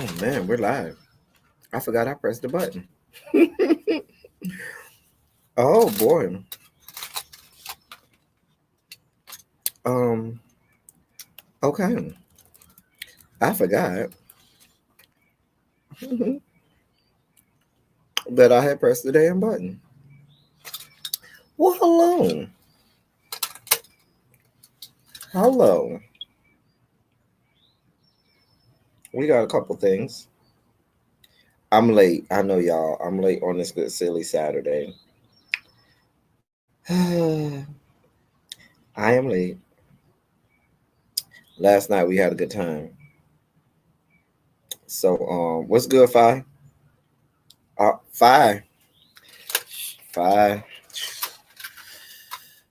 Oh man, we're live. I forgot I pressed the button. Oh boy. Um. Okay. I forgot that I had pressed the damn button. Well, hello. Hello. We got a couple things. I'm late. I know y'all. I'm late on this good silly Saturday. I am late. Last night we had a good time. So what's good, Fi? Fi. Fi.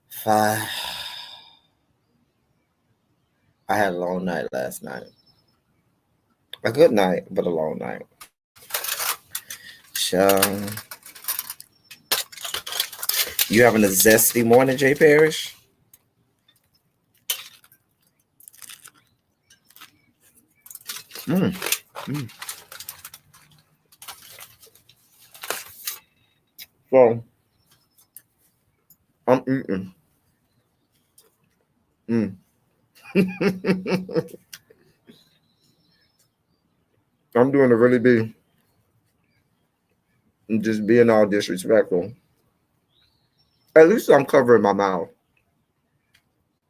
Fi. I had a long night last night. A good night, but a long night. So, you having a zesty morning, Jay Parrish? Mm. Mm. So, I'm eating. Mm. I'm doing a really big, just being all disrespectful. At least I'm covering my mouth.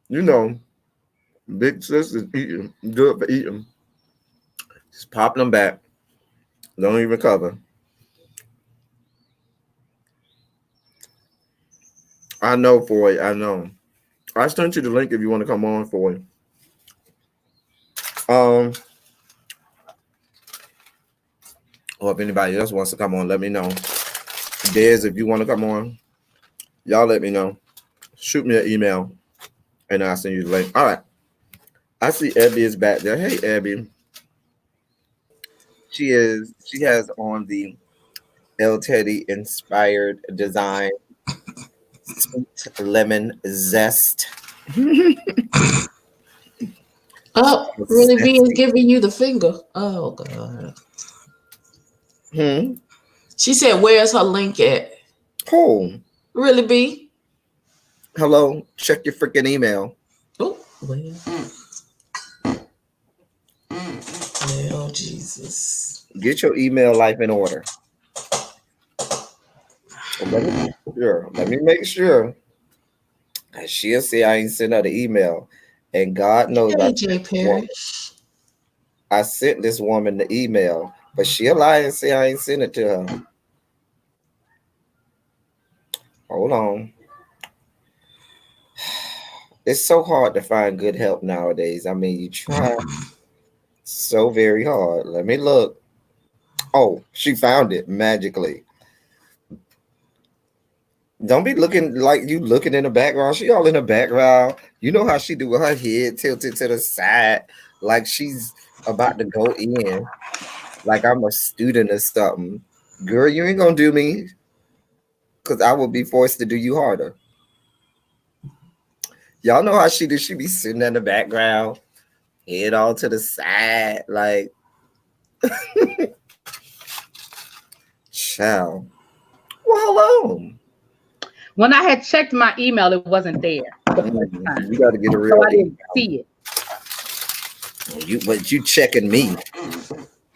You know, big sis is eating, good for eating. Just popping them back. Don't even cover. I know, Foy. I know. I sent you the link if you want to come on, Foy. Or if anybody else wants to come on, let me know. Des, if you want to come on, y'all let me know. Shoot me an email and I'll send you the link. All right. I see Abby is back there. Hey, Abby. She has on the elteddy inspired design sweet lemon zest. Oh, really being giving you the finger. Oh God. She said, "Where's her link at?" Oh, Really be? hello. Check your freaking email. Oh, well, Jesus. Get your email life in order. Let me make sure. She'll say I ain't sent her the email. And God knows Hey, Jay Parrish. I sent this woman the email, but she'll lie and say I ain't sent it to her. Hold on. It's so hard to find good help nowadays. I mean, you try so very hard. Let me look. Oh, she found it magically. Don't be looking like you looking in the background. She all in the background. You know how she do with her head tilted to the side, like she's about to go in, like I'm a student or something. Girl, you ain't gonna do me, because I will be forced to do you harder. Y'all know how she do. She be sitting in the background, head all to the side, like, child. Well, hello. When I had checked my email, it wasn't there the first time. You got to get a real So I didn't see it. But you checking me.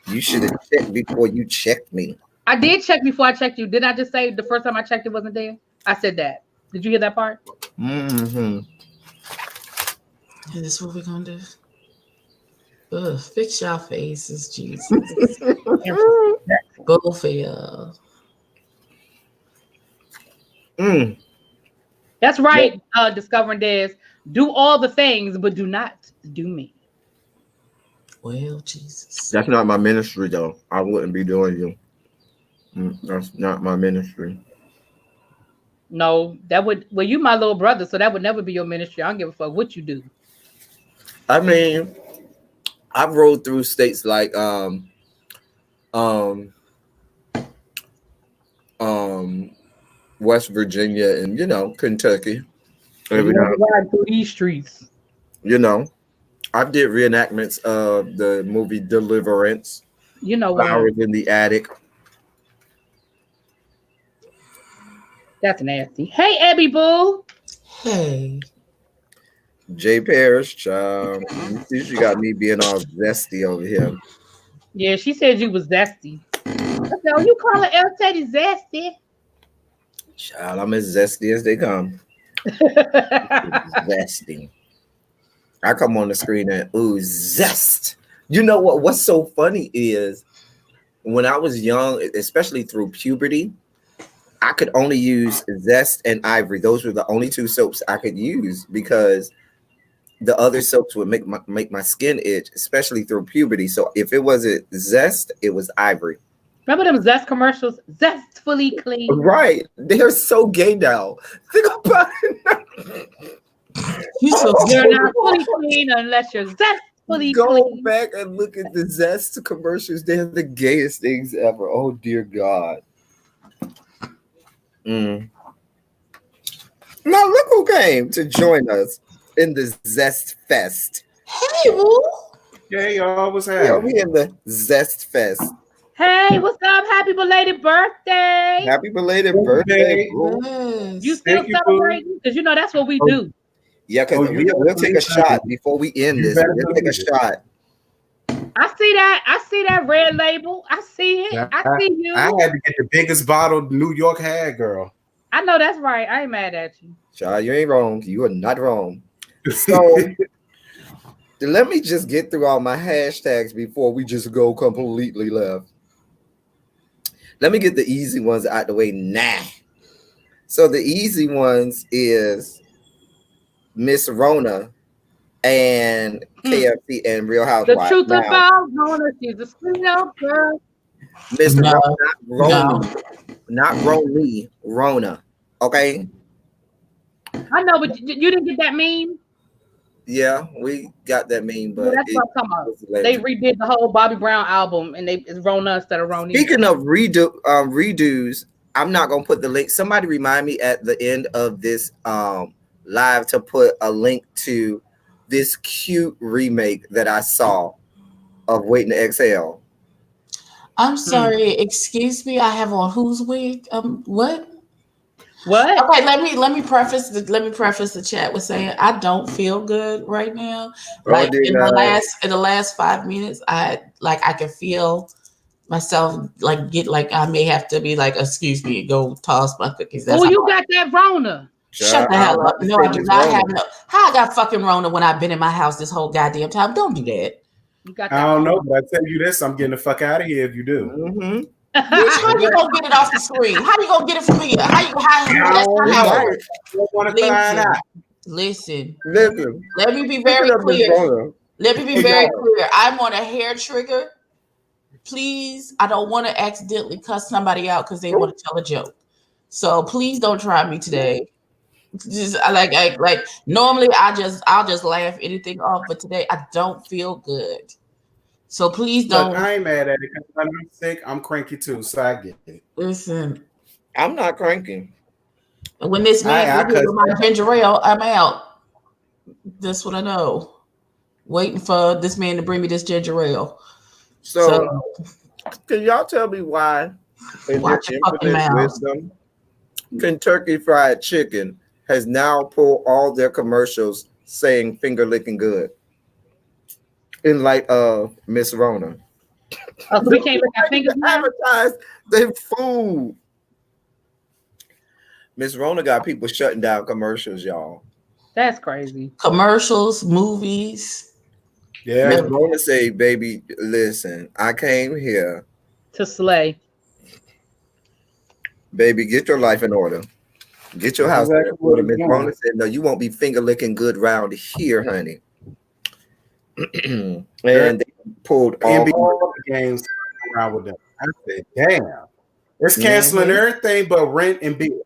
You should have checked before you checked me. I did check before I checked you. Didn't I just say the first time I checked it wasn't there? I said that. Did you hear that part? Mm-hmm. Is this what we're gonna do? Ugh, fix y'all faces, Jesus. Both of y'all. That's right, Discovering Des. Do all the things, but do not do me. Well, Jesus. That's not my ministry, though. I wouldn't be doing you. That's not my ministry. No, that would, well, you my little brother, so that would never be your ministry. I don't give a fuck what you do. I mean, I've rode through states like West Virginia and Kentucky. You want to ride through these streets. I did reenactments of the movie Deliverance. You know what? Flowers in the attic. That's nasty. Hey, Abby Boo. Hey. Jay Parrish, child. You see, she got me being all zesty over here. Yeah, she said you was zesty. I said, oh, you call her El Teddy zesty? Child, I'm as zesty as they come. Zesty. I come on the screen and ooh, zest. You know what? What's so funny is when I was young, especially through puberty, I could only use Zest and Ivory. Those were the only two soaps I could use because the other soaps would make my skin itch, especially through puberty. So if it wasn't Zest, it was Ivory. Remember them Zest commercials? Zestfully clean. Right. They're so gay now. Think about it. You're not fully clean unless you're zestfully Go clean. back and look at the Zest commercials. They're the gayest things ever. Oh, dear God. Now look who came to join us in the Zest Fest. Hey, Boo. Hey, y'all, what's Yeah, happening? we in the Zest Fest. Hey, what's up? Happy belated birthday. Happy belated birthday, bro. Yes. You still Thank you, celebrating? Because you know that's what we do. Yeah, because Oh, you we'll take a better shot before we end You this. better We'll take a believe it. shot. I see that. I see that red label. I see it. Yeah, I see you. I had to get the biggest bottle New York had, girl. I know that's right. I ain't mad at you. Child, you ain't wrong. You are not wrong. So let me just get through all my hashtags before we just go completely left. Let me get the easy ones out the way now. So the easy ones is Miss Rona and KFC and Real The Housewives. truth Now, about Nona, she's a sweet old girl. Miss No, Rona, not Roni, Rona. Okay. I know, but you didn't get that meme. Yeah, we got that meme, Well, but that's what I'm talking about. was They legendary. redid the whole Bobby Brown album, and it's Rona instead of Roni. Speaking of redos, I'm not gonna put the link. Somebody remind me at the end of this live to put a link to this cute remake that I saw of Waiting to Exhale. I'm sorry. Excuse me. I have on whose wig? What? What? Okay, let me preface the chat with saying I don't feel good right now. Like in the last 5 minutes, I can feel myself get I may have to be like, excuse me, go toss my cookies. That's Oh, you got that Rona. Shut the hell up. No, I do not have no. How I got fucking Rona when I've been in my house this whole goddamn time? Don't do that. You got that. I don't know, but I tell you this, I'm getting the fuck out of here if you do. Mm-hmm. Bitch, how you gonna get it off the screen? How you gonna get it from here? That's not how it works. Want to find out? Listen. Listen. Let me be very clear. Let me be very clear. I'm on a hair trigger. Please, I don't want to accidentally cuss somebody out because they want to tell a joke. So please don't try me today. Just like normally I'll just laugh anything off, but today I don't feel good. So please don't. Look, I ain't mad at it because when I'm sick, I'm cranky too, so I get it. Listen, I'm not cranky. When this man with my ginger ale, I'm out. That's what I know. Waiting for this man to bring me this ginger ale. So can y'all tell me why in your infinite wisdom, Kentucky Fried Chicken has now pulled all their commercials saying finger licking good in light of Miss Rona? Oh, so we can't look at fingers now? Advertise their food. Miss Rona got people shutting down commercials, y'all. That's crazy. Commercials, movies. Yeah. Miss Rona say, baby, listen, I came here to slay. Baby, get your life in order. Get your house in order. Miss Rona said, no, you won't be finger licking good round here, honey. And they pulled all the games around with them. I said, damn. It's canceling everything but rent and bill.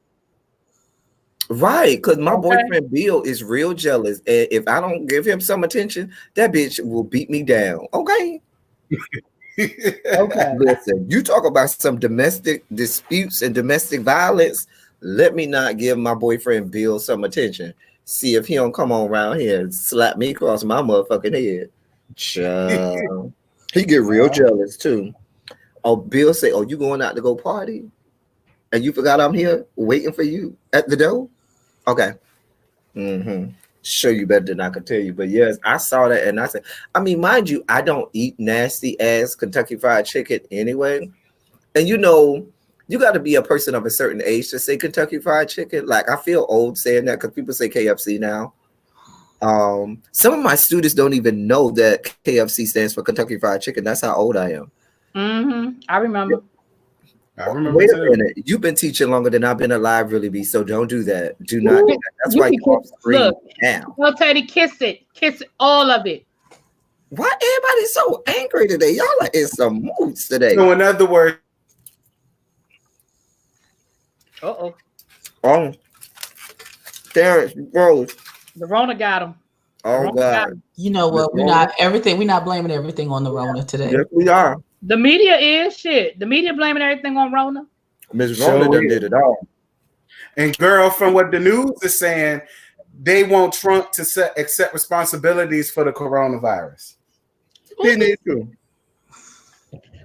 Right, because my boyfriend Bill is real jealous. And if I don't give him some attention, that bitch will beat me down. Okay. Okay. Listen, you talk about some domestic disputes and domestic violence. Let me not give my boyfriend Bill some attention. See if he don't come on around here and slap me across my motherfucking head. He get real jealous too. Oh, Bill say, "Oh, you going out to go party, and you forgot I'm here waiting for you at the door." Okay. Mm-hmm. Sure, you better than I could tell you. But yes, I saw that and I said, I mean, mind you, I don't eat nasty ass Kentucky Fried Chicken anyway. And you got to be a person of a certain age to say Kentucky Fried Chicken. Like, I feel old saying that because people say KFC now. Some of my students don't even know that KFC stands for Kentucky Fried Chicken. That's how old I am. I remember. I remember Wait a too. minute. You've been teaching longer than I've been alive, really, B. So don't do that. Do not do that. That's You why can you're off screen look now. Well, Teddy, kiss it, all of it. Why everybody so angry today? Y'all are in some moods today. So in other words, Terrence, bro. The Rona got him. Oh God. You know what? We're not blaming everything on the Rona today. Yes, we are. The media is shit. The media blaming everything on Rona. Miss Rona done did it all. And girl, from what the news is saying, they want Trump to accept responsibilities for the coronavirus. He needs to.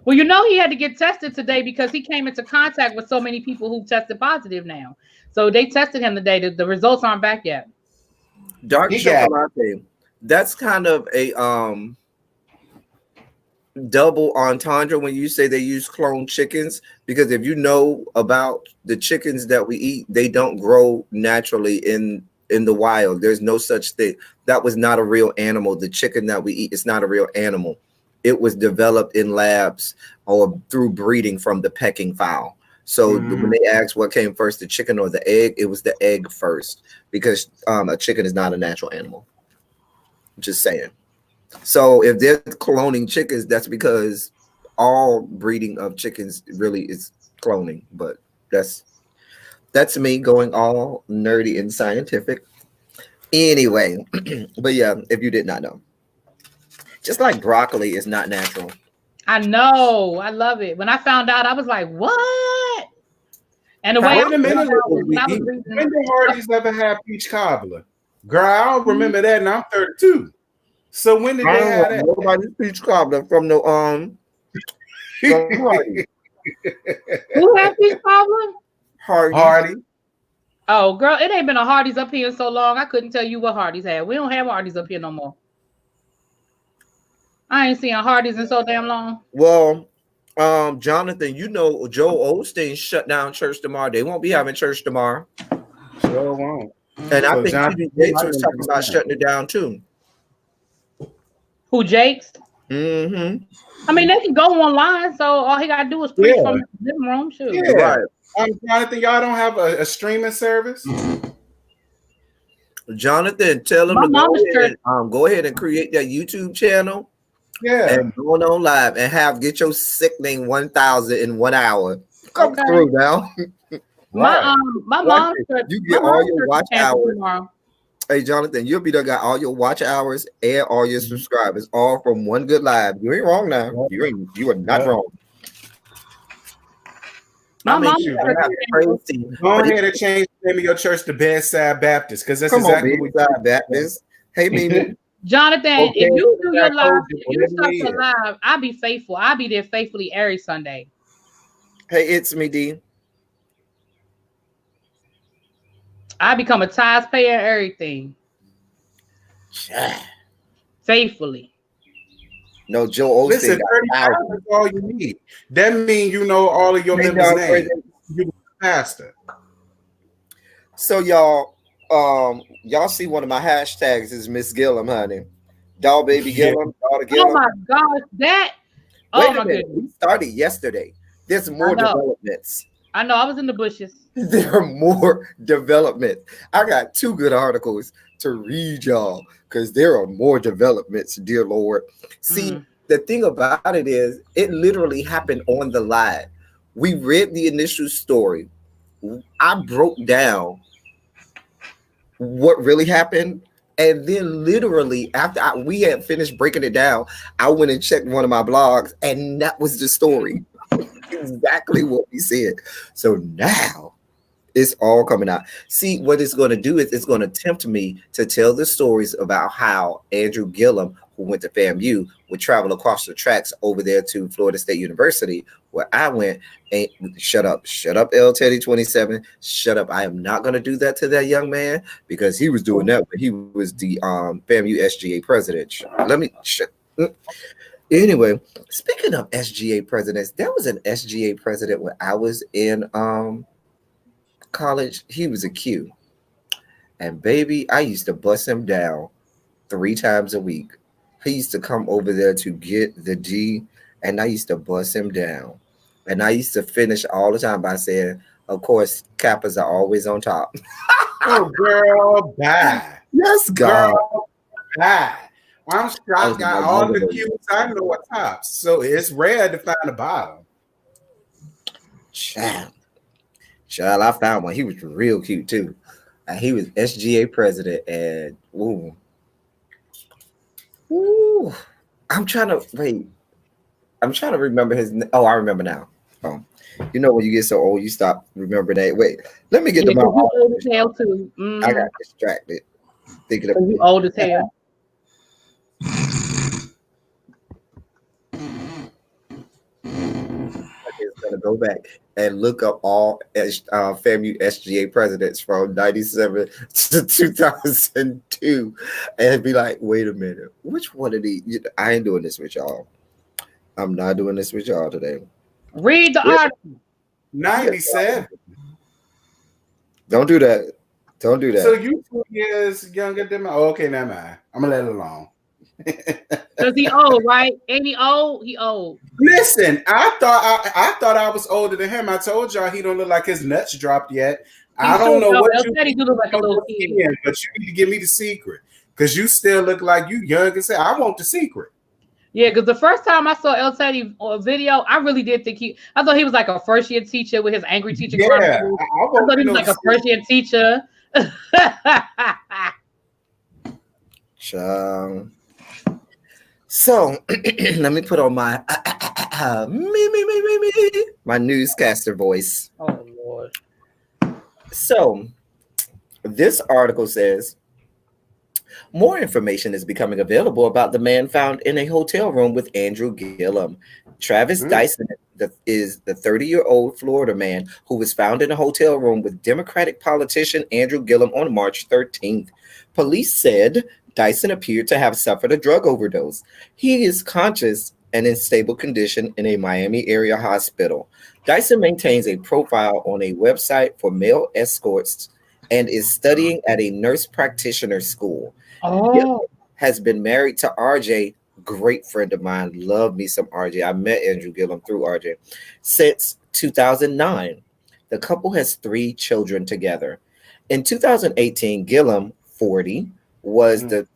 Well, he had to get tested today because he came into contact with so many people who tested positive now. So they tested him today. The results aren't back yet. Dark chocolate. That's kind of a double entendre when you say they use cloned chickens, because if you know about the chickens that we eat, they don't grow naturally in the wild. There's no such thing. That was not a real animal. The chicken that we eat is not a real animal. It was developed in labs or through breeding from the pecking fowl. So when they asked what came first, the chicken or the egg, it was the egg first, because a chicken is not a natural animal. Just saying. So if they're cloning chickens, that's because all breeding of chickens really is cloning. But that's me going all nerdy and scientific. Anyway, but yeah, if you did not know. Just like broccoli is not natural. I know. I love it. When I found out, I was like, what? And the way Wait a minute. When did Hardee's ever have peach cobbler? Girl, I don't remember that, and I'm 32. So when did they have that? Nobody's peach cobbler from the Who had peach cobbler? Hardy. Oh, girl, it ain't been a Hardee's up here in so long. I couldn't tell you what Hardee's had. We don't have Hardee's up here no more. I ain't seen Hardee's in so damn long. Well, Jonathan, Joel Osteen shut down church tomorrow. They won't be having church tomorrow. Sure won't. And I think TD Jakes was talking about shutting it down too. Who, Jakes? Mm-hmm. I mean, they can go online, so all he gotta do is preach from the living room. Shoot. Yeah. Right. Jonathan, y'all don't have a streaming service? Jonathan, tell him to go ahead and create that YouTube channel. Yeah. And going on live and get your sickening 1,000 in 1 hour. Come through now. My mom, you get all your watch hours. Hey, Jonathan, you'll be done got all your watch hours and all your subscribers, all from one good live. You ain't wrong now. You are not wrong. My mom crazy. Go ahead and change the name of your church to Bedside Baptist, because that's exactly what Bedside Baptist. Hey, Mimi. Jonathan, if you do your live, if you start your live, I'll be faithful. I'll be there faithfully every Sunday. Hey, it's me, D. I become a tithes payer and everything. Faithfully. No, Joe Osteen. Listen, 30,000 is all you need. That means you know all of your members' names. You're a pastor. So y'all see one of my hashtags is Miss Gillum, honey. Dog baby Gillum, daughter Gillum. Oh my gosh, that. Wait a minute. We started yesterday. There's more developments. I know. I was in the bushes. There are more developments. I got 2 good articles to read y'all because there are more developments, dear Lord. See, the thing about it is it literally happened on the live. We read the initial story. I broke down what really happened. And then literally after we had finished breaking it down, I went and checked one of my blogs and that was the story. Exactly what we said. So now it's all coming out. See, what it's going to do is it's going to tempt me to tell the stories about how Andrew Gillum, who went to FAMU would travel across the tracks over there to Florida State University, where I went. And shut up, elteddy27, shut up. I am not going to do that to that young man because he was doing that, but he was the FAMU SGA president. Let me shut. Anyway, speaking of SGA presidents, there was an SGA president when I was in college. He was a Q. And baby, I used to bust him down 3 times a week. He used to come over there to get the G, and I used to bust him down. And I used to finish all the time by saying, of course, Kappas are always on top. Oh, girl, bye. Yes, God. Girl, bye. I'm shocked. Got all the Qs I know are tops, so it's rare to find a bottom. Child, I found one. He was real cute too. He was SGA president, and I'm trying to remember his name. Oh, I remember now. You know when you get so old, you stop remember that. Wait, let me get to my old as hell too. Mm-hmm. I got distracted thinking of you old as hell. Gonna go back and look up all FAMU SGA presidents from 97 to 2002 and be like, wait a minute, which one of these? I ain't doing this with y'all. I'm not doing this with y'all today. Read the article. 97. Don't do that. Don't do that. So you 2 years younger than me. Oh, okay, never mind. I'm gonna let it alone. Because he old, right? Ain't he old? He old. Listen, I thought I was older than him. I told y'all he don't look like his nuts dropped yet. I don't know what you do look like a little kid. But you need to give me the secret because you still look like you young and say I want the secret. Yeah, because the first time I saw El Teddy video, I really did think I thought he was like a first year teacher with his angry teacher. Yeah, I thought he was like a first year teacher. So let me put on my my newscaster voice. Oh Lord. So this article says more information is becoming available about the man found in a hotel room with Andrew Gillum. Travis Dyson is the 30-year-old Florida man who was found in a hotel room with Democratic politician Andrew Gillum on March 13th. Police said Dyson appeared to have suffered a drug overdose. He is conscious and in stable condition in a Miami area hospital. Dyson maintains a profile on a website for male escorts and is studying at a nurse practitioner school. Gillum has been married to RJ, great friend of mine. Love me some RJ. I met Andrew Gillum through RJ. Since 2009, the couple has 3 children together. In 2018, Gillum, 40, was the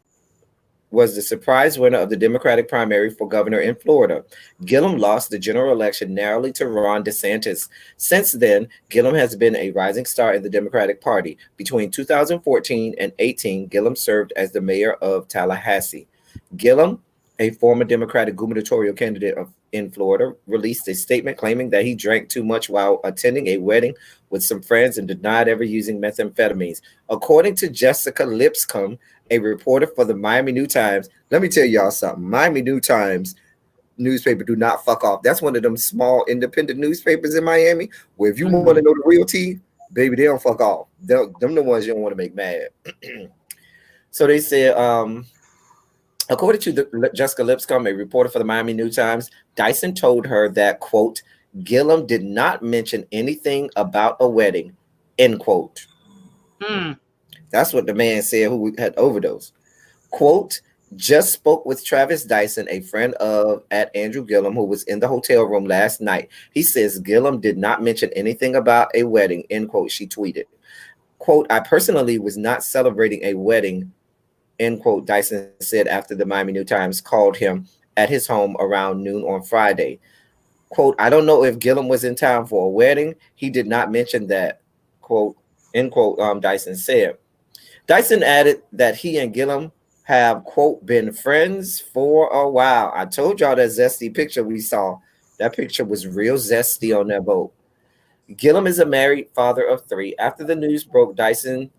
surprise winner of the Democratic primary for governor in Florida. Gillum lost the general election narrowly to Ron DeSantis. Since then, Gillum has been a rising star in the Democratic Party. Between 2014 and 18, Gillum served as the mayor of Tallahassee. Gillum, a former Democratic gubernatorial candidate in Florida, released a statement claiming that he drank too much while attending a wedding with some friends and denied ever using methamphetamines. According to Jessica Lipscomb, a reporter for the Miami New Times, let me tell y'all something. Miami New Times newspaper do not fuck off. That's one of them small independent newspapers in Miami where if you want to know the real tea, baby, they don't fuck off. Them the ones you don't want to make mad. So they said, according to Jessica Lipscomb, a reporter for the Miami New Times, Dyson told her that, quote, Gillum did not mention anything about a wedding, end quote. That's what the man said who had overdosed. Quote, just spoke with Travis Dyson, a friend at Andrew Gillum, who was in the hotel room last night. He says Gillum did not mention anything about a wedding, end quote, she tweeted. Quote, I personally was not celebrating a wedding, end quote, Dyson said after the Miami New Times called him at his home around noon on Friday. Quote, I don't know if Gillum was in town for a wedding. He did not mention that, quote, end quote, Dyson said. Dyson added that he and Gillum have, quote, been friends for a while. I told y'all that zesty picture we saw. That picture was real zesty on that boat. Gillum is a married father of 3. After the news broke, Dyson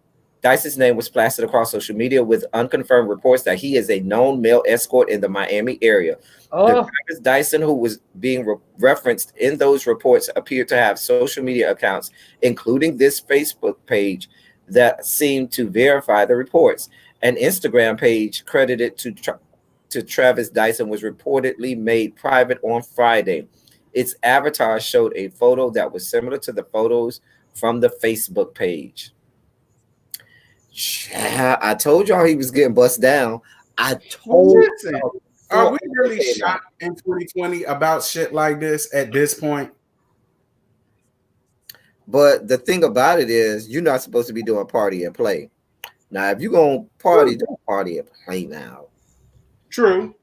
Dyson's name was plastered across social media with unconfirmed reports that he is a known male escort in the Miami area. The Travis Dyson, who was being referenced in those reports, appeared to have social media accounts, including this Facebook page, that seemed to verify the reports. An Instagram page credited to Travis Dyson was reportedly made private on Friday. Its avatar showed a photo that was similar to the photos from the Facebook page. I told y'all he was getting bust down. I told y'all. Are we really shocked in 2020 about shit like this at this point? But the thing about it is, you're not supposed to be doing party and play. Now, if you're going to party, don't party and play now. True.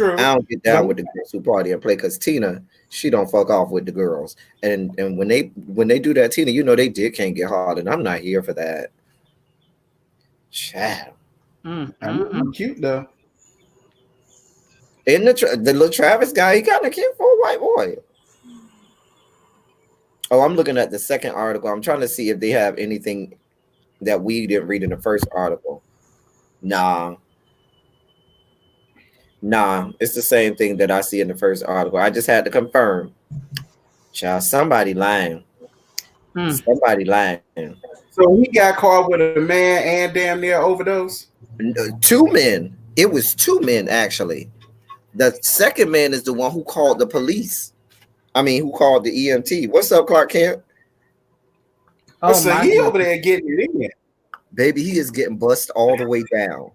I don't get down with the girls who party and play because Tina, she don't fuck off with the girls. And when they do that, Tina, you know they can't get hard, and I'm not here for that. Child. I'm cute though. And the little Travis guy, he kind of cute for a white boy. Oh, I'm looking at the second article. I'm trying to see if they have anything that we didn't read in the first article. Nah, it's the same thing that I see in the first article. I just had to confirm. Child, somebody lying. Somebody lying. So he got caught with a man and damn near overdose? 2 men. It was 2 men, actually. The second man is the one who called the police. I mean, who called the EMT. What's up, Clark Kent? Oh, so he over there getting it in. Baby, he is getting bust all the way down.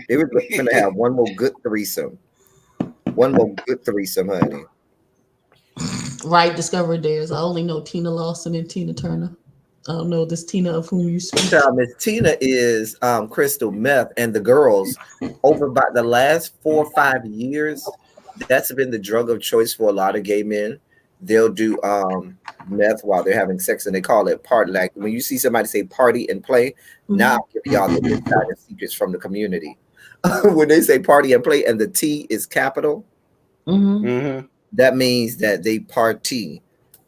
They were going to have one more good threesome. One more good threesome, honey. Right, Discovery Dares. I only know Tina Lawson and Tina Turner. I don't know this Tina of whom you speak. Miss Tina is crystal meth, and the girls over about the last 4 or 5 years, that's been the drug of choice for a lot of gay men. They'll do meth while they're having sex, and they call it party. Like when you see somebody say party and play, now I'll give y'all the insider secrets from the community. When they say party and play, and the T is capital, that means that they party,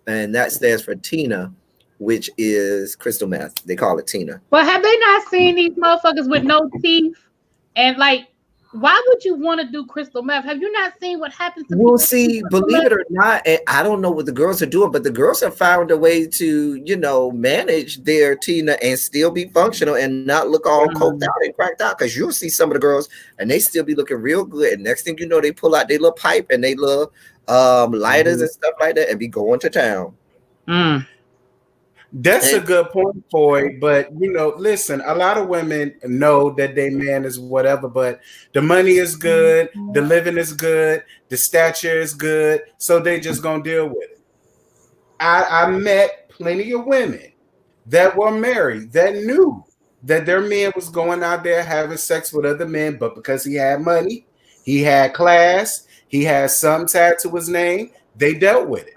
and that stands for Tina, which is crystal meth. They call it Tina. But have they not seen these motherfuckers with no teeth? And like, why would you want to do crystal meth? Have you not seen what happens to people? See, believe it or not, I don't know what the girls are doing, but the girls have found a way to, manage their Tina and still be functional and not look all coked out and cracked out. Because you'll see some of the girls and they still be looking real good. And next thing you know, they pull out their little pipe and they little lighters and stuff like that and be going to town. That's a good point, Boy. But listen, a lot of women know that their man is whatever, but the money is good, the living is good, the stature is good, so they just gonna deal with it. I met plenty of women that were married that knew that their man was going out there having sex with other men, but because he had money, he had class, he had something tied to his name, they dealt with it.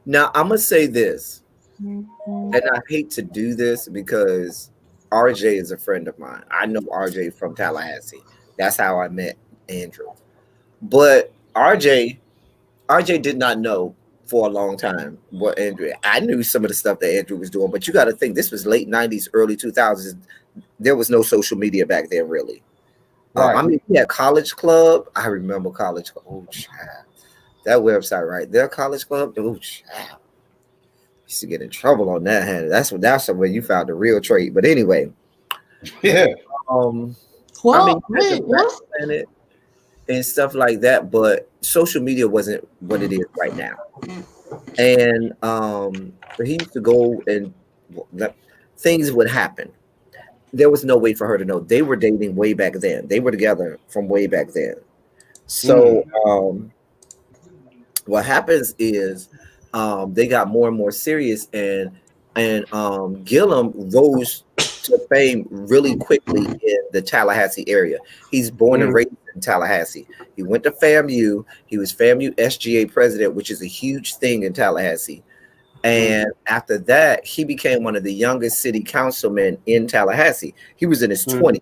Now I'm gonna say this. And I hate to do this because RJ is a friend of mine. I know RJ from Tallahassee. That's how I met Andrew. But RJ did not know for a long time what Andrew. I knew some of the stuff that Andrew was doing, but you got to think this was late 90s, early 2000s. There was no social media back then, really. Right. I mean, we had College Club. I remember College Club. Oh, child. That website right there, College Club. Oh, child. Used to get in trouble on that hand. That's where you found the real trade. But anyway, yeah. Well, Planet and stuff like that. But social media wasn't what it is right now. And he used to go and things would happen. There was no way for her to know. They were dating way back then. They were together from way back then. So what happens is. They got more and more serious, and Gillum rose to fame really quickly in the Tallahassee area. He's born and raised in Tallahassee. He went to FAMU. He was FAMU SGA president, which is a huge thing in Tallahassee. And after that, he became one of the youngest city councilmen in Tallahassee. He was in his 20s,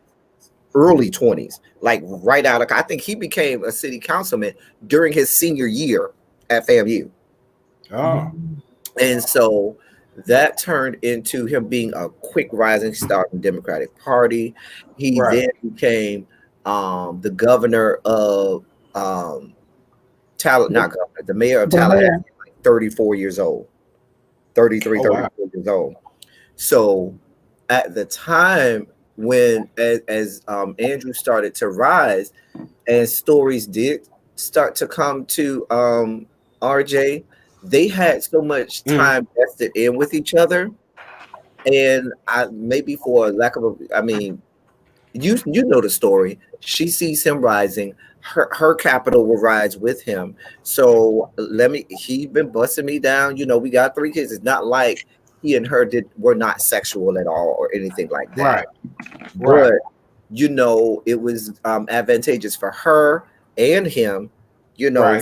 early 20s, like right out of. I think he became a city councilman during his senior year at FAMU. Oh, and so That turned into him being a quick rising star in the Democratic Party. He then became the governor of not governor, the mayor of Tallahassee, like 34 years old, 33, 34 years old. So at the time when as Andrew started to rise and stories did start to come to RJ, they had so much time vested in with each other. And I maybe for lack of I mean, you know the story. She sees him rising. Her capital will rise with him. So he been busting me down. You know, we got 3 kids. It's not like he and her were not sexual at all or anything like that. But you know, it was advantageous for her and him, you know,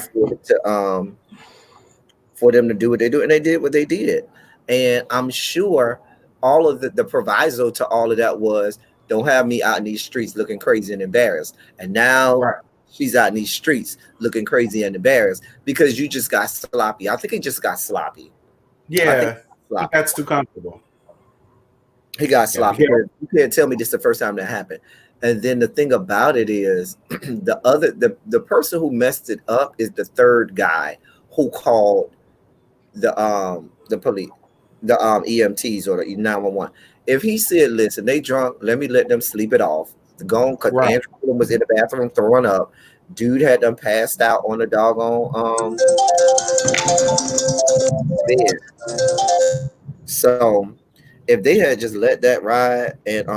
for them to do what they do, and they did what they did. And I'm sure all of the proviso to all of that was, don't have me out in these streets looking crazy and embarrassed. And now she's out in these streets looking crazy and embarrassed because you just got sloppy. I think he just got sloppy. Yeah, that's too comfortable. He got sloppy. You can't tell me this is the first time that happened. And then the thing about it is, the person who messed it up is the third guy who called the police, the EMTs or the 911. If he said, "Listen, they drunk. Let me let them sleep it off." Gone because Andrew was in the bathroom throwing up. Dude had them passed out on the doggone bed. So if they had just let that ride and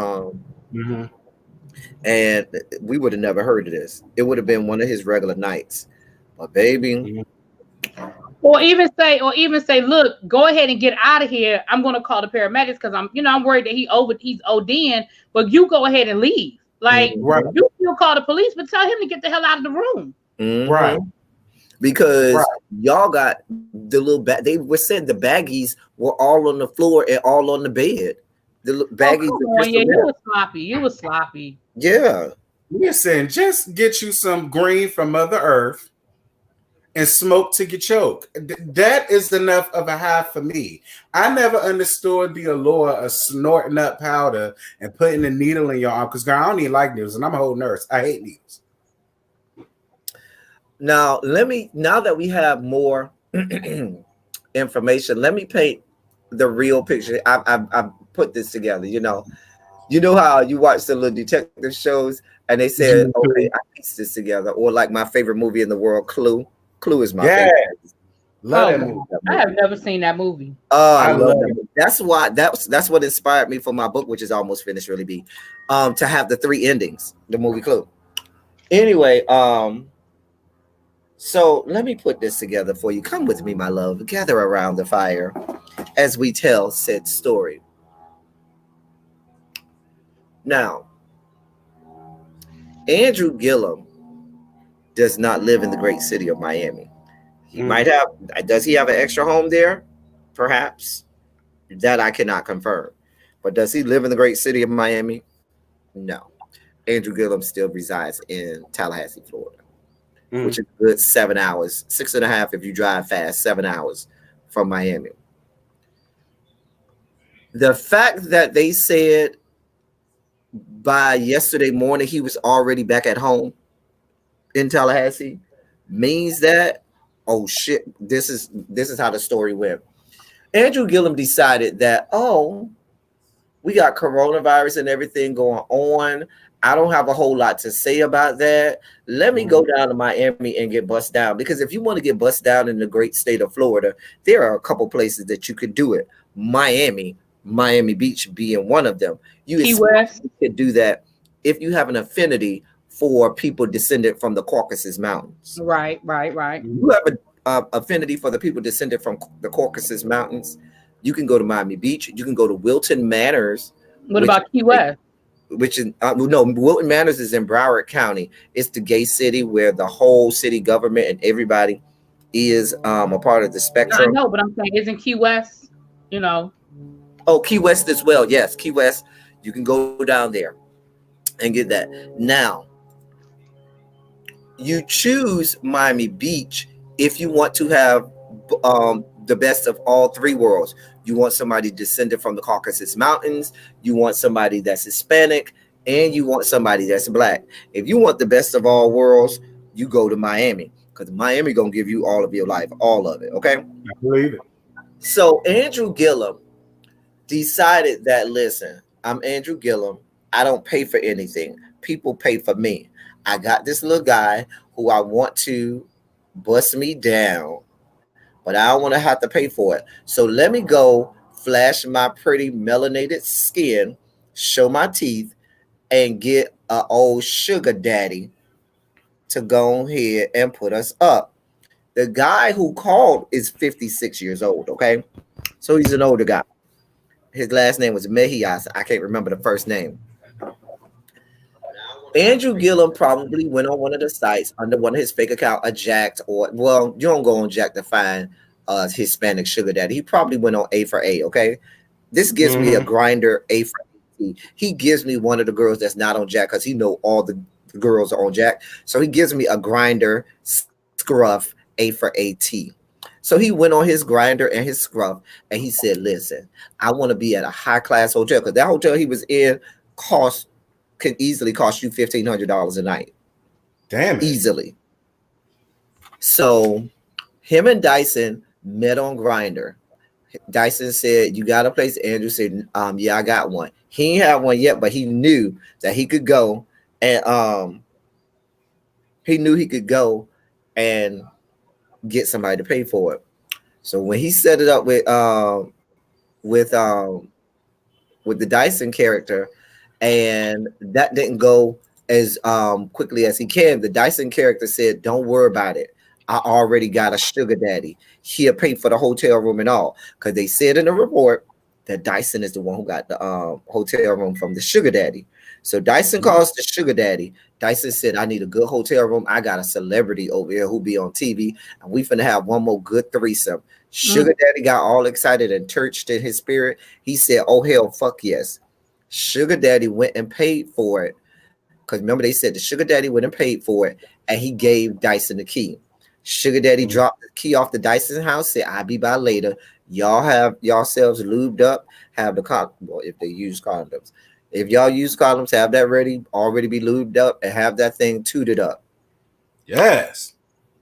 we would have never heard of this. It would have been one of his regular nights. But baby. Or even say, look, go ahead and get out of here. I'm going to call the paramedics because I'm worried that he's ODing, but you go ahead and leave. Like you still call the police, but tell him to get the hell out of the room. Right. Because y'all got the little they were saying the baggies were all on the floor and all on the bed. The baggies. You was sloppy. Yeah. Listen, just get you some green from Mother Earth and smoke till you choke. That is enough of a high for me. I never understood the allure of snorting up powder and putting a needle in your arm because I don't even like needles, and I'm a whole nurse. I hate needles. Now that we have more information, let me paint the real picture. I've put this together. You know how you watch the little detective shows and they said, "Okay, I pieced this together." Or like my favorite movie in the world, Clue. Clue is my favorite. Love that movie. I have never seen that movie. Oh, I love that movie. That's why that's what inspired me for my book, which is almost finished, really be to have the 3 endings, the movie Clue. Anyway, so let me put this together for you. Come with me, my love. Gather around the fire as we tell said story. Now, Andrew Gillum does not live in the great city of Miami. He might have. Does he have an extra home there? Perhaps. That I cannot confirm. But does he live in the great city of Miami? No. Andrew Gillum still resides in Tallahassee, Florida, which is a good 7 hours, 6.5 if you drive fast, 7 hours from Miami. The fact that they said by yesterday morning he was already back at home in Tallahassee means that, oh shit, this is how the story went. Andrew Gillum decided that, we got coronavirus and everything going on. I don't have a whole lot to say about that. Let me go down to Miami and get bust down. Because if you want to get bust down in the great state of Florida, there are a couple places that you could do it. Miami Beach being one of them. You could do that if you have an affinity for people descended from the Caucasus Mountains. Right. You have an affinity for the people descended from the Caucasus Mountains. You can go to Miami Beach. You can go to Wilton Manors. What about Key West? Which is Wilton Manors is in Broward County. It's the gay city where the whole city government and everybody is a part of the spectrum. I know, but I'm saying, isn't Key West, Oh, Key West as well. Yes, Key West. You can go down there and get that. Now, you choose Miami Beach if you want to have the best of all 3 worlds. You want somebody descended from the Caucasus Mountains. You want somebody that's Hispanic, and you want somebody that's black. If you want the best of all worlds, you go to Miami, because Miami gonna give you all of your life, all of it. Okay. I believe it. So Andrew Gillum decided that, listen, I'm Andrew Gillum. I don't pay for anything. People pay for me. I got this little guy who I want to bust me down, but I don't want to have to pay for it. So let me go flash my pretty melanated skin, show my teeth, and get a old sugar daddy to go ahead and put us up. The guy who called is 56 years old, okay? So he's an older guy. His last name was Mejias. I can't remember the first name. Andrew Gillum probably went on one of the sites under one of his fake account, a Jacked, or, well, you don't go on Jack to find Hispanic sugar daddy. He probably went on A for A, okay? This gives me a grinder, A for A. He gives me one of the girls that's not on Jack, because he know all the girls are on Jack. So he gives me a grinder, scruff, A for AT. So he went on his grinder and his scruff, and he said, listen, I want to be at a high class hotel, because that hotel he was in can easily cost you $1,500 a night. Damn it. Easily. So him and Dyson met on Grindr. Dyson said, you got a place? Andrew said, yeah, I got one. He ain't had one yet, but he knew that he could go, and get somebody to pay for it. So when he set it up with the Dyson character, and that didn't go as quickly as he can, the Dyson character said, don't worry about it. I already got a sugar daddy. He'll pay for the hotel room and all. Because they said in the report that Dyson is the one who got the hotel room from the sugar daddy. So Dyson calls the sugar daddy. Dyson said, I need a good hotel room. I got a celebrity over here who be on TV, and we finna have one more good threesome. Sugar daddy got all excited and churched in his spirit. He said, oh, hell, fuck yes. Sugar daddy went and paid for it. Because remember, they said the sugar daddy went and paid for it, and he gave Dyson the key. Sugar daddy dropped the key off the Dyson house, said, I'll be by later. Y'all have yourselves lubed up, have the well, if they use condoms. If y'all use condoms, have that ready, already be lubed up, and have that thing tooted up. Yes.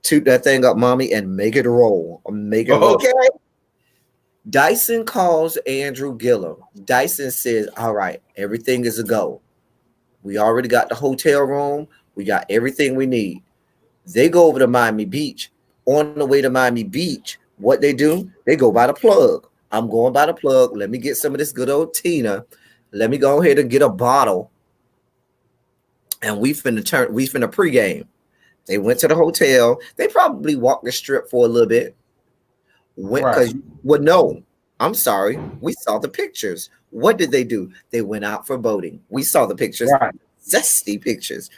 Toot that thing up, mommy, and make it roll. Make it roll. Okay. Dyson calls Andrew Gillum. Dyson says, all right, everything is a go. We already got the hotel room. We got everything we need. They go over to Miami Beach. On the way to Miami Beach, what they do, they go by the plug. I'm going by the plug. Let me get some of this good old Tina. Let me go ahead and get a bottle. And we finna pregame. They went to the hotel. They probably walked the strip for a little bit. No, I'm sorry. We saw the pictures. What did they do? They went out for boating. We saw the pictures. Right. Zesty pictures.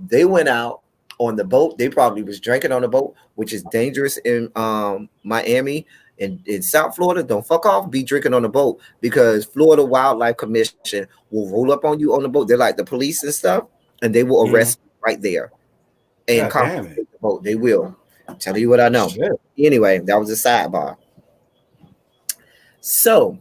They went out on the boat. They probably was drinking on the boat, which is dangerous in Miami and in South Florida. Don't fuck off. Be drinking on the boat, because Florida Wildlife Commission will roll up on you on the boat. They're like the police and stuff, and they will arrest you right there and confiscate the boat. They will. I'm telling you what I know. Shit. Anyway, that was a sidebar. So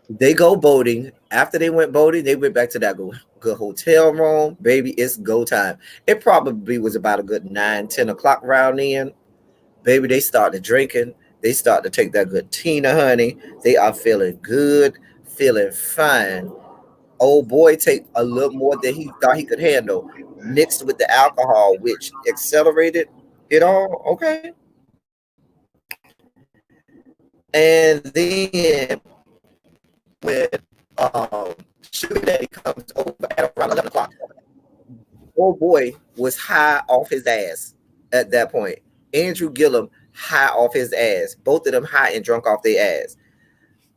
they go boating. After they went boating, they went back to that good hotel room. Baby, it's go time. It probably was about a good 9-10 o'clock round in. Baby, they started drinking. They start to take that good Tina, honey. They are feeling good, feeling fine. Old boy take a little more than he thought he could handle, mixed with the alcohol, which accelerated it all. Okay. And then when Sugar Daddy comes over at around 11 o'clock, old boy was high off his ass at that point. Andrew Gillum high off his ass. Both of them high and drunk off their ass.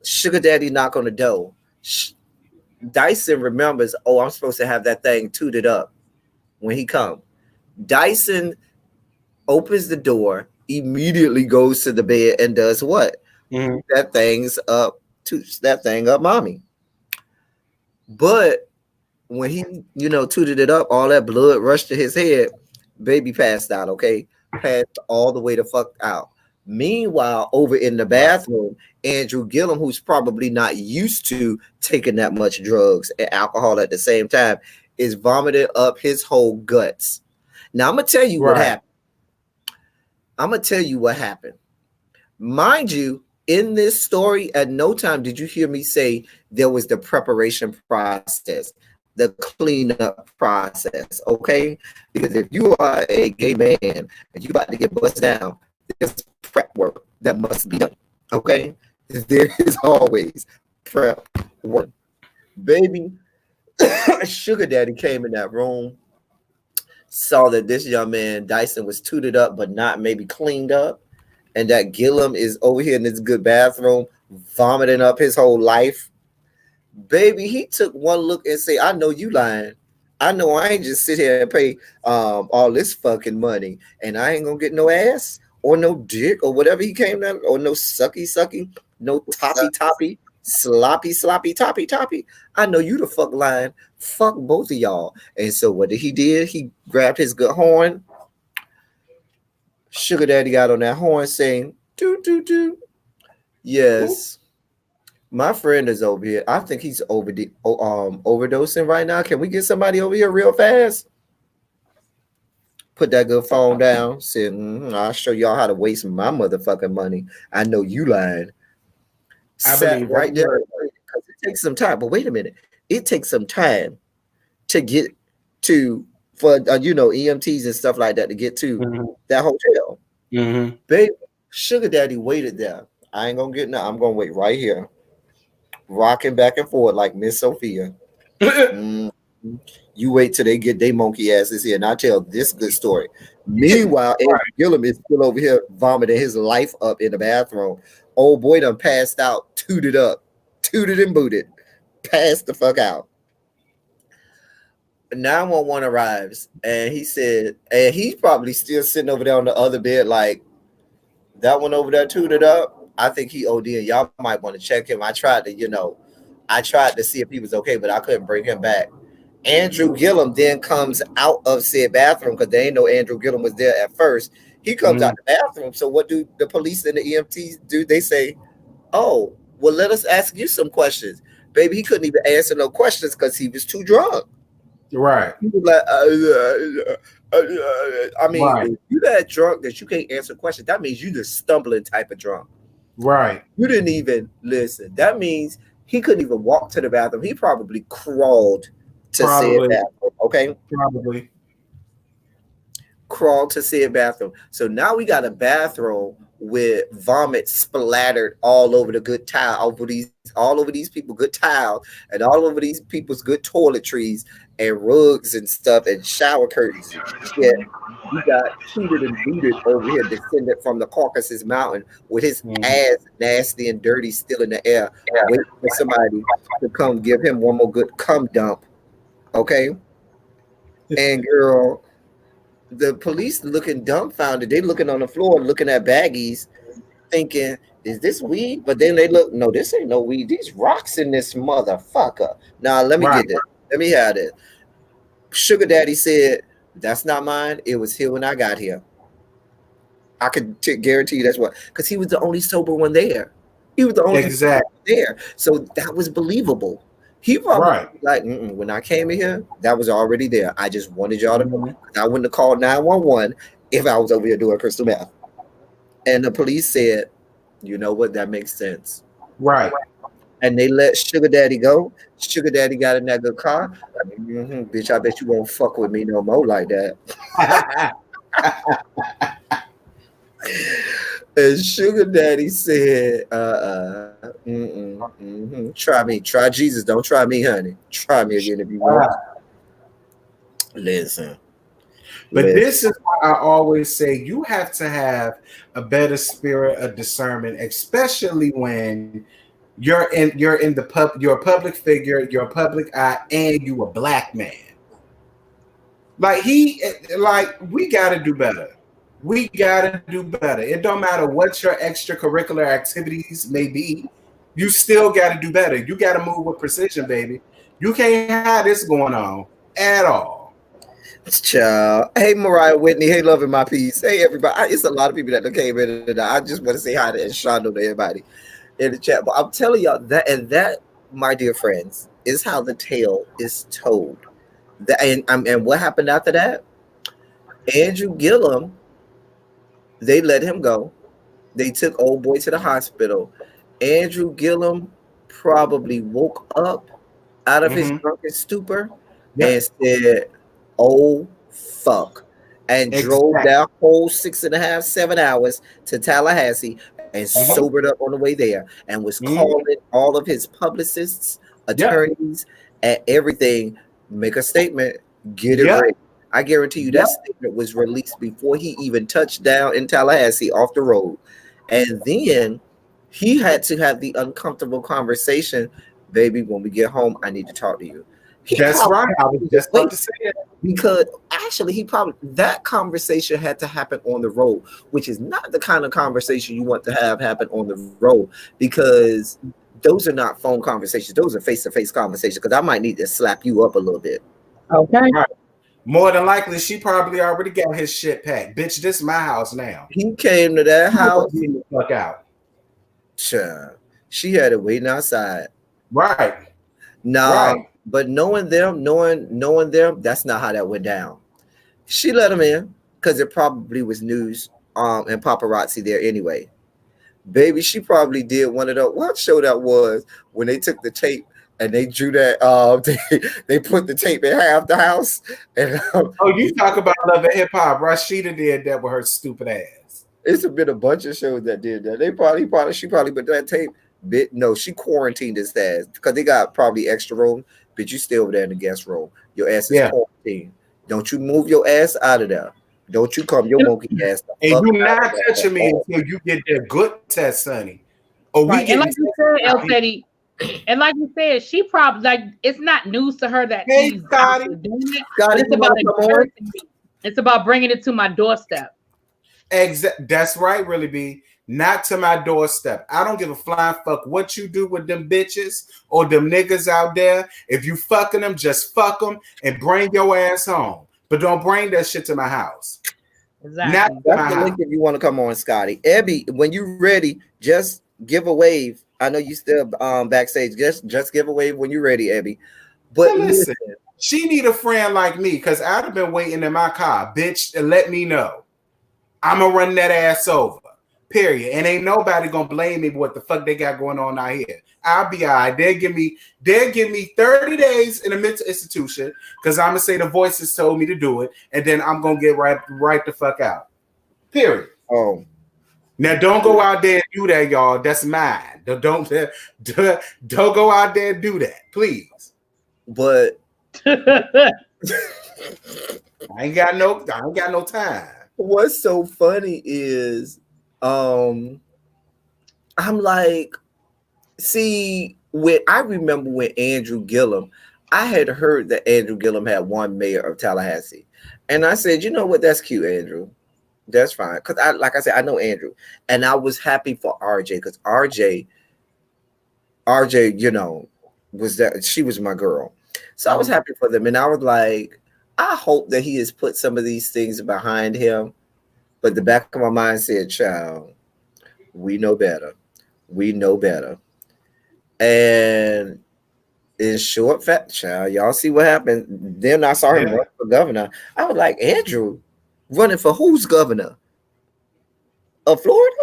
Sugar Daddy knock on the door. Dyson remembers, oh, I'm supposed to have that thing tooted up when he come. Dyson opens the door, immediately goes to the bed and does what? That thing up, mommy. But when he, tooted it up, all that blood rushed to his head. Baby passed out, okay? Passed all the way the fuck out. Meanwhile, over in the bathroom, Andrew Gillum, who's probably not used to taking that much drugs and alcohol at the same time, is vomiting up his whole guts. Now, I'm going to tell you what happened. I'm going to tell you what happened. Mind you, in this story, at no time did you hear me say there was the preparation process, the cleanup process, okay? Because if you are a gay man and you about to get busted down, there's prep work that must be done, okay? There is always prep work. Baby, Sugar Daddy came in that room, saw that this young man, Dyson, was tooted up but not maybe cleaned up, and that Gillum is over here in this good bathroom vomiting up his whole life. Baby, he took one look and say, I know you lying. I know I ain't just sit here and pay all this fucking money and I ain't gonna get no ass or no dick or whatever he came down, or no sucky, no toppy, sloppy, toppy. I know you the fuck lying. Fuck both of y'all. And so what did he did? He grabbed his good horn. Sugar Daddy got on that horn saying, do. Yes. My friend is over here. I think he's overdosing right now. Can we get somebody over here real fast? Put that good phone down. Said, I'll show y'all how to waste my motherfucking money. I know you lying. I believe right there. Because it takes some time. But wait a minute. It takes some time to get to, for EMTs and stuff like that, to get to that hotel. Baby, Sugar Daddy waited there. I ain't gonna get no. I'm gonna wait right here, rocking back and forth like Miss Sophia. You wait till they get their monkey asses here, and I tell this good story. Meanwhile, Andrew Gillum is still over here vomiting his life up in the bathroom. Old boy done passed out, tooted and booted, passed the fuck out. 911 arrives, and he said, and he's probably still sitting over there on the other bed, like, that one over there tooted up. I think he OD, and y'all might want to check him. I tried to see if he was okay, but I couldn't bring him back. Andrew Gillum then comes out of said bathroom because they ain't know Andrew Gillum was there at first. He comes out the bathroom. So what do the police and the EMTs do? They say, oh, well, let us ask you some questions. Baby, he couldn't even answer no questions because he was too drunk. Right. He was like, I mean, if you that drunk that you can't answer questions, that means you the stumbling type of drunk. Right. You didn't even listen. That means he couldn't even walk to the bathroom. He probably crawled to said bathroom. Okay? Probably. Crawled to said bathroom. So now we got a bathroom with vomit splattered all over the good tile, all over these people good tile, and all over these people's good toiletries and rugs and stuff and shower curtains and shit. We got cheated and booted over here, descended from the Caucasus Mountain with his ass nasty and dirty still in the air, waiting for somebody to come give him one more good cum dump. Okay? And girl, the police looking dumbfounded. They looking on the floor, looking at baggies, thinking, is this weed? But then they look, no, this ain't no weed. These rocks in this motherfucker. Now, let me get this. Let me have this. Sugar Daddy said, that's not mine. It was here when I got here. I could guarantee you that's what, because he was the only sober one there. He was the only one there. So that was believable. He probably like, when I came in here, that was already there. I just wanted y'all to know. I wouldn't have called 911 if I was over here doing crystal meth. And the police said, you know what? That makes sense. Right. And they let Sugar Daddy go. Sugar Daddy got in that good car. Bitch, I bet you won't fuck with me no more like that. And Sugar Daddy said, try me. Try Jesus. Don't try me, honey. Try me again if you want. Listen. But this is why I always say you have to have a better spirit of discernment, especially when you're in the you're a public figure, you're a public eye, and you a black man. We gotta do better. We gotta do better. It don't matter what your extracurricular activities may be, you still gotta do better. You gotta move with precision, baby. You can't have this going on at all. Child. Hey, Mariah Whitney. Hey, loving my piece. Hey, everybody. It's a lot of people that came in and I just want to say hi to and shout out to everybody in the chat. But I'm telling y'all that, my dear friends, is how the tale is told. And what happened after that? Andrew Gillum, they let him go. They took old boy to the hospital. Andrew Gillum probably woke up out of his drunken stupor and said, "Oh fuck," and drove that whole 6.5, 7 hours to Tallahassee and sobered up on the way there and was calling all of his publicists, attorneys, and everything. Make a statement, get it ready. I guarantee you that statement was released before he even touched down in Tallahassee off the road. And then he had to have the uncomfortable conversation, baby, when we get home, I need to talk to you. That's right. I was just about to say that. Because actually, that conversation had to happen on the road, which is not the kind of conversation you want to have happen on the road, because those are not phone conversations. Those are face-to-face conversations, because I might need to slap you up a little bit. Okay. Right. More than likely, she probably already got his shit packed. Bitch, this is my house now. He came to that house. Get the fuck out. Sure. She had it waiting outside. Right. Nah, right. But knowing them, that's not how that went down. She let him in because it probably was news and paparazzi there anyway. Baby, she probably did one of those. What show that was when they took the tape and they drew that? They put the tape in half the house. And oh, you talk about Love and Hip Hop? Rashida did that with her stupid ass. It's been a bunch of shows that did that. She probably put that tape. No, she quarantined his ass because they got probably extra room. But you stay over there in the guest room. Your ass is quarantined. Don't you move your ass out of there. Don't you come your monkey ass. And you not touching me until you get that good test, sonny. Or we and like you said, elteddy, and like you said, she probably it's not news to her that he's doing it. It's about bringing it to my doorstep. That's right, really be. Not to my doorstep. I don't give a flying fuck what you do with them bitches or them niggas out there. If you fucking them, just fuck them and bring your ass home. But don't bring that shit to my house. Exactly. That's the link if you want to come on, Scotty. Ebby, when you ready, just give a wave. I know you still backstage. Just give a wave when you're ready, Ebby. But listen, she need a friend like me because I'd have been waiting in my car, bitch, and let me know. I'ma run that ass over. Period. And ain't nobody gonna blame me what the fuck they got going on out here. I'll be all right. They'll give me 30 days in a mental institution because I'm gonna say the voices told me to do it, and then I'm gonna get right the fuck out. Period. Oh. Now don't go out there and do that, y'all. That's mine. Don't go out there and do that, please. But I ain't got no time. What's so funny is I'm like, see, I remember when Andrew Gillum, I had heard that Andrew Gillum had one mayor of Tallahassee. And I said, you know what, that's cute, Andrew. That's fine. Because like I said, I know Andrew. And I was happy for RJ because RJ, she was my girl. So I was happy for them. And I was like, I hope that he has put some of these things behind him. But the back of my mind said, child, we know better. We know better. And in short fact, child, y'all see what happened. Then I saw him run for governor. I was like, Andrew, running for who's governor? Of Florida?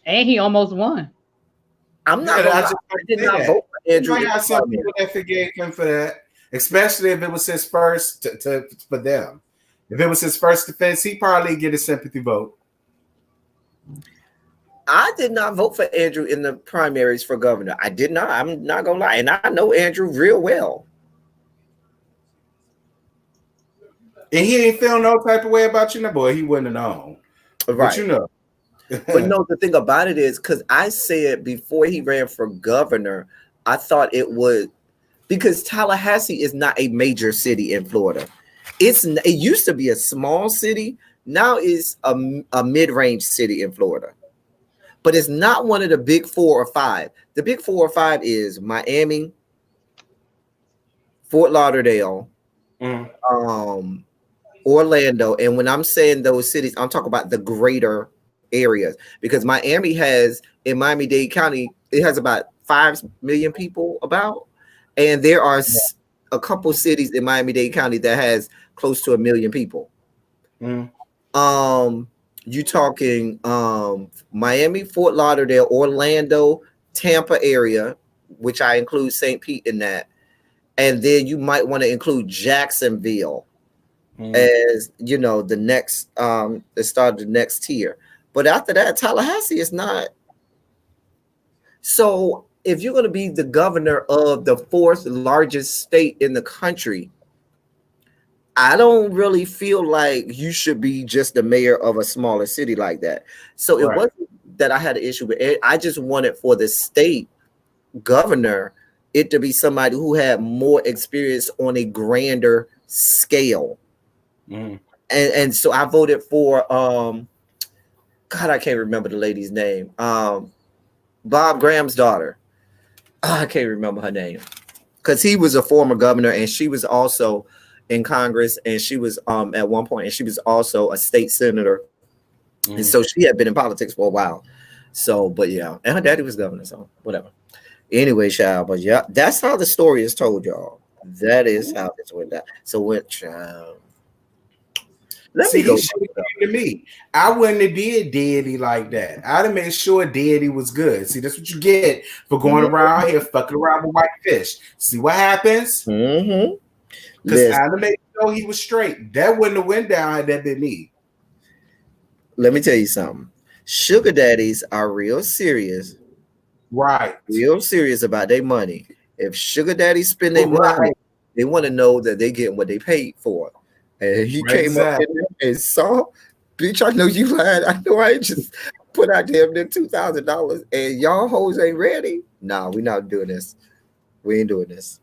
And he almost won. I'm not I did not vote for Andrew. You might have some people that forgave him for that, especially if it was his first for them. If it was his first defense, he probably get a sympathy vote. I did not vote for Andrew in the primaries for governor. I did not. I'm not gonna lie, and I know Andrew real well. And he ain't feel no type of way about you, no boy. He wouldn't have known, right? But you know. But no, the thing about it is, because I said before he ran for governor, I thought it would, because Tallahassee is not a major city in Florida. It used to be a small city. Now it's a mid-range city in Florida. But it's not one of the big 4 or 5. The big 4 or 5 is Miami, Fort Lauderdale, Orlando. And when I'm saying those cities, I'm talking about the greater areas because Miami has in Miami-Dade County, it has about 5 million people about, and there are a couple cities in Miami-Dade County that has close to 1 million people. You talking Miami, Fort Lauderdale, Orlando, Tampa area, which I include St. Pete in that. And then you might want to include Jacksonville as the next the start of the next tier. But after that, Tallahassee is not. So if you're going to be the governor of the 4th largest state in the country, I don't really feel like you should be just the mayor of a smaller city like that. So it wasn't that I had an issue with it. I just wanted for the state governor it to be somebody who had more experience on a grander scale. And so I voted for God, I can't remember the lady's name. Bob Graham's daughter. I can't remember her name because he was a former governor and she was also in Congress, and she was at one point, and she was also a state senator, and so she had been in politics for a while. So, but yeah, and her daddy was governor, so whatever. Anyway, child, but yeah, that's how the story is told, y'all. That is how this went down. So, what, child? Let me go to me. I wouldn't have did Daddy like that. I'd have made sure Daddy was good. See, that's what you get for going around here fucking around with white fish. See what happens? Because I'd have made sure he was straight. That wouldn't have went down had that been me. Let me tell you something. Sugar daddies are real serious. Right. Real serious about their money. If sugar daddies spend their money, they want to know that they getting what they paid for. And he came up in there and saw, bitch, I know you lied. I know I just put out damn near $2,000 and y'all hoes ain't ready. Nah, we not doing this. We ain't doing this.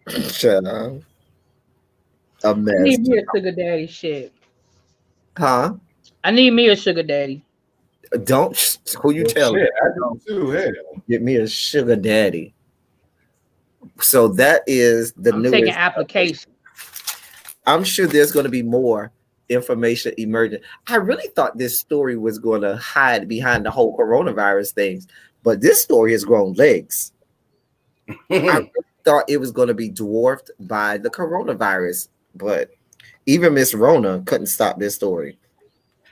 Shut up. A mess. I need me a sugar daddy shit. Huh? I need me a sugar daddy. Don't who you tell? I do too. Hell. Get me a sugar daddy. So that is the new taking application. I'm sure there's going to be more information emerging. I really thought this story was going to hide behind the whole coronavirus things, but this story has grown legs. I really thought it was going to be dwarfed by the coronavirus, but even Miss Rona couldn't stop this story.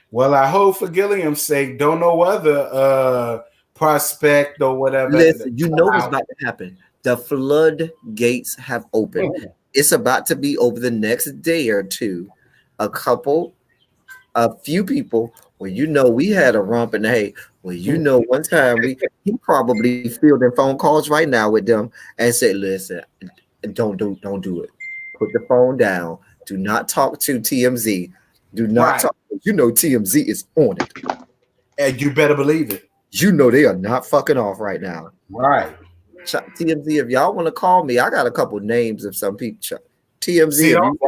Well, I hope for Gilliam's sake, don't know other prospect or whatever. Listen, you know what's about to happen. The floodgates have opened. It's about to be over the next day or two. A few people, well, we had a romp in the hay. Well, one time he probably fielding phone calls right now with them and said, listen, don't do it. Put the phone down. Do not talk to TMZ. Do not talk. TMZ is on it. And you better believe it. They are not fucking off right now. Right. TMZ, if y'all want to call me, I got a couple names of some people. TMZ, they're gonna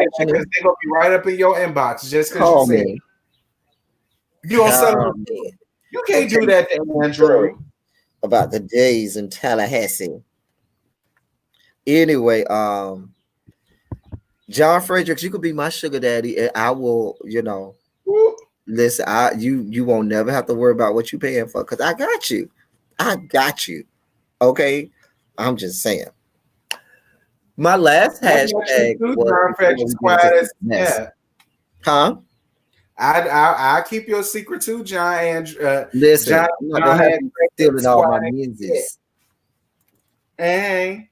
be right up in your inbox just call me. You gonna settle? You can't do that to Andrew. About the days in Tallahassee. Anyway, John Fredericks, you could be my sugar daddy, and I will, listen. You won't never have to worry about what you paying for because I got you. Okay. I'm just saying. My last hashtag was huh? I keep your secret too, John. And listen, John, I'm not gonna have you stealing all my menses. Hey,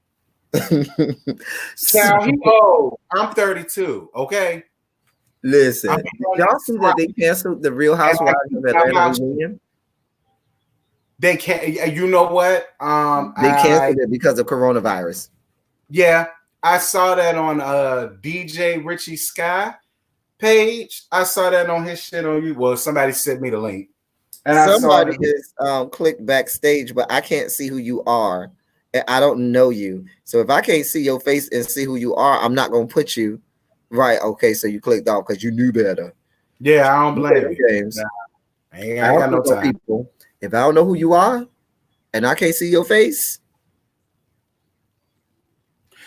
now he old. I'm 32. Okay. Listen, y'all see that they canceled the Real Housewives of Atlanta reunion? They can't. You know what? They canceled it because of coronavirus. Yeah, I saw that on DJ Richie Sky page. I saw that on his shit on you. Well, somebody sent me the link, and somebody has clicked backstage, but I can't see who you are, and I don't know you. So if I can't see your face and see who you are, I'm not gonna put you right. Okay, so you clicked off because you knew better. Yeah, I don't blame you. James. Nah, I got no time. People. If I don't know who you are and I can't see your face.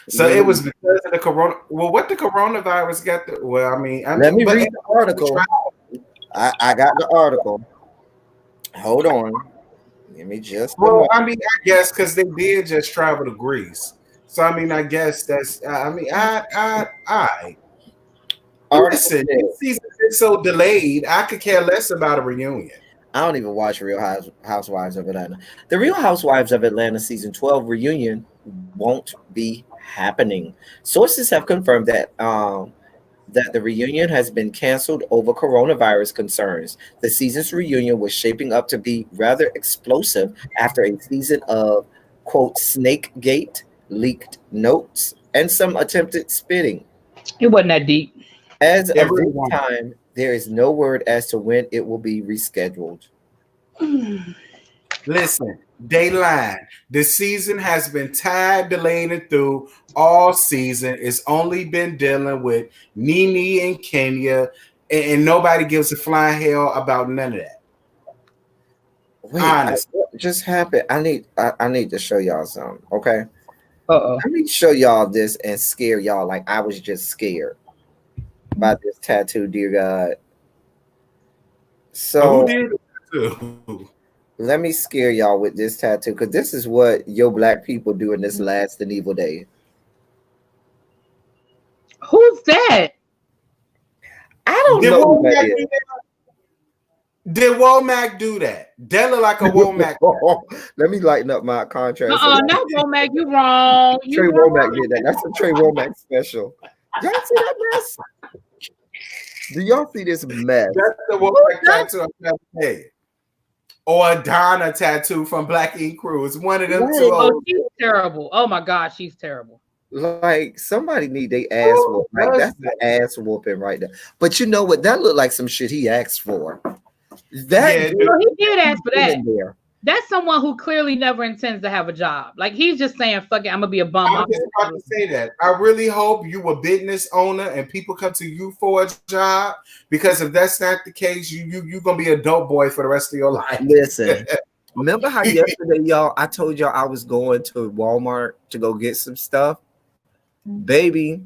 So it was because of the corona. Well, what the coronavirus got? Well, I mean, let me read the article. I got the article. Hold on. Let me just. Well, I mean, I guess because they did just travel to Greece. So I mean, I guess that's. I mean, I. Listen, this season is so delayed. I could care less about a reunion. I don't even watch Real Housewives of Atlanta. The Real Housewives of Atlanta season 12 reunion won't be happening. Sources have confirmed that that the reunion has been canceled over coronavirus concerns. The season's reunion was shaping up to be rather explosive after a season of quote snake gate, leaked notes, and some attempted spitting. It wasn't that deep. As of this time, there is no word as to when it will be rescheduled. Listen, they lied. The season has been tied, delayed, and through all season. It's only been dealing with Nene and Kenya, and nobody gives a flying hell about none of that. Wait, what just happened? I need to show y'all something, okay? Let me show y'all this and scare y'all like I was just scared by this tattoo, dear God. So who did it too? Let me scare y'all with this tattoo because this is what your black people do in this last and evil day. Who's that? I don't know who that is. Did Womack do that? That look like a Womack. Let me lighten up my contrast. Not Womack. You wrong. Trey Womack did that. That's a Trey Womack special. Y'all see that mess? Do y'all see this mess? That's the Womack tattoo I'm trying to say. Or a Donna tattoo from Black Ink Crew. It's one of them two. Oh, she's terrible. Oh my God, she's terrible. Like somebody need their ass whooped. Like that's the ass whooping right there. But you know what? That looked like some shit he asked for. That he did ask for that. That's someone who clearly never intends to have a job. Like he's just saying, "Fuck it, I'm gonna be a bum." I was just about to say that. I really hope you a business owner and people come to you for a job, because if that's not the case, you gonna be a dope boy for the rest of your life. Listen, remember how yesterday, y'all, I told y'all I was going to Walmart to go get some stuff, baby.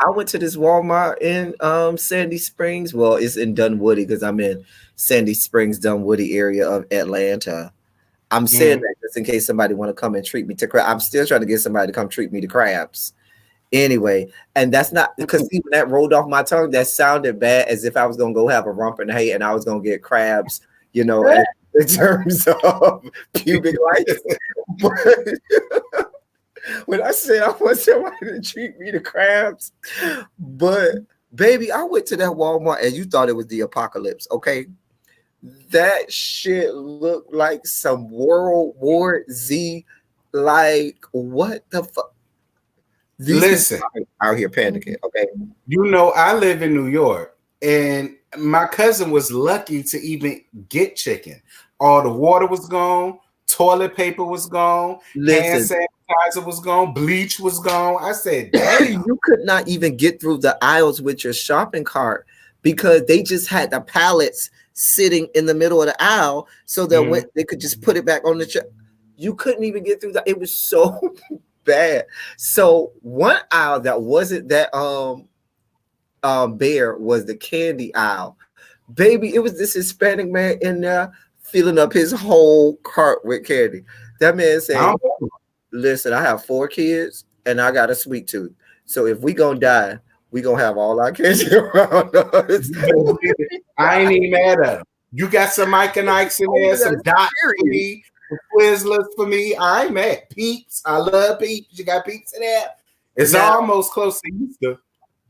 I went to this Walmart in Sandy Springs. Well, it's in Dunwoody because I'm in Sandy Springs, Dunwoody area of Atlanta. I'm saying that just in case somebody want to come and treat me to crabs. I'm still trying to get somebody to come treat me to crabs. Anyway, and that's not because even that rolled off my tongue. That sounded bad as if I was going to go have a rump and hay and I was going to get crabs, you know, in terms of pubic lice. But when I said I want somebody to treat me to crabs, but baby, I went to that Walmart and you thought it was the apocalypse, okay? That shit looked like some World War Z. Like, what the fuck? Listen, out here panicking. Okay, you know I live in New York, and my cousin was lucky to even get chicken. All the water was gone, toilet paper was gone, hand sanitizer was gone, bleach was gone. I said, damn, you could not even get through the aisles with your shopping cart because they just had the pallets sitting in the middle of the aisle so that when they could just put it back on the shelf. You couldn't even get through that. It was so bad. So one aisle that wasn't that bare was the candy aisle. Baby, it was this Hispanic man in there filling up his whole cart with candy. That man said, listen, I have 4 kids and I got a sweet tooth. So if we gonna die, we gonna have all our kids around us. I ain't even mad at him. You got some Mike and Ike's in there, some dots for me, some Twizzlers for me. I ain't mad. Peeps, I love Peeps. You got Peeps in there. It's almost close to Easter.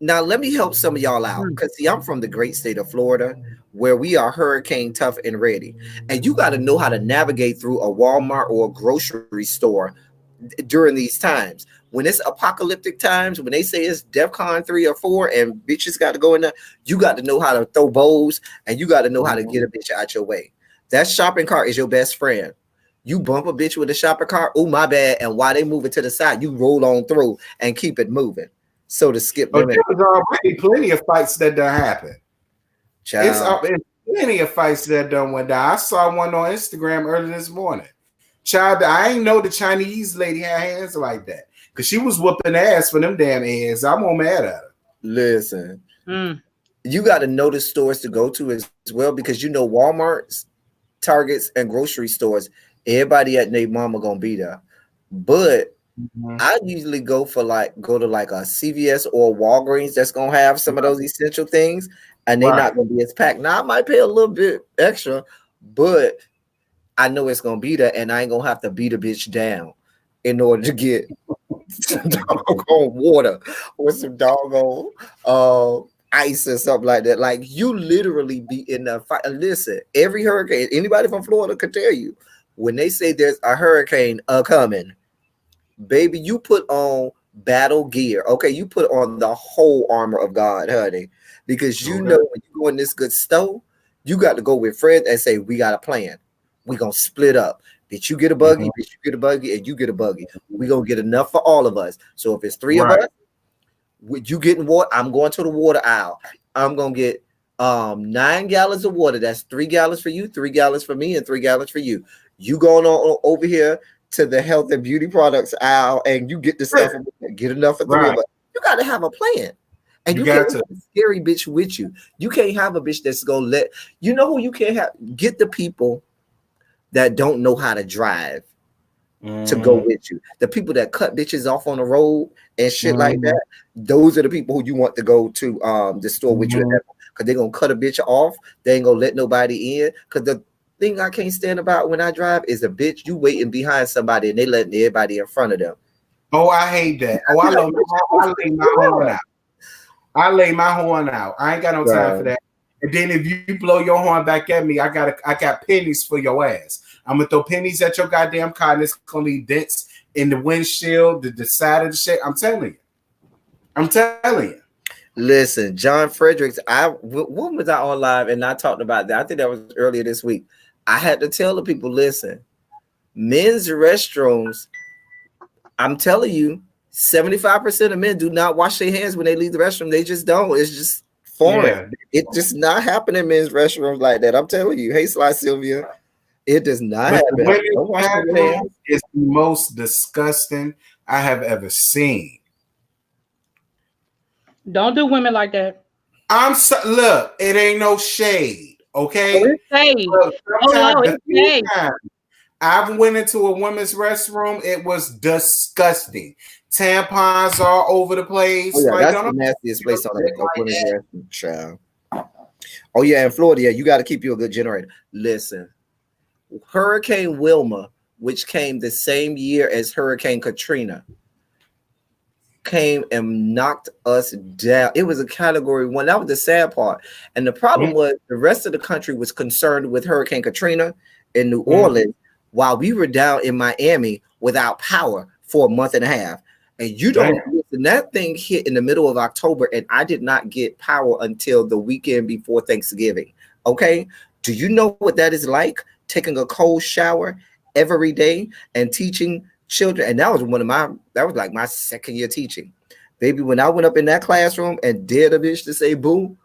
Now let me help some of y'all out, because see, I'm from the great state of Florida, where we are hurricane tough and ready, and you got to know how to navigate through a Walmart or a grocery store during these times. When it's apocalyptic times, when they say it's DEFCON 3 or 4 and bitches got to go in there, you got to know how to throw bows and you got to know how to get a bitch out your way. That shopping cart is your best friend. You bump a bitch with a shopping cart, oh my bad, and while they move it to the side, you roll on through and keep it moving. So to skip them. There was already plenty of fights that done happen. It's plenty of fights that done went down. I saw one on Instagram early this morning. Child, I ain't know the Chinese lady had hands like that. because she was whooping ass for them damn eggs. I'm all mad at her. Listen, you got to know the stores to go to as well, because you know Walmart's, Targets, and grocery stores, everybody at their mama gonna be there. But I usually go to like a CVS or Walgreens that's gonna have some of those essential things, and they're not gonna be as packed. Now I might pay a little bit extra, but I know it's gonna be there, and I ain't gonna have to beat a bitch down in order to get some doggone water or some doggone ice or something like that. Like, you literally be in the fight. Listen, every hurricane, anybody from Florida could tell you, when they say there's a hurricane coming, baby, you put on battle gear. Okay, you put on the whole armor of God, honey, because you know when you go in this good stove, you got to go with friends and say, we got a plan. We gonna split up. Bitch, you get a buggy, bitch, you get a buggy, and you get a buggy. We gonna get enough for all of us. So if it's 3 of us, you getting water, I'm going to the water aisle. I'm gonna get 9 gallons of water. That's 3 gallons for you, 3 gallons for me, and 3 gallons for you. You going on over here to the health and beauty products aisle, and you get the stuff, get enough for 3 of us. You got to have a plan. And you can't have a scary bitch with you. You can't have a bitch that's gonna let you know who you can't have. Get the people that don't know how to drive to go with you. The people that cut bitches off on the road and shit like that. Those are the people who you want to go to the store with you, because they're gonna cut a bitch off. They ain't gonna let nobody in. Because the thing I can't stand about when I drive is a bitch you waiting behind somebody and they letting everybody in front of them. Oh, I hate that. Oh, I lay my horn out. I lay my horn out. I ain't got no time for that. And then if you blow your horn back at me, I got pennies for your ass. I'm gonna throw pennies at your goddamn car, and it's gonna leave dents in the windshield, the side of the shit. I'm telling you. Listen, John Fredericks, when was I on live and I talked about that? I think that was earlier this week. I had to tell the people, listen, men's restrooms, I'm telling you, 75% of men do not wash their hands when they leave the restroom. They just don't. It's just foreign. It just not happen in men's restrooms like that. I'm telling you. Hey, Sly Sylvia. It does not happen. It's the most disgusting I have ever seen. Don't do women like that. Look, it ain't no shade, okay? It's shade. It's shade. I went into a women's restroom. It was disgusting. Tampons all over the place. Oh, yeah, like, that's the nastiest place on a women's restroom, child. Oh, yeah, in Florida, you got to keep you a good generator. Listen, Hurricane Wilma, which came the same year as Hurricane Katrina, came and knocked us down. It was a category 1. That was the sad part. And the problem was the rest of the country was concerned with Hurricane Katrina in New Orleans, while we were down in Miami without power for a month and a half. And you don't listen, that thing hit in the middle of October, and I did not get power until the weekend before Thanksgiving. Okay. Do you know what that is like? Taking a cold shower every day and teaching children. And that was like my second year teaching. Baby, when I went up in that classroom and dared a bitch to say boo.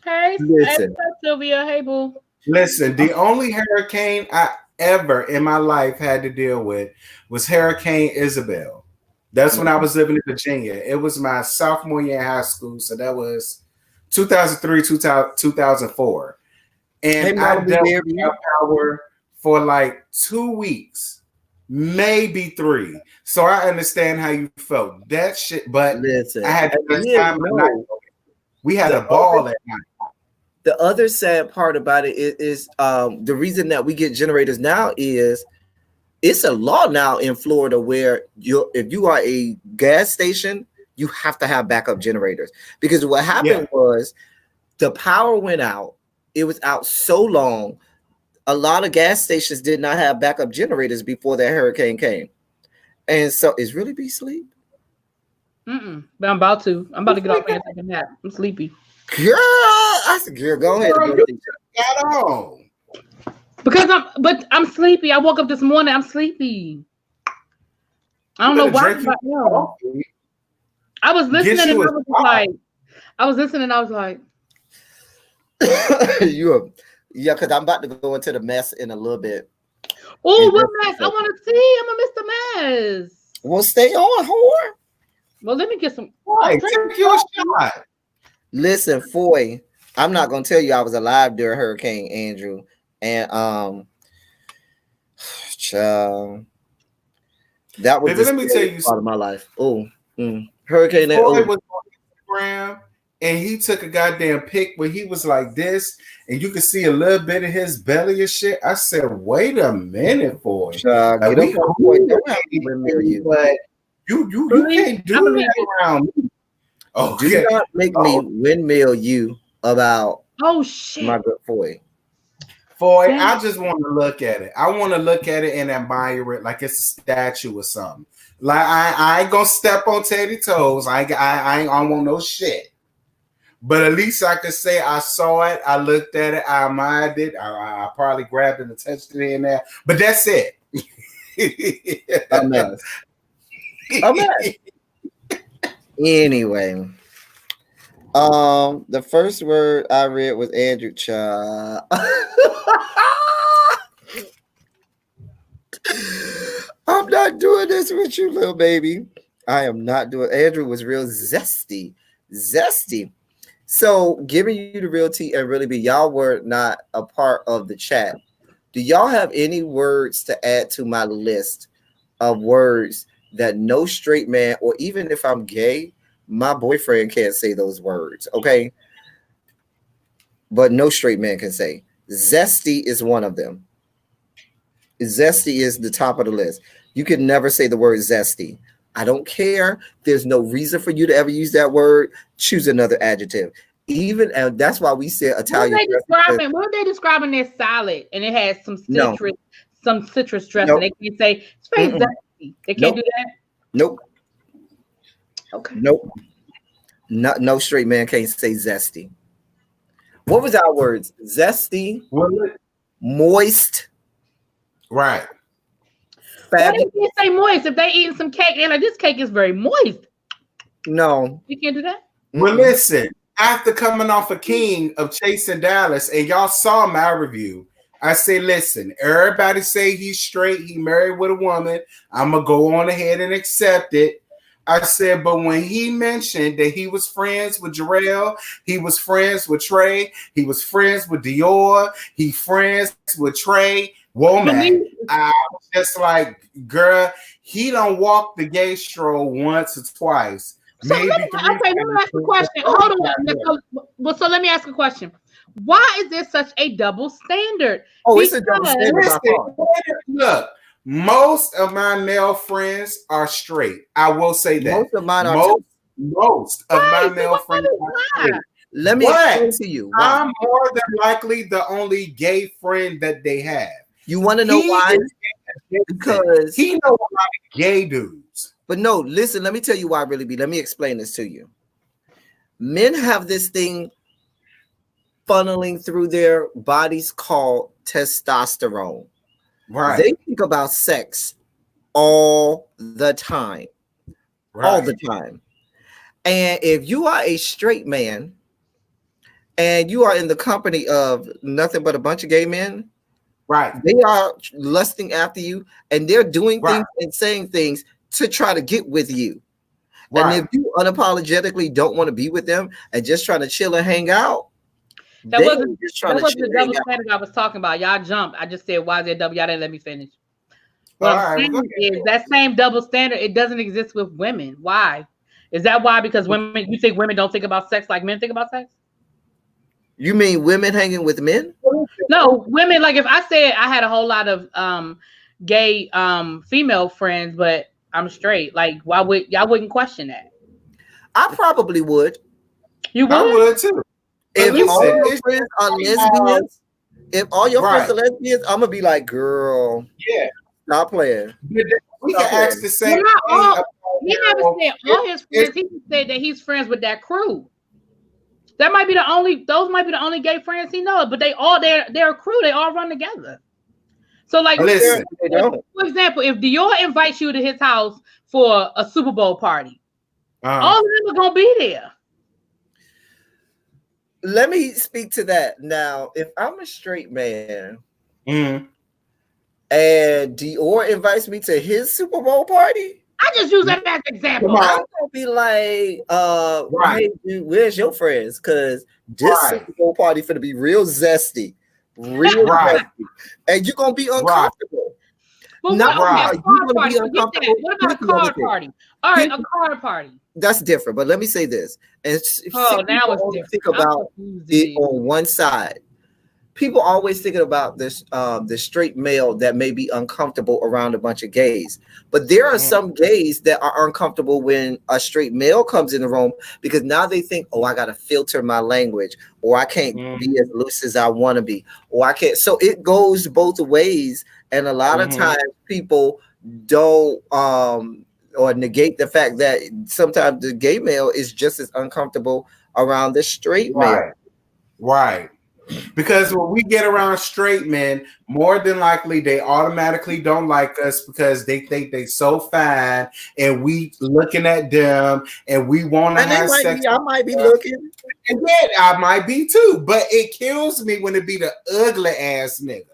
Hey, listen. Hey, Sylvia. Hey, boo. Listen, the only hurricane I ever in my life had to deal with was Hurricane Isabel. That's when I was living in Virginia. It was my sophomore year in high school. So that was 2003, 2004. And I dealt with power for like 2 weeks, maybe 3. So I understand how you felt. That shit, but listen, I had to we had a ball that night. The other sad part about it is the reason that we get generators now is it's a law now in Florida where if you are a gas station, you have to have backup generators. Because what happened was the power went out. It was out so long. A lot of gas stations did not have backup generators before that hurricane came. And so is really be sleep? But I'm about to get off and take a nap. I'm sleepy. Girl, I said, girl, go ahead. Got on. Because I'm sleepy. I woke up this morning. I'm sleepy. I don't know why. I was listening and I was like, because I'm about to go into the mess in a little bit. Oh, what mess? I want to see. I'm gonna miss the mess. Well, stay on, whore. Well, let me get some. Right, take your shot. Listen, Foy, I'm not gonna tell you I was alive during Hurricane Andrew, and that was Baby, let me tell you part of my life. Oh, Hurricane Foy was on Instagram, and he took a goddamn pic where he was like this, and you could see a little bit of his belly and shit. I said, "Wait a minute, Foy. Get up on Foy. Don't have to windmill you, but you can't do that around me." Oh, do not make me windmill you about shit, my good Foy. Foy, I just want to look at it. I want to look at it and admire it like it's a statue or something. Like I ain't gonna step on Teddy toes. I want no shit. But at least I could say I saw it, I looked at it, I admired it. I probably grabbed it and touched it in there. But that's it. A mess. Anyway, the first word I read was Andrew Cha. I'm not doing this with you, little baby. I am not doing. Andrew was real zesty. So, giving you the real tea and really be, y'all were not a part of the chat. Do y'all have any words to add to my list of words that no straight man, or even if I'm gay, my boyfriend can't say those words, okay? But no straight man can say. Zesty is one of them. Zesty is the top of the list. You can never say the word zesty. I don't care. There's no reason for you to ever use that word. Choose another adjective. Even, and that's why we say Italian. What are they describing their salad? And it has some citrus dressing. They can say it's very zesty. They can't do that. Nope. Okay. Nope. No straight man can't say zesty. What was our words? Zesty, moist. Right. Why they can't say moist if they eating some cake? They're like, this cake is very moist. No. You can't do that? Well, listen, after coming off a King of Chasing Dallas, and y'all saw my review, I say, listen, everybody say he's straight, he married with a woman. I'm going to go on ahead and accept it. I said, but when he mentioned that he was friends with Jarrell, he was friends with Trey, he was friends with Dior, he friends with Trey Womack, I was just like, girl, he don't walk the gay stroll once or twice. So let me ask a question. Hold on. So let me ask a question. Why is there such a double standard? It's a double standard. Look, most of my male friends are straight. I will say that. Most of mine are most of my male friends are straight. Let me explain to you. I'm more than likely the only gay friend that they have. You want to know why? Because he knows a lot of gay dudes. But no, listen, let me tell you why, really be. Let me explain this to you. Men have this thing funneling through their bodies called testosterone. Right. They think about sex all the time. Right. All the time. And if you are a straight man and you are in the company of nothing but a bunch of gay men, right, they are lusting after you and they're doing things and saying things to try to get with you. Right. And if you unapologetically don't want to be with them and just trying to chill and hang out, that wasn't the double standard I was talking about. Y'all jumped. I just said, why is there double? Y'all didn't let me finish. What I'm saying is that same double standard, it doesn't exist with women. Why? Is that why? Because women, you think women don't think about sex like men think about sex? You mean women hanging with men? No, women, like if I said I had a whole lot of gay female friends, but I'm straight, like why would y'all wouldn't question that? I probably would. You would? I would too. If all your friends are lesbians, friends are lesbians, I'm gonna be like, girl, yeah, stop playing. We can ask the same thing. He never said all his friends. He said that he's friends with that crew. That might be the only. Those might be the only gay friends he knows. But they're a crew. They all run together. So, like, listen, for example, if Dior invites you to his house for a Super Bowl party, all of them are gonna be there. Let me speak to that now. If I'm a straight man, and Dior invites me to his Super Bowl party, I just use that as an example. I'm gonna be like, hey, dude, where's your friends? Because this Super Bowl party finna be real zesty, zesty, and you're gonna be uncomfortable. But what about a card party? What about a card party? All right, a card party. That's different. But let me say this, and now it's different. Think about it on one side. People always thinking about this, the straight male that may be uncomfortable around a bunch of gays. But there are some gays that are uncomfortable when a straight male comes in the room because now they think, oh, I got to filter my language, or I can't be as loose as I want to be, or I can't. So it goes both ways. And a lot of times people don't or negate the fact that sometimes the gay male is just as uncomfortable around the straight male. Right. Because when we get around straight men, more than likely they automatically don't like us because they think they so fine, and we looking at them and we want to have sex. I might be looking, and then I might be too. But it kills me when it be the ugly ass niggas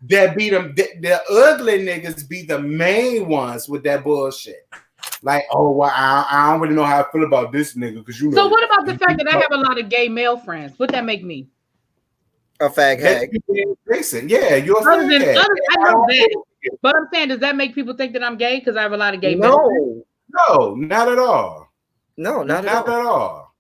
that be them. The ugly niggas be the main ones with that bullshit. Like, oh, well, I don't really know how I feel about this nigga because you know. So what about the fact that I have a lot of gay male friends? What that make me? A fag hag. Yeah, you're a fag hag. I know that. But I'm saying, does that make people think that I'm gay because I have a lot of gay men? No, not at all. No, not at all.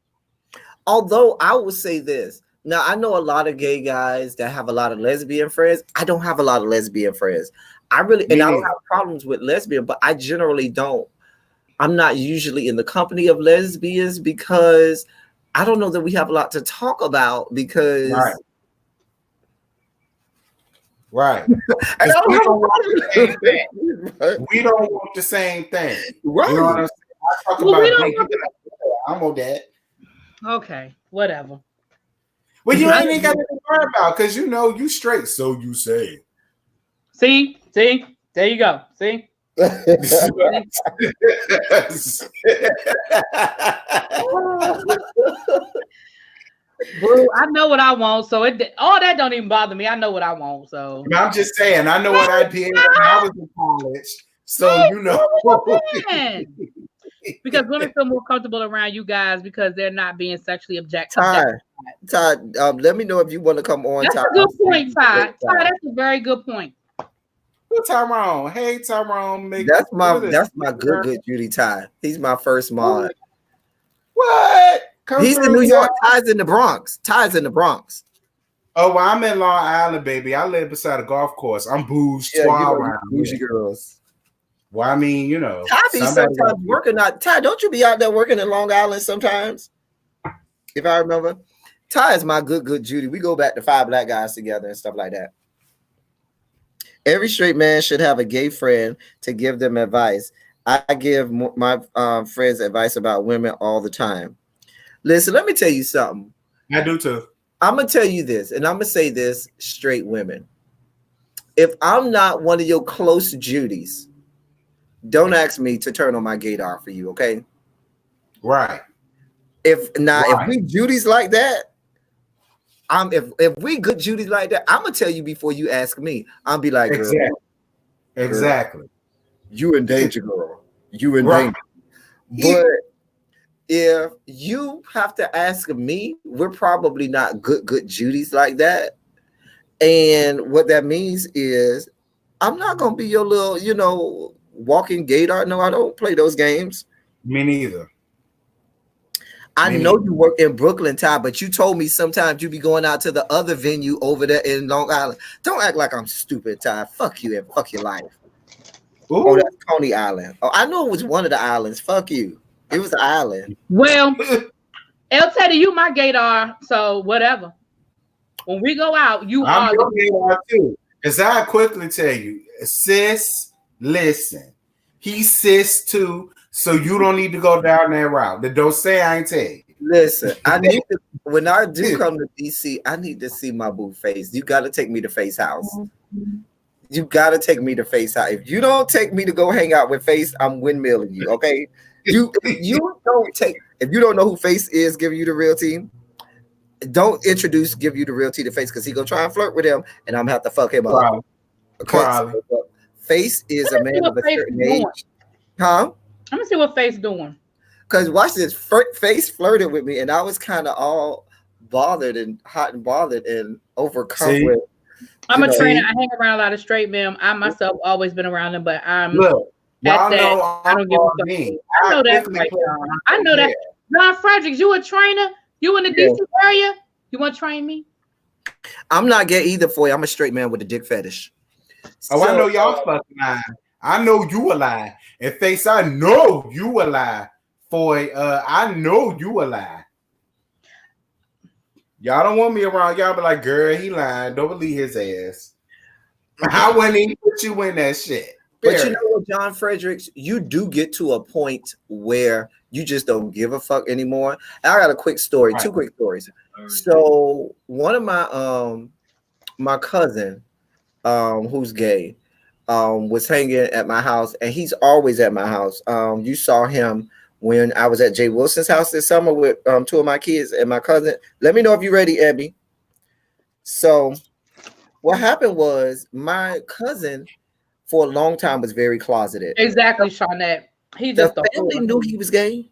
Although I will say this. Now, I know a lot of gay guys that have a lot of lesbian friends. I don't have a lot of lesbian friends. I don't have problems with lesbian, but I generally don't. I'm not usually in the company of lesbians because I don't know that we have a lot to talk about because... Right. We don't want the same thing. Right. You know what I'm saying? I talk about I'm on that. Okay, whatever. Well, you ain't got to worry about because you know you straight, so you say. See, there you go. See. Well, I know what I want, so all that don't even bother me. I know what I want, so I'm just saying. I know what I did when I was in college, so you know. Because women feel more comfortable around you guys because they're not being sexually objective. Todd, let me know if you want to come on. That's a good point, Todd. Todd, that's a very good point. Tyrone, hey Tyrone, that's my good Judy Ty. He's my first mod. What? He's in New York. Ty's in the Bronx. Oh, well, I'm in Long Island, baby. I live beside a golf course. I'm boozed around. Bougie girls. Well, I mean, you know, Ty be sometimes working out. Ty, don't you be out there working in Long Island sometimes? If I remember, Ty is my good Judy. We go back to 5 Black Guys together and stuff like that. Every straight man should have a gay friend to give them advice. I give my friends advice about women all the time. Listen, let me tell you something. I do too. I'm going to tell you this, and I'm going to say this, straight women. If I'm not one of your close Judies, don't ask me to turn on my gaydar for you, okay? Right. If we Judies like that, if we good Judies like that, I'm going to tell you before you ask me. I'll be like, Exactly. You in danger, girl. You in danger. But if you have to ask me, we're probably not good Judies like that. And what that means is I'm not going to be your little, walking gaydar. No, I don't play those games. Me neither. I know you work in Brooklyn, Ty, but you told me sometimes you be going out to the other venue over there in Long Island. Don't act like I'm stupid, Ty. Fuck you and fuck your life. Ooh. Oh, that's Coney Island. Oh, I know it was one of the islands. Fuck you. It was the island. Well, elteddy, you my gaydar, so whatever. When we go out, I'm your gaydar too. Because I quickly tell you, sis, listen. He's sis too, so you don't need to go down that route. Don't say I ain't tell you. Listen, I need to, when I do come to DC, I need to see my boo face. You got to take me to Face House. You got to take me to Face House. If you don't take me to go hang out with Face, I'm windmilling you, okay? If you don't know who Face is giving you the realty, don't give you the realty to Face because he gonna try and flirt with him and I'm gonna have to fuck him up. Okay? Face is a man of a certain age. Huh? Let me see what Face doing. Because watch this, Face flirted with me, and I was kind of all bothered and hot and bothered and overcome with. I'm a trainer. I hang around a lot of straight men. I myself always been around them, but I'm look. Y'all that, know I don't give a fuck. I know that's right, John. I know that. John Fredericks, you a trainer? You in the DC area? You want to train me? I'm not gay either for you. I'm a straight man with a dick fetish. Oh, I know y'all fucking lying. I know you a lie. And Face, I know you a lie. Boy, I know you a lie. Y'all don't want me around. Y'all be like, girl, he lying. Don't believe his ass. I wouldn't even put you in that shit. But you know what, John Fredericks, you do get to a point where you just don't give a fuck anymore. I got a quick story, two quick stories. So one of my cousin, who's gay, was hanging at my house, and he's always at my house. You saw him when I was at Jay Wilson's house this summer with two of my kids and my cousin. Let me know if you're ready, Abby. So what happened was my cousin for a long time was very closeted. Exactly, Shawnette. He just the family knew he was gay.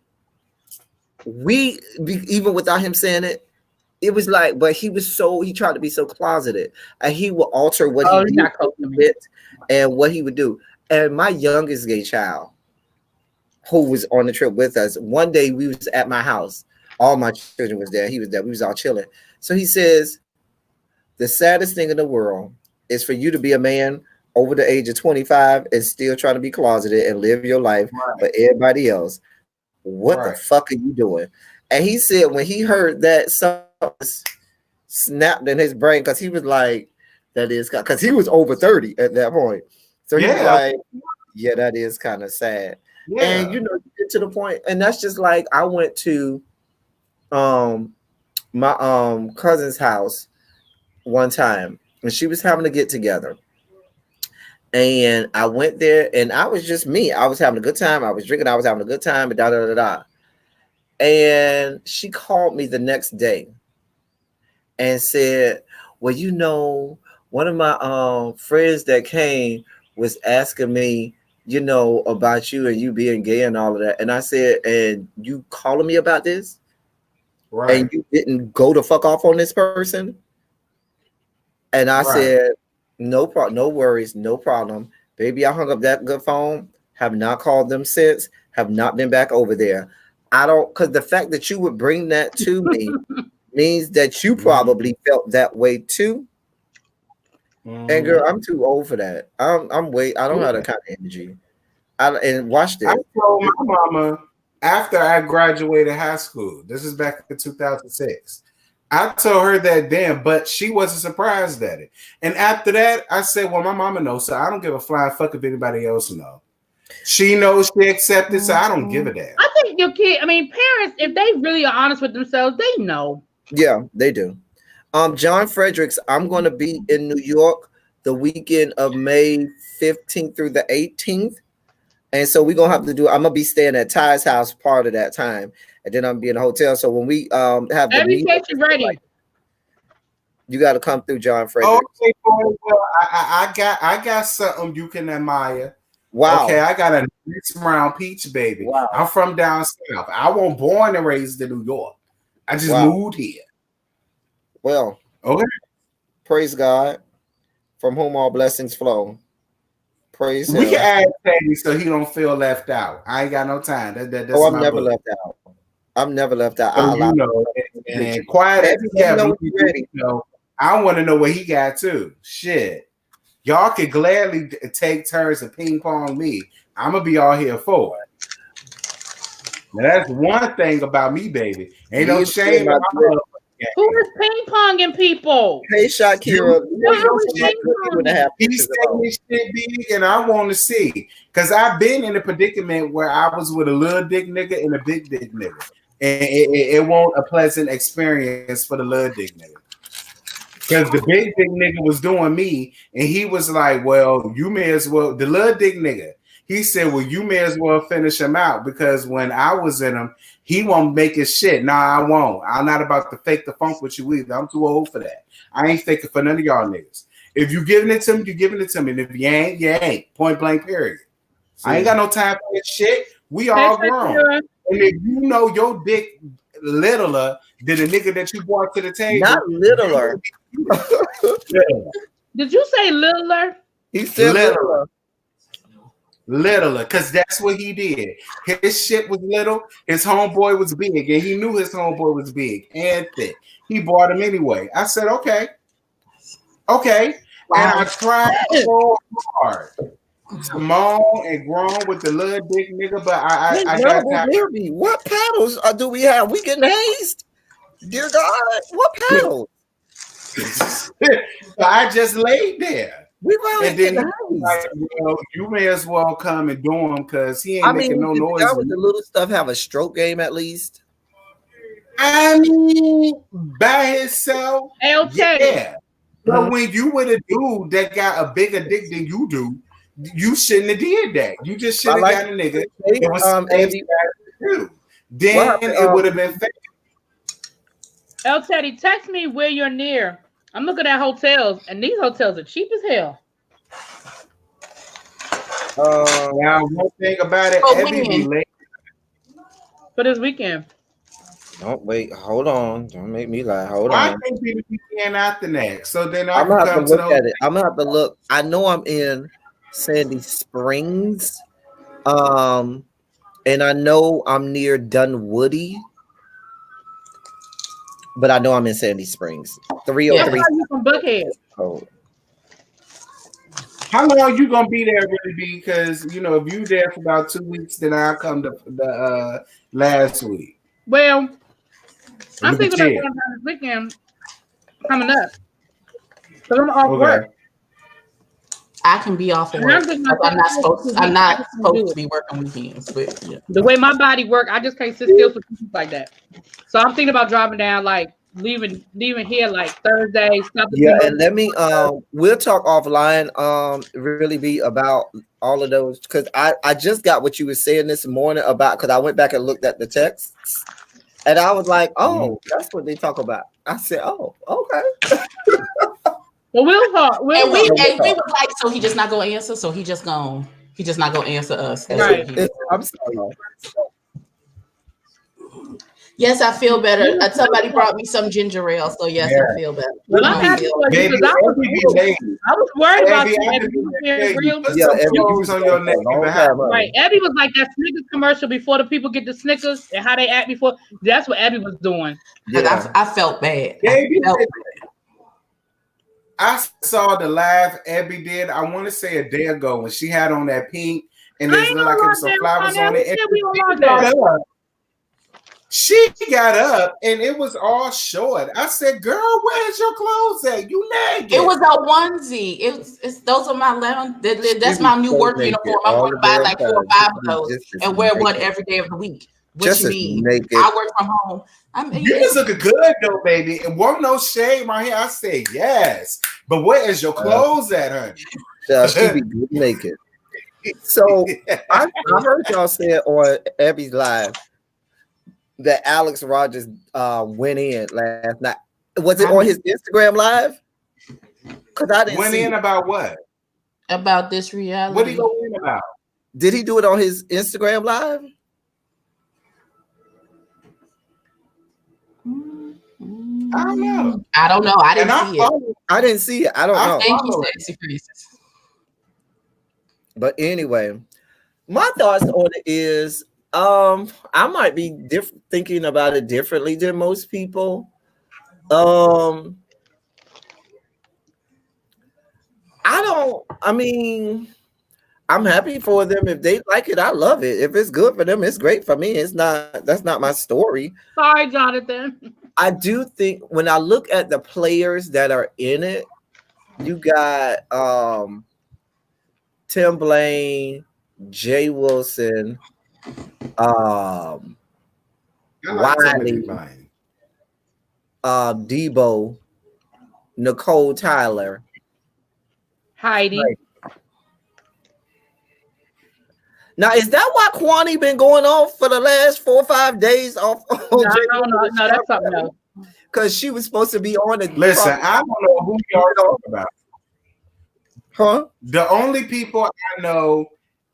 Even without him saying it, it was like, but he tried to be so closeted, and he would alter what he did and what he would do. And my youngest gay child, who was on the trip with us, one day we was at my house. All my children was there. He was there. We was all chilling. So he says, the saddest thing in the world is for you to be a man over the age of 25 and still trying to be closeted and live your life for everybody else. What the fuck are you doing? And he said when he heard that, something snapped in his brain, because he was like, that is, because he was over 30 at that point. So he was like, yeah, that is kind of sad. Yeah. And you get to the point, and that's just like, I went to my cousin's house one time, and she was having a get together. And I went there, and I was just me. I was having a good time. I was drinking. I was having a good time. And da da da da. And she called me the next day and said, "Well, one of my friends that came was asking me, about you and you being gay and all of that." And I said, "And you calling me about this? Right? And you didn't go to fuck off on this person?" And I said, no problem, no worries, no problem. Baby, I hung up that good phone, have not called them since, have not been back over there. Because the fact that you would bring that to me means that you probably felt that way too. And girl, I'm too old for that. I don't have that kind of energy. And watch this. I told my mama after I graduated high school, this is back in 2006. I told her that then, but she wasn't surprised at it. And after that, I said, well, my mama knows, so I don't give a flying fuck if anybody else knows. She knows, she accepted, so I don't give a damn. I think parents, if they really are honest with themselves, they know. Yeah, they do. John Fredericks, I'm going to be in New York the weekend of May 15th through the 18th. And so we're going to have to I'm going to be staying at Ty's house part of that time. And then I'm going to be in a hotel. So when we have the meeting, ready. You got to come through, John Fredericks. Okay, well, I got something you can admire. Wow. Okay, I got a nice round peach baby. Wow. I'm from down south. I wasn't born and raised in New York. I just moved here. Well, okay. Praise God, from whom all blessings flow. Praise we can add Teddy so he don't feel left out. I ain't got no time. That's I'm never left out. I'm never left out. And quiet as Kevin, I want to know what he got too. Shit. Y'all could gladly take turns to ping pong me. I'm gonna be all here for it. Now that's one thing about me, baby. Ain't no shame. Who is ping ponging people? Hey, Shakira. He's saying this shit big, and I want to see, because I've been in a predicament where I was with a little dick nigga and a big dick nigga, and it wasn't a pleasant experience for the little dick nigga. Because the big dick nigga was doing me, and he was like, well, you may as well, the little dick nigga, he said, well, you may as well finish him out, because when I was in him, he won't make his shit. Nah, I won't. I'm not about to fake the funk with you either. I'm too old for that. I ain't faking for none of y'all niggas. If you giving it to me, you giving it to me. And if you ain't, you ain't. Point blank, period. I ain't got no time for this shit. We all grown. And if you know your dick littler than the nigga that you brought to the table. Not littler. Did you say littler? He said littler. Littler, because that's what he did. His shit was little, his homeboy was big, and he knew his homeboy was big and thick. He bought him anyway. I said, okay. Wow. And I tried so hard. Small and grown with the little dick nigga, but I got that. What paddles do we have? We getting hazed? Dear God, what paddles? I just laid there. We and then like, you may as well come and do him because he ain't making no noise. That with the little stuff have a stroke game at least. I mean, by himself, yeah. But when you with a dude that got a bigger dick than you do, you shouldn't have did that. You just should have got a nigga. It was then it would have been fake. Teddy, text me where you're near. I'm looking at hotels, and these hotels are cheap as hell. Now one thing about it, be late for this weekend. Don't wait. Hold on. Don't make me lie. Hold on. I think the weekend after next. So then I'm gonna have to look at it. I'm gonna have to look. I know I'm in Sandy Springs, and I know I'm near Dunwoody, but I know I'm in Sandy Springs. 303. Yeah, from Buckhead. Oh. How long you gonna be there, really? Because if you there for about 2 weeks, then I'll come to the last week. Well, I'm thinking about going down this weekend coming up. So I'm off work. I can be off of work. I'm not supposed to be working weekends, but yeah. The way my body works, I just can't sit still for things like that. So I'm thinking about driving down, like leaving here like Thursday. And let me we'll talk offline. Really be about all of those because I just got what you were saying this morning about because I went back and looked at the texts and I was like, oh, that's what they talk about. I said, oh, okay. Well, we'll talk. We was like, so he just not gonna answer. So he just not gonna answer us. Right. I'm sorry. Yes, I feel better. Somebody brought me some ginger ale, so yes, I feel better. Well, I'm happy for you because I was worried about you. Right. Abby was like that Snickers commercial before the people get the Snickers and how they act before. That's what Abby was doing. Yeah. I felt bad. I saw the live Abby did. I want to say a day ago when she had on that pink and it looked like it was some flowers on it. She got up and it was all short. I said, "Girl, where's your clothes at? You naked." It was a onesie. It's those are my lemon. That's my new work uniform. I'm going to buy like 4 or 5 of those and wear one every day of the week. What you mean? Naked. I work from home. You just looking good though, baby. And won't no shame right here. I say yes, but where is your clothes at, honey? She be good naked. So I heard y'all say on Abby's live that Alex Rogers went in last night. Was it on his Instagram live? Because I didn't went in about what? About this reality. What did he go in about? Did he do it on his Instagram live? I don't know. I don't know. I didn't see it. I didn't see it. I don't know. Thank you, sexy faces. But anyway, my thoughts on it is I might be thinking about it differently than most people. I'm happy for them. If they like it, I love it. If it's good for them, it's great for me. That's not my story. Sorry, Jonathan. I do think when I look at the players that are in it, you got Tim Blaine, Jay Wilson, Wiley, Debo, Nicole Tyler, Heidi. Now, is that why Kwani been going off for the last 4 or 5 days off? No, that's something else. Because she was supposed to be on it. Listen, I don't know who y'all talking about. Huh? The only people I know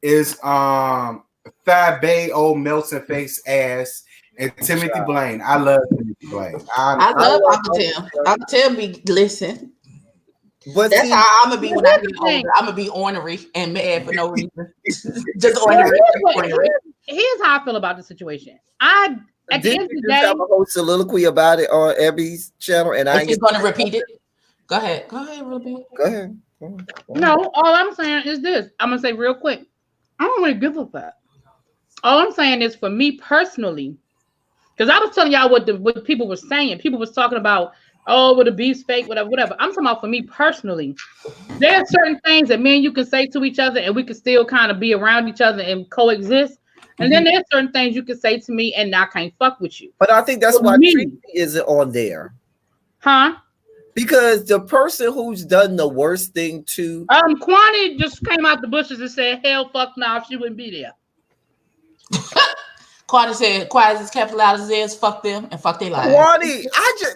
is Fabe old Melton face ass and Timothy Blaine. I love Timothy Blaine. I love Uncle Tim. Uncle Tim be listen. But that's how I'm gonna be when I get older. I'm gonna be ornery and mad for no reason. Just ornery. Here's how I feel about the situation. At the end of the day, have a whole soliloquy about it on Abby's channel, and I ain't gonna repeat it. Go ahead, Ruby. Go ahead. No, all I'm saying is this. I'm gonna say real quick. I don't really give a fuck. All I'm saying is for me personally, because I was telling y'all what people were saying. People was talking about, oh, with the beef's fake, whatever. I'm talking about for me personally. There are certain things that me and you can say to each other, and we can still kind of be around each other and coexist. And then there's certain things you can say to me, and I can't fuck with you. But I think that's why Tracy isn't on there, huh? Because the person who's done the worst thing to Kwani just came out the bushes and said, "Hell, fuck no, nah, she wouldn't be there." Kwani said, "Quiet as capitalized as fuck them and fuck their lives."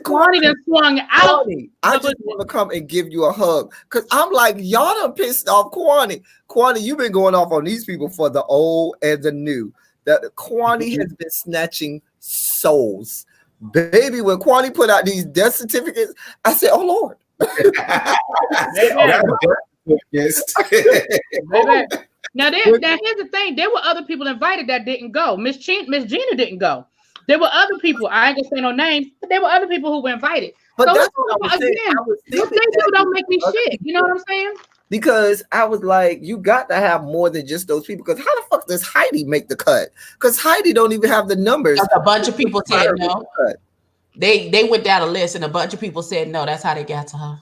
Kwani done swung out. I just want to come and give you a hug because I'm like, y'all done pissed off Kwani. Kwani, you've been going off on these people for the old and the new. That Kwani has been snatching souls. Baby, when Kwani put out these death certificates, I said, "Oh Lord." Now here's the thing. There were other people invited that didn't go. Miss Gina didn't go. There were other people. I ain't gonna say no names, but there were other people who were invited. But so that's what I was saying. Those people don't make me shit. You know what I'm saying? Because I was like, you got to have more than just those people. Because how the fuck does Heidi make the cut? Because Heidi don't even have the numbers. A bunch of people said no. They went down a list, and a bunch of people said no. That's how they got to her.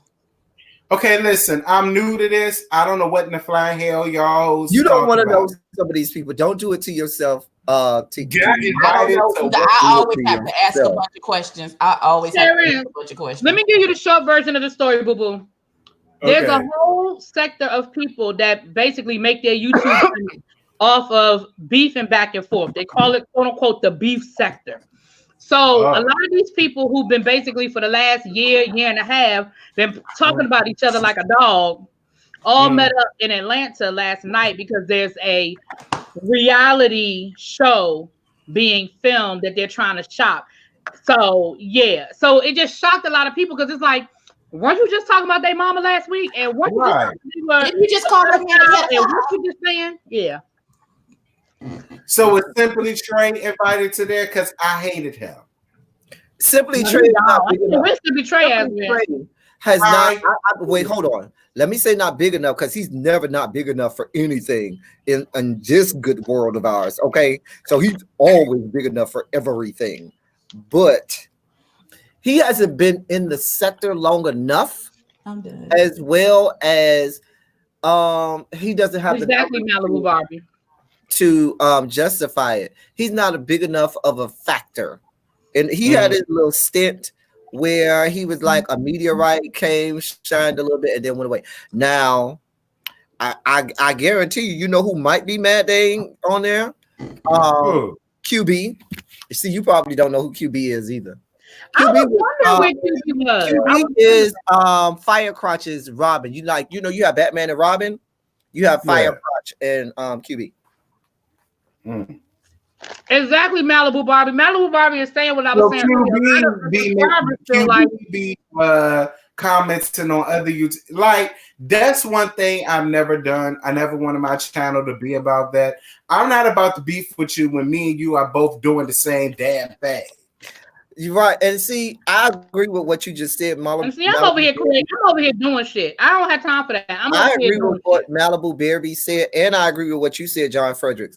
Okay, listen, I'm new to this. I don't know what in the flying hell y'all. You don't want to know some of these people. Don't do it to yourself. I always have to ask a bunch of questions. I always have to ask a bunch of questions. Let me give you the short version of the story, boo boo. There's a whole sector of people that basically make their YouTube off of beef and back and forth. They call it, quote unquote, the beef sector. So a lot of these people who've been basically for the last year and a half been talking about each other like a dog, all met up in Atlanta last night because there's a reality show being filmed that they're trying to shop. So so it just shocked a lot of people because it's like, weren't you just talking about their mama last week? And what did you just call them out? And what you just saying? Yeah. So it's Simply Trey invited to there because I hated him. Simply Trey has not. Wait, hold on. Let me say not big enough because he's never not big enough for anything in this good world of ours. Okay, so he's always big enough for everything, but he hasn't been in the sector long enough, as well as he doesn't have exactly Malibu Barbie to justify it. He's not a big enough of a factor, and he had his little stint where he was like a meteorite came, shined a little bit, and then went away. Now, I guarantee you know who might be mad they ain't on there? QB. See, you probably don't know who QB is either. I was wondering where QB was. QB is Firecrotch's Robin. You have Batman and Robin. You have Firecrotch and QB. Exactly, Malibu Barbie. Malibu Barbie is saying what I was saying. QB commenting on other YouTube. Like, that's one thing I've never done. I never wanted my channel to be about that. I'm not about to beef with you when me and you are both doing the same damn thing. You're right. And see, I agree with what you just said, Malibu. See, I'm over here doing shit. I don't have time for that. I agree with what Malibu Barbie said, and I agree with what you said, John Fredericks.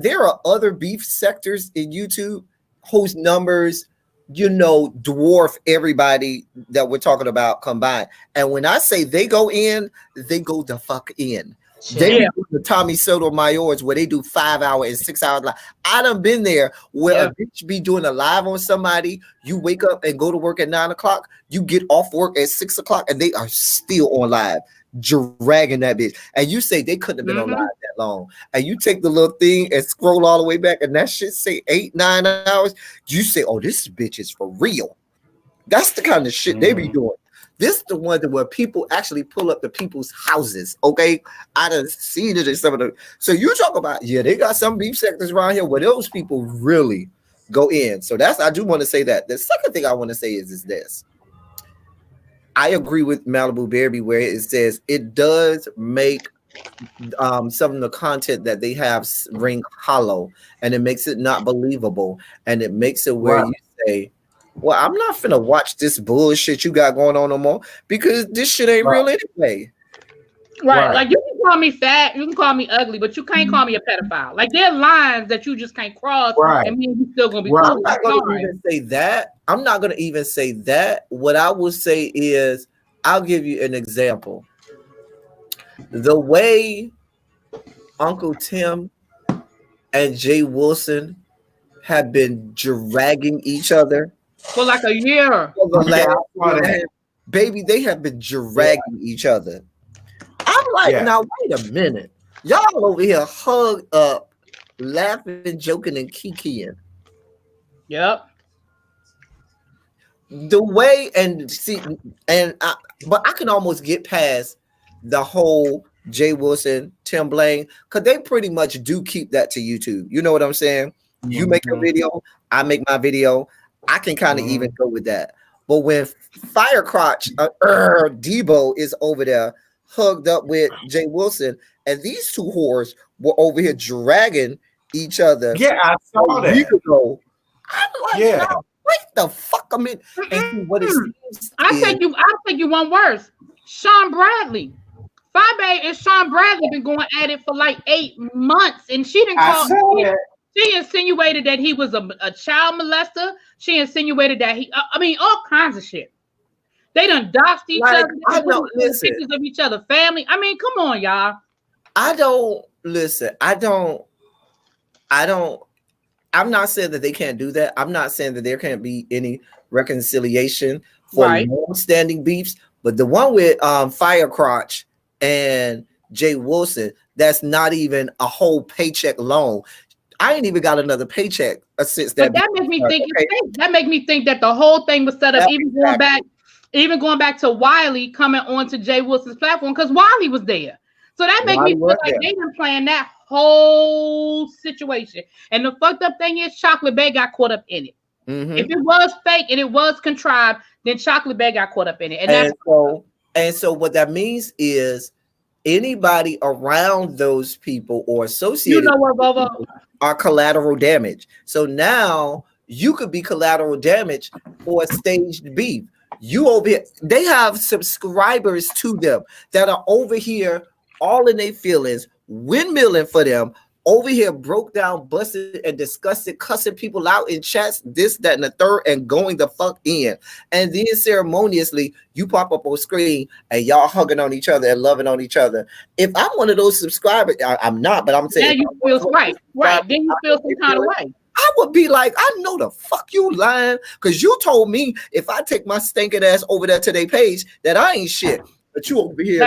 There are other beef sectors in YouTube whose numbers, dwarf everybody that we're talking about combined. And when I say they go in, they go the fuck in. They do the Tommy Sotomayor's where they do 5 hour and 6 hours live. I done been there where a bitch be doing a live on somebody. You wake up and go to work at 9 o'clock. You get off work at 6 o'clock and they are still on live, dragging that bitch. And you say they couldn't have been on live that long. And you take the little thing and scroll all the way back and that shit say 8-9 hours. You say, oh, this bitch is for real. That's the kind of shit they be doing. This is the one that where people actually pull up to people's houses. Okay, I done seen it in some of the. So you talk about they got some beef sectors around here where those people really go in. So I do want to say that. The second thing I want to say is this. I agree with Malibu Baby where it says it does make some of the content that they have ring hollow, and it makes it not believable, and it makes it where you say, well, I'm not finna watch this bullshit you got going on no more because this shit ain't real anyway. Right. Like you can call me fat, you can call me ugly, but you can't call me a pedophile. Like there are lines that you just can't cross, and me and you still gonna be cool. I'm not gonna even say that. I'm not gonna even say that. What I will say is, I'll give you an example. The way Uncle Tim and Jay Wilson have been dragging each other for like a year. Baby, they have been dragging each other. I'm like, now wait a minute. Y'all over here hugged up, laughing, joking, and kikiing. Yep. The way but I can almost get past the whole Jay Wilson, Tim Blaine, because they pretty much do keep that to YouTube. You know what I'm saying? Mm-hmm. You make a video, I make my video. I can kind of even go with that. But when Firecrotch, Debo is over there hugged up with Jay Wilson, and these two whores were over here dragging each other. Yeah, I saw that. Ago, I'm like, wait the fuck a minute. And what it seems I'll take you one worse. Sean Bradley. Fabe and Sean Bradley been going at it for like 8 months, and she didn't call. She insinuated that he was a child molester. She insinuated that all kinds of shit. They done doxed each other. They put pictures of each other family. I mean, come on, y'all. I'm not saying that they can't do that. I'm not saying that there can't be any reconciliation for long-standing beefs. But the one with Firecrotch and Jay Wilson, that's not even a whole paycheck loan. I ain't even got another paycheck since that. But that makes me think. That make me think that the whole thing was set up. Even going back to Wiley coming onto Jay Wilson's platform because Wiley was there. So that makes me feel like they been playing that whole situation. And the fucked up thing is Chocolate Bay got caught up in it. Mm-hmm. If it was fake and it was contrived, then Chocolate Bay got caught up in it. And so what that means is anybody around those people or associated are collateral damage. So now you could be collateral damage for a staged beef. You over here, they have subscribers to them that are over here all in their feelings, windmilling for them, over here broke down, busted, and disgusted, cussing people out in chats, this, that, and the third, and going the fuck in. And then ceremoniously, you pop up on screen and y'all hugging on each other and loving on each other. If I'm one of those subscribers, I'm not, but I'm saying. Yeah, you feel right. Then you feel some kind of way. I would be like, I know the fuck you lying, because you told me if I take my stinking ass over there to their page that I ain't shit. But you over here.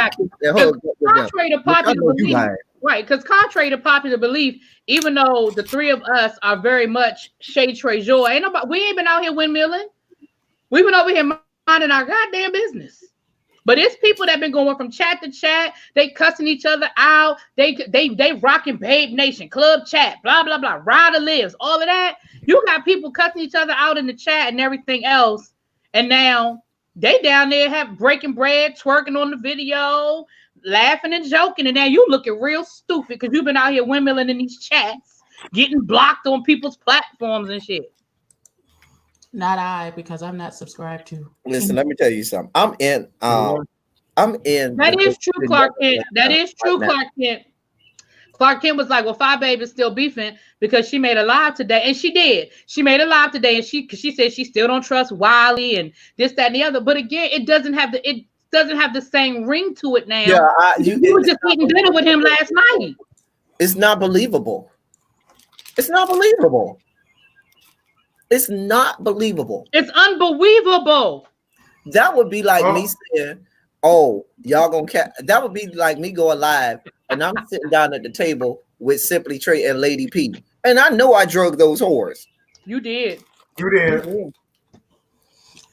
Contrary to popular belief, right? Because contrary to popular belief, even though the three of us are very much Shay Trey Joy, we ain't been out here windmilling. We've been over here minding our goddamn business. But it's people that been going from chat to chat. They cussing each other out. They rocking Babe Nation, Club Chat, blah blah blah. Ryder Lives, all of that. You got people cussing each other out in the chat and everything else. And now they down there have breaking bread, twerking on the video, laughing and joking. And now you looking real stupid because you've been out here windmilling in these chats, getting blocked on people's platforms and shit. Not I, because I'm not subscribed to. Listen, let me tell you something. I'm in. That is true, Clark Kent. That is true, Clark Kent. Clark Kent was like, well, Five Babe is still beefing because she made a live today. And she did. She made a live today, and she said she still don't trust Wiley and this, that, and the other. But again, it doesn't have the same ring to it now. Yeah, you were just eating dinner with him last night. It's not believable. It's not believable. It's not believable. It's unbelievable. That would be like me saying, oh, y'all gonna that would be like me going live and I'm sitting down at the table with Simply Trey and Lady P. And I know I drug those whores. You did. You did.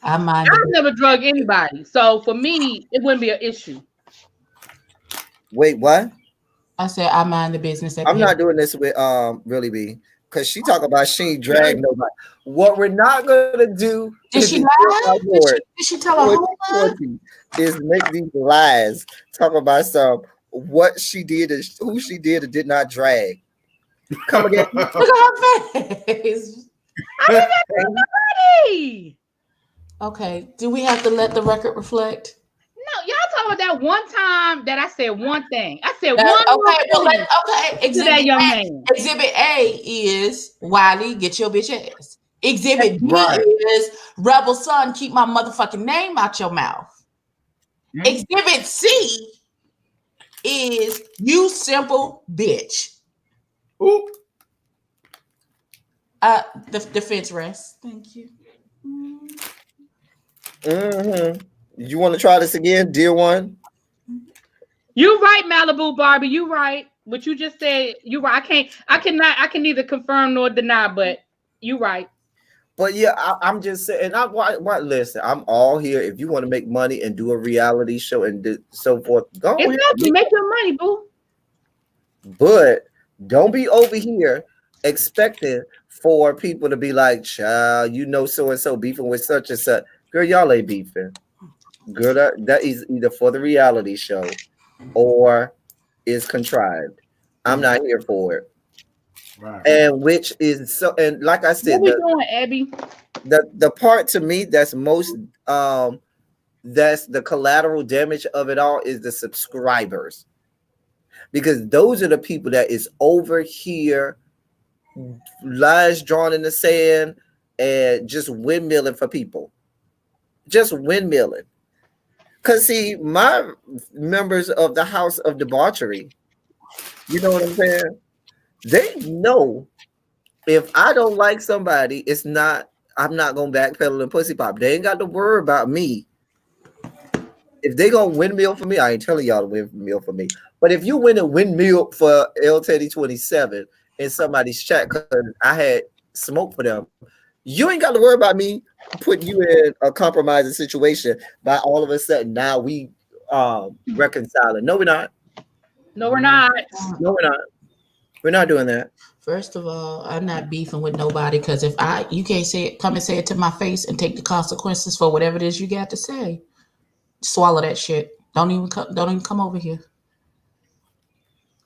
I mind. I've never drug anybody, so for me, it wouldn't be an issue. Wait, what? I said I mind the business. I'm not doing this with Really B, because she talk about she ain't drag nobody. What we're not gonna do Did she lie? Did she tell a whole lie? Is make these lies talk about some what she did and who she did and did not drag. Come again. Look at her face. I didn't nobody. Okay. Do we have to let the record reflect? No, y'all talking about that one time that I said one thing. I said one. Okay, well, okay. Exhibit A is Wiley, get your bitch ass. Exhibit B is Rebel Son, keep my motherfucking name out your mouth. Mm-hmm. Exhibit C is you simple bitch. Oop. The defense rests. Thank you. Mm-hmm. You want to try this again, dear one? You right, Malibu Barbie. You right. What you just said, you right. I can neither confirm nor deny, but you right. But yeah, I'm just saying. Listen, I'm all here. If you want to make money and do a reality show and so forth, go ahead. Exactly, make your money, boo. But don't be over here expecting for people to be like, child, you know, so and so beefing with such and such. Girl, y'all ain't beefing. Girl, that is either for the reality show or is contrived. I'm not here for it. Right. And which is so, and like I said, what we doing, Abby? The part to me that's most that's the collateral damage of it all is the subscribers, because those are the people that is over here, lies drawn in the sand and just windmilling for people, just windmilling. Because see, my members of the House of Debauchery, you know what I'm saying? They know if I don't like somebody, I'm not gonna backpedal and pussy pop. They ain't got to worry about me. If they gonna windmill for me, I ain't telling y'all to windmill for me. But if you win a windmill for elteddy27 in somebody's chat because I had smoke for them, you ain't got to worry about me putting you in a compromising situation by all of a sudden now we reconciling. No, we're not. No, we're not. No, we're not. We're not doing that. First of all, I'm not beefing with nobody because you can't say it, come and say it to my face and take the consequences for whatever it is you got to say. Swallow that shit. Don't even come over here.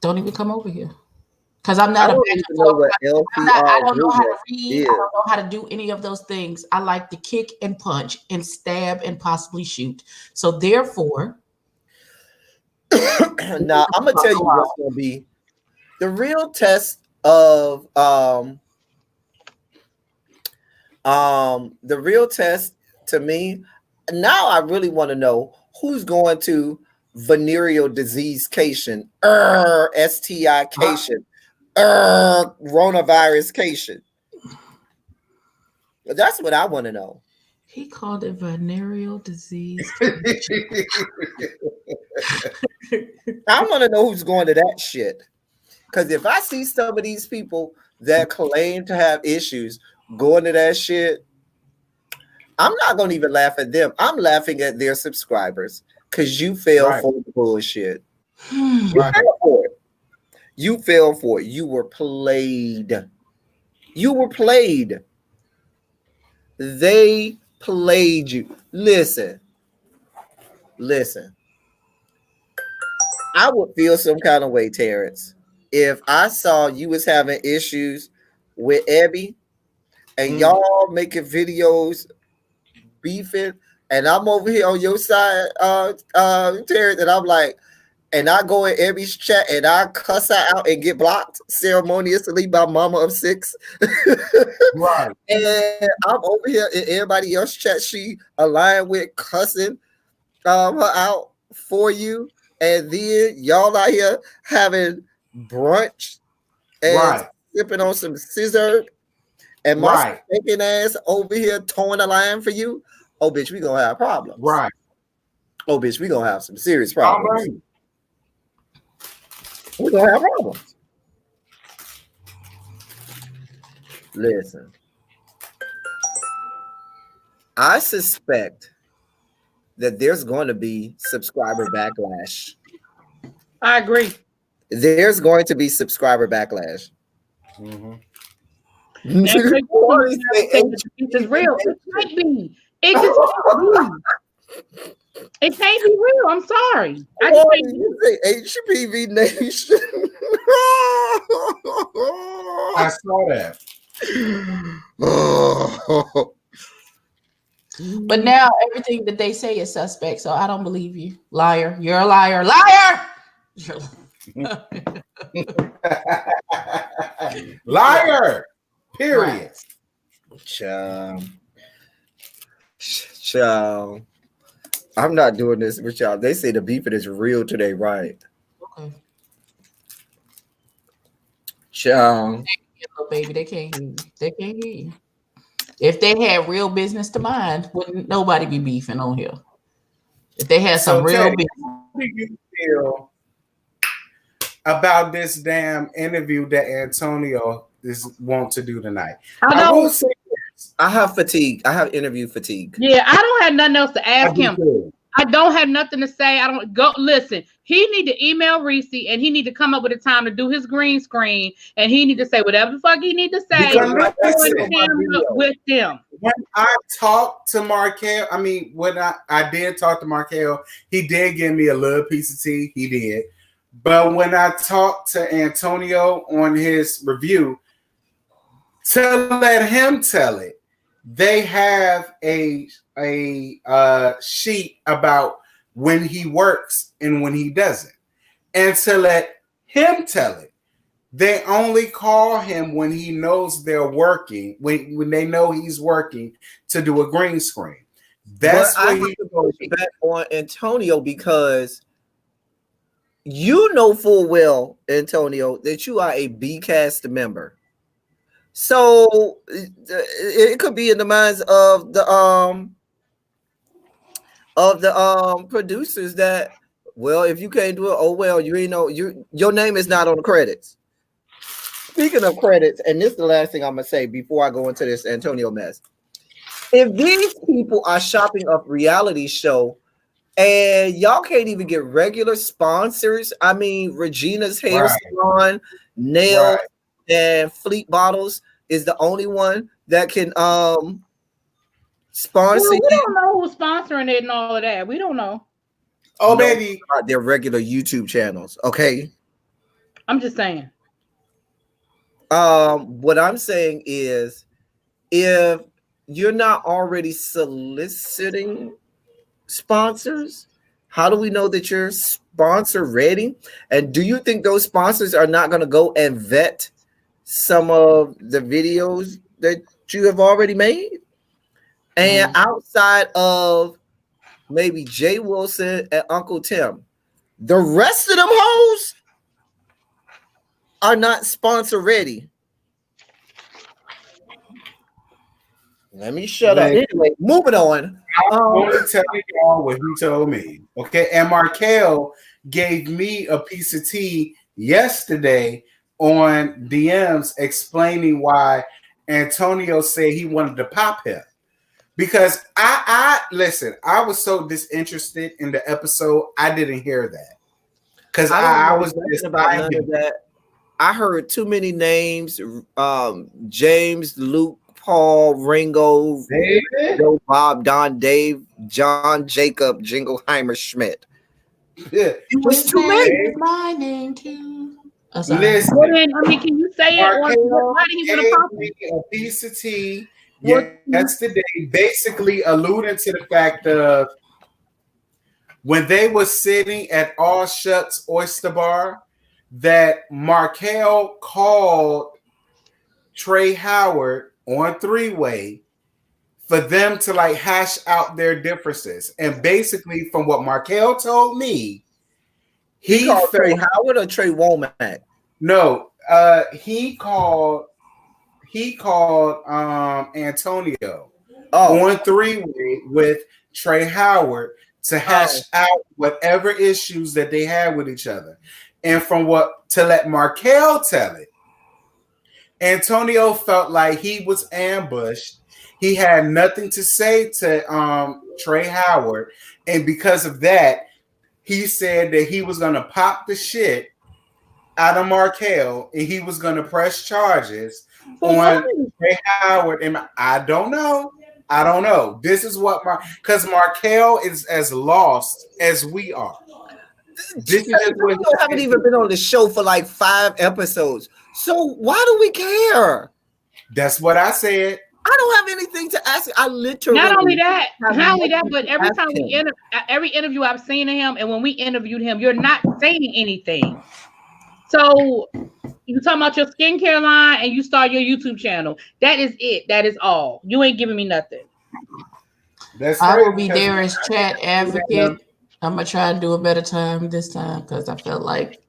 Don't even come over here. Because I'm not I don't know how to read. I don't know how to do any of those things. I like to kick and punch and stab and possibly shoot. So therefore, now I'm gonna tell you what's gonna be the real test of the real test to me. Now I really want to know who's going to venereal disease cation, STI cation, coronavirus cation. That's what I want to know. He called it venereal disease. I want to know who's going to that shit. Because if I see some of these people that claim to have issues going to that shit, I'm not going to even laugh at them. I'm laughing at their subscribers because you fell for the bullshit. You fell for it. You fell for it. You were played. You were played. They played you. Listen. I would feel some kind of way, Terrence, if I saw you was having issues with Abby and y'all making videos beefing, and I'm over here on your side, Terrence, and I'm like, and I go in Abby's chat and I cuss her out and get blocked ceremoniously by mama of 6. Right. And I'm over here in everybody else's chat she aligned with cussing her out for you. And then y'all out here having brunch and sipping on some scissor, and my stinking ass over here towing the line for you. Oh, bitch, we gonna have problems. Right. Oh, bitch, we gonna have some serious problems. We're gonna have problems. Listen. I suspect that there's going to be subscriber backlash. I agree. There's going to be subscriber backlash. Mm-hmm. It's real. It can't be. It just can't be. It can't be real. I'm sorry. I just can't you say HPV Nation. I saw that. But now everything that they say is suspect, so I don't believe you. Liar. You're a liar. Liar! Liar. Period. Child. I'm not doing this with y'all. They say the beefing is real today, right? Okay. Child. Baby, they can't hear you. They can't hear you. If they had real business to mind, wouldn't nobody be beefing on here? If they had some real business. How do you feel about this damn interview that Antonio want to do tonight? I will say this. I have fatigue. I have interview fatigue. Yeah, I don't have nothing else to ask him. I don't have nothing to say. I don't go. Listen, he need to email Reese and he need to come up with a time to do his green screen and he need to say whatever the fuck he need to say with them. When I talked to Markel, I mean, when I did talk to Markel, he did give me a little piece of tea. He did. But when I talked to Antonio on his review, to let him tell it, they have a sheet about when he works and when he doesn't. And to let him tell it, they only call him when he knows they're working, when they know he's working to do a green screen. That's what he goes back on Antonio, because you know full well, Antonio, that you are a B-cast member. So it could be in the minds of the producers that, well, if you can't do it, oh well, you ain't know your name is not on the credits. Speaking of credits, and this is the last thing I'm gonna say before I go into this Antonio mess. If these people are shopping up reality show and y'all can't even get regular sponsors, I mean, Regina's hair salon, nails, and Fleet Bottles is the only one that can sponsor. We don't know who's sponsoring it and all of that. We don't know. Oh, baby, their regular YouTube channels. Okay, I'm just saying. What I'm saying is, if you're not already soliciting sponsors, how do we know that you're sponsor ready? And do you think those sponsors are not going to go and vet some of the videos that you have already made? And outside of maybe Jay Wilson and Uncle Tim, the rest of them hoes are not sponsor ready. Let me shut up. Anyway, moving on. I'm going to tell y'all what he told me. Okay. And Markel gave me a piece of tea yesterday on DMs explaining why Antonio said he wanted to pop him. Because I listen, I was so disinterested in the episode, I didn't hear that. Because I was just about none of that. I heard too many names. James, Luke, Paul, Ringo, Joe, Bob, Don, Dave, John, Jacob, Jingleheimer, Schmidt. Yeah. It was too many. My name too. Listen, I mean, can you say it? Why did he want to pop me a piece of tea yesterday, basically alluding to the fact of when they were sitting at All Shuts Oyster Bar, that Markel called Trey Howard on three-way for them to like hash out their differences. And basically, from what Markel told me, he called Trey Howard or Trey Womack? No, he called Antonio on three-way with Trey Howard to hash out whatever issues that they had with each other. And from what to let Markel tell it, Antonio felt like he was ambushed He had nothing to say to Trey Howard, and because of that, he said that he was gonna pop the shit out of Markel and he was gonna press charges on Trey Howard. And I don't know. This is what because Markel is as lost as we are. This is haven't even been on the show for like 5 episodes. So why do we care? That's what I said. I don't have anything to ask. I literally not only that, but every time every interview I've seen of him, and when we interviewed him, you're not saying anything. So you talking about your skincare line and you start your YouTube channel. That is it. That is all. You ain't giving me nothing. I will be there as chat advocate. I'm gonna try and do a better time this time because I felt like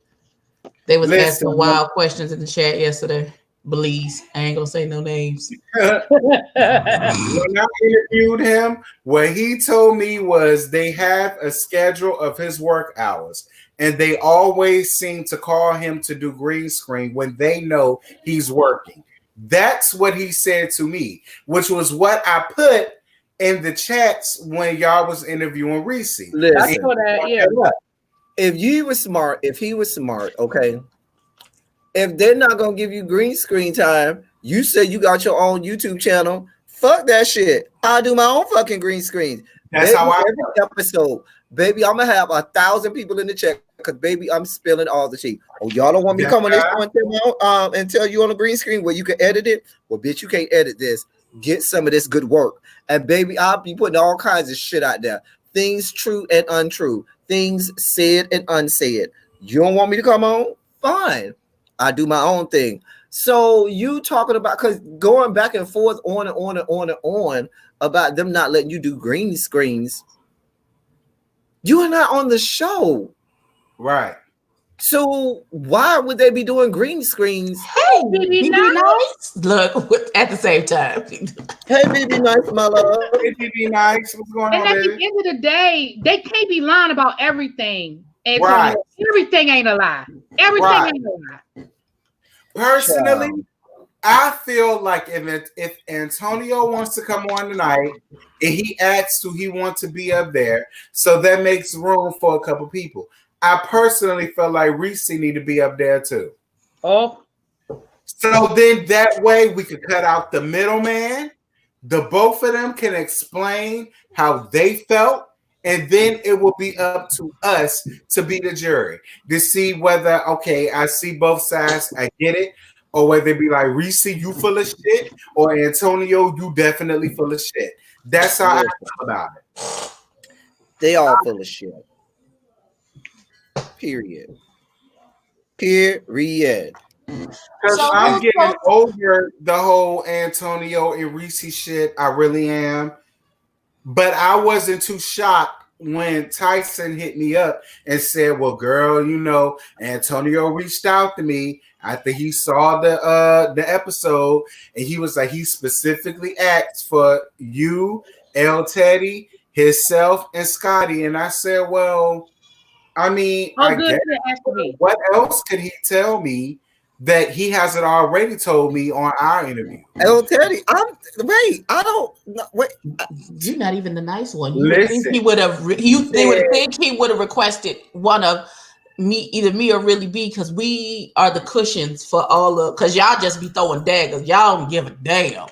they was asking wild questions in the chat yesterday. Belize, I ain't gonna say no names. When I interviewed him, what he told me was they have a schedule of his work hours, and they always seem to call him to do green screen when they know he's working. That's what he said to me, which was what I put in the chats when y'all was interviewing Reese. Listen, if he was smart, okay. If they're not gonna give you green screen time, you said you got your own YouTube channel. Fuck that shit. I'll do my own fucking green screens. That's how I every episode, baby. I'm gonna have 1,000 people in the chat because baby, I'm spilling all the tea. Oh, y'all don't want me to come on this and tell you on the green screen where you can edit it? Well, bitch, you can't edit this. Get some of this good work. And baby, I'll be putting all kinds of shit out there. Things true and untrue. Things said and unsaid. You don't want me to come on? Fine. I do my own thing. So you talking about, because going back and forth on and on and on and on about them not letting you do green screens. You are not on the show. Right. So why would they be doing green screens? Hey, BB Nice. Look, at the same time. Hey, BB Nice, my love. Hey, BB Nice. What's going on, baby? And at the end of the day, they can't be lying about everything. Antonio. Right. Everything ain't a lie. Everything ain't a lie. Personally, I feel like if Antonio wants to come on tonight and he asks who he wants to be up there, so that makes room for a couple people. I personally feel like Reese need to be up there too. Oh. So then that way we could cut out the middleman. The both of them can explain how they felt. And then it will be up to us to be the jury to see whether, okay, I see both sides, I get it, or whether it be like, Reese, you full of shit, or Antonio, you definitely full of shit. That's how I feel about it. They all full of shit. Period. Because I'm getting over the whole Antonio and Reese shit. I really am. But I wasn't too shocked when Tyson hit me up and said, well, girl, you know, Antonio reached out to me after he saw the episode, and he was like, he specifically asked for you, El Teddy, himself, and Scotty. And I said, well, I mean, what else could he tell me that he hasn't already told me on our interview? El Teddy, You're not even the nice one. You would think he would have. They would think he would have requested one of me, either me or really B, because we are the cushions for all of. Because y'all just be throwing daggers. Y'all don't give a damn.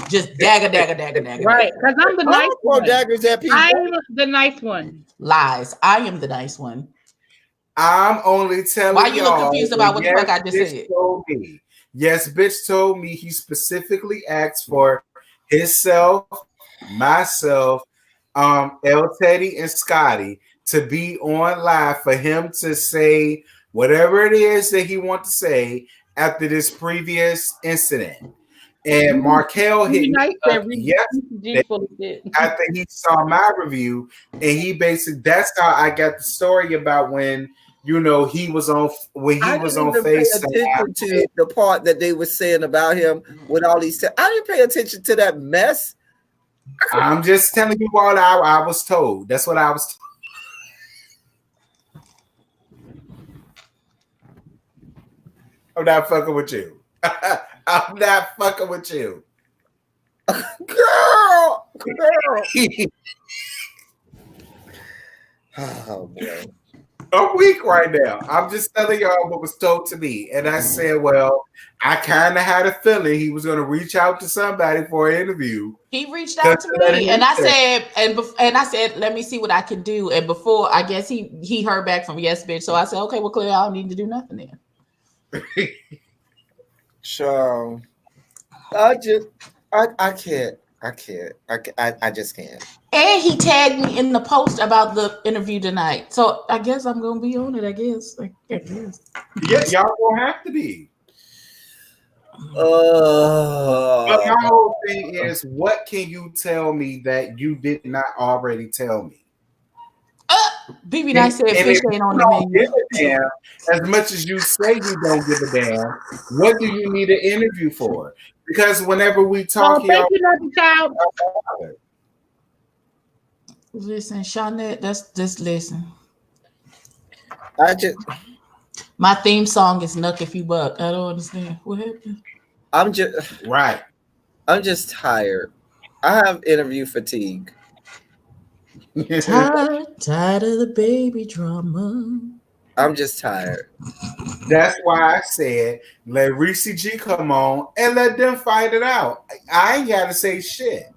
Just dagger. Right, because I'm the nice one. Daggers at people. I am the nice one. Lies. I am the nice one. I'm only telling why you look confused about what the fuck I just said. Yes, bitch told me he specifically asked for himself, myself, El Teddy, and Scotty to be on live for him to say whatever it is that he wants to say after this previous incident. And Markel hit me up yesterday after he saw my review, and he basically, that's how I got the story about when, you know, he was on FaceTime. Pay attention to the part that they were saying about him with all these. I didn't pay attention to that mess. I'm just telling you what I was told. That's what I was told. I'm not fucking with you. I'm not fucking with you. Girl, Oh boy. I'm weak right now. I'm just telling y'all what was told to me. And I said, well, I kind of had a feeling he was going to reach out to somebody for an interview. He reached out to me, and I said, and I said, let me see what I can do. And before, I guess he heard back from yes, bitch. So I said, okay, well, clearly I don't need to do nothing then. So I can't. I just can't. And he tagged me in the post about the interview tonight. So I guess I'm gonna be on it, I guess. Yeah, y'all gonna have to be. But my whole thing is, what can you tell me that you did not already tell me? BB Nice said fish ain't on the menu. As much as you say you don't give a damn, what do you need an interview for? Because whenever we talk, thank you, Lucky Child. Listen, Shawnette, just listen. My theme song is Nuck If You Buck. I don't understand. What happened? I'm just tired. I have interview fatigue. tired of the baby drama. I'm just tired. That's why I said let Reese G come on and let them fight it out. I ain't gotta say shit.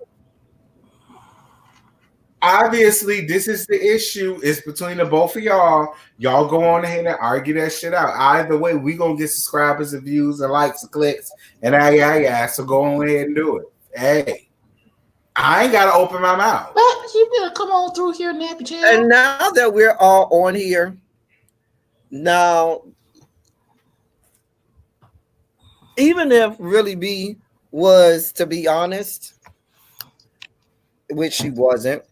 Obviously, this is the issue. It's between the both of y'all. Y'all go on ahead and argue that shit out. Either way, we gonna get subscribers and views and likes and clicks and so go on ahead and do it. Hey, I ain't gotta open my mouth. But you better come on through here, Nappy Child. And now that we're all on here, now even if really B was, to be honest, which she wasn't,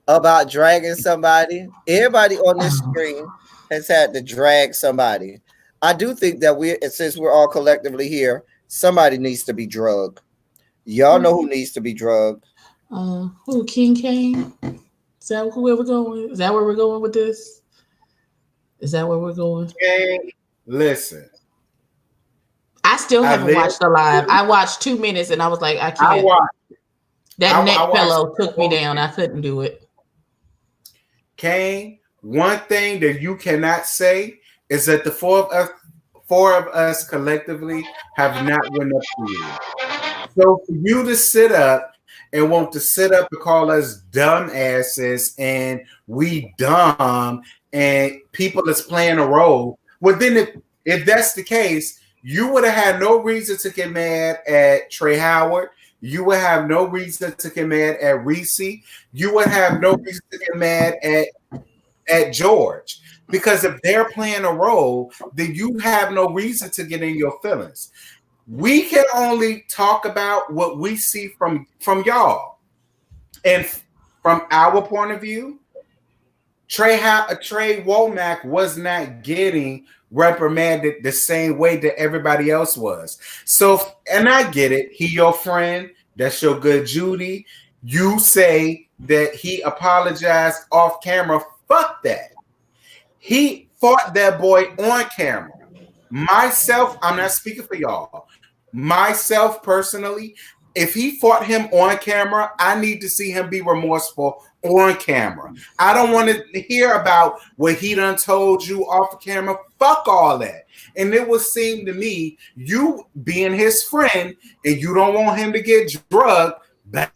about dragging somebody, everybody on this screen has had to drag somebody. I do think that since we're all collectively here, somebody needs to be drugged. Y'all know who needs to be drugged. Who, King Kane? Is that where we're going? Is that where we're going with this? Is that where we're going? Hey, listen. I still haven't watched the live. I watched 2 minutes and I was like, I can't. That neck pillow took me down. I couldn't do it. Kane, one thing that you cannot say is that the four of us collectively have not went up to you. So for you to sit up and want to sit up and call us dumb asses and we dumb and people is playing a role, well then if that's the case, you would have had no reason to get mad at Trey Howard. You would have no reason to get mad at Reese. You would have no reason to get mad at George. Because if they're playing a role, then you have no reason to get in your feelings. We can only talk about what we see from y'all. And from our point of view, Trey Womack was not getting reprimanded the same way that everybody else was. So, and I get it. He your friend. That's your good Judy. You say that he apologized off camera. Fuck that. He fought that boy on camera. Myself, I'm not speaking for y'all. Myself personally, if he fought him on camera, I need to see him be remorseful on camera. I don't want to hear about what he done told you off camera. Fuck all that. And it would seem to me, you being his friend and you don't want him to get drugged by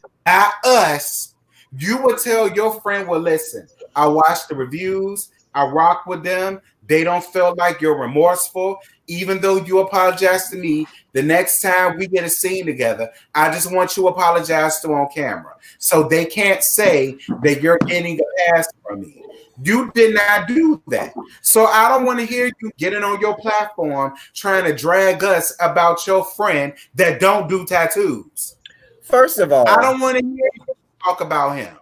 us, you would tell your friend, well, listen, I watched the reviews. I rock with them. They don't feel like you're remorseful. Even though you apologize to me, the next time we get a scene together, I just want you to apologize to on camera. So they can't say that you're getting a pass from me. You did not do that. So I don't want to hear you getting on your platform trying to drag us about your friend that don't do tattoos. First of all, I don't want to hear you talk about him.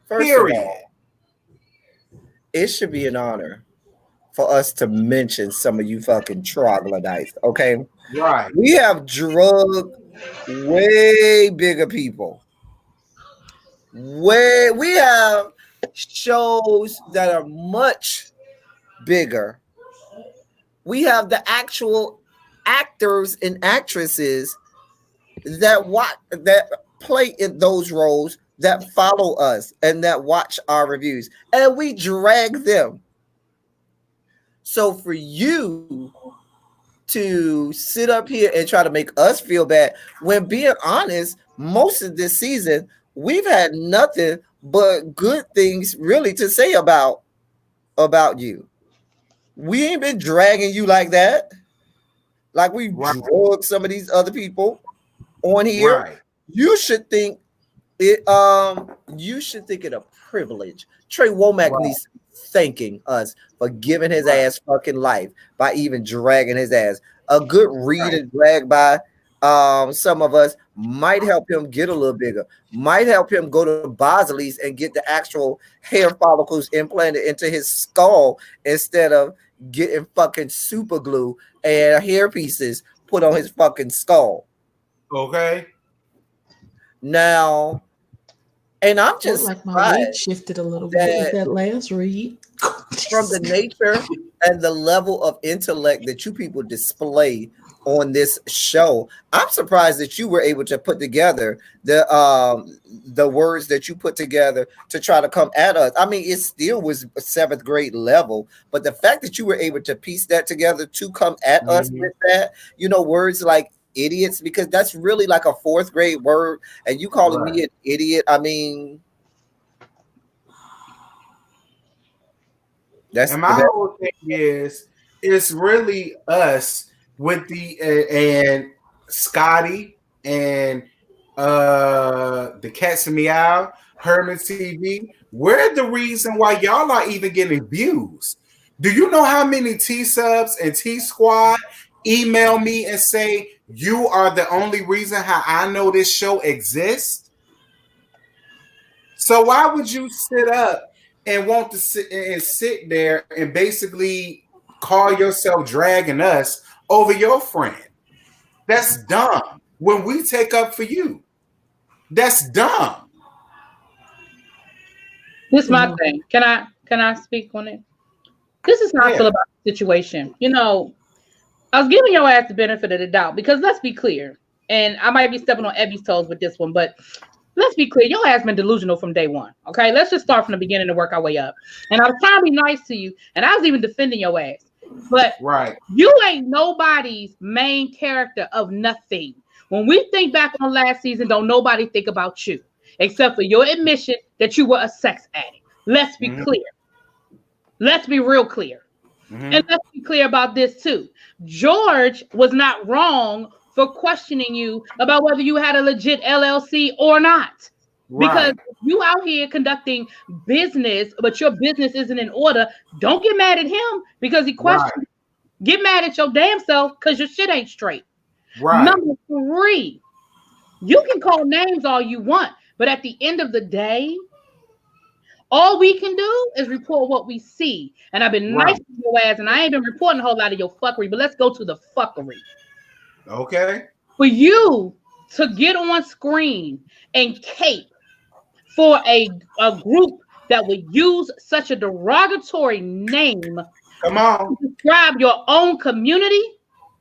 Period. It should be an honor for us to mention some of you fucking troglodytes, okay? Right. We have drugged way bigger people. We have shows that are much bigger. We have the actual actors and actresses that play in those roles that follow us and that watch our reviews, and we drag them. So for you to sit up here and try to make us feel bad, when being honest, most of this season we've had nothing but good things really to say about you. We ain't been dragging you like that. Like we drug some of these other people on here. Right. You should think it a privilege. Trey Womack needs to be thanking us for giving his ass fucking life by even dragging his ass. A good read and drag by some of us might help him get a little bigger, might help him go to Bosley's and get the actual hair follicles implanted into his skull instead of getting fucking super glue and hair pieces put on his fucking skull. Okay. Now, and I'm just like my weight shifted a little bit with that last read. From the nature and the level of intellect that you people display on this show, I'm surprised that you were able to put together the words that you put together to try to come at us. I mean, it still was a 7th grade level, but the fact that you were able to piece that together to come at us with that, words like idiots, because that's really like a 4th grade word, and you calling me an idiot, I mean, that's and my whole thing is it's really us with the and Scotty and the Cats and Meow, Herman TV. We're the reason why y'all are even getting views. Do you know how many T-Subs and T-Squad email me and say you are the only reason how I know this show exists? So why would you sit up and want to sit there and basically call yourself dragging us over your friend? That's dumb. When we take up for you, that's dumb. This is my thing. Can I speak on it? This is how I feel about the situation. I was giving your ass the benefit of the doubt because let's be clear, and I might be stepping on Ebby's toes with this one, but let's be clear, your ass been delusional from day one. Okay, let's just start from the beginning and work our way up. And I was trying to be nice to you, and I was even defending your ass. But you ain't nobody's main character of nothing. When we think back on last season, don't nobody think about you, except for your admission that you were a sex addict. Let's be clear. Let's be real clear. And let's be clear about this too. George was not wrong for questioning you about whether you had a legit LLC or not. Because you out here conducting business, but your business isn't in order. Don't get mad at him because he questioned. Get mad at your damn self because your shit ain't straight. Number 3, you can call names all you want, but at the end of the day, all we can do is report what we see. And I've been nice to your ass, and I ain't been reporting a whole lot of your fuckery, but let's go to the fuckery. Okay. For you to get on screen and cape for a group that would use such a derogatory name to describe your own community,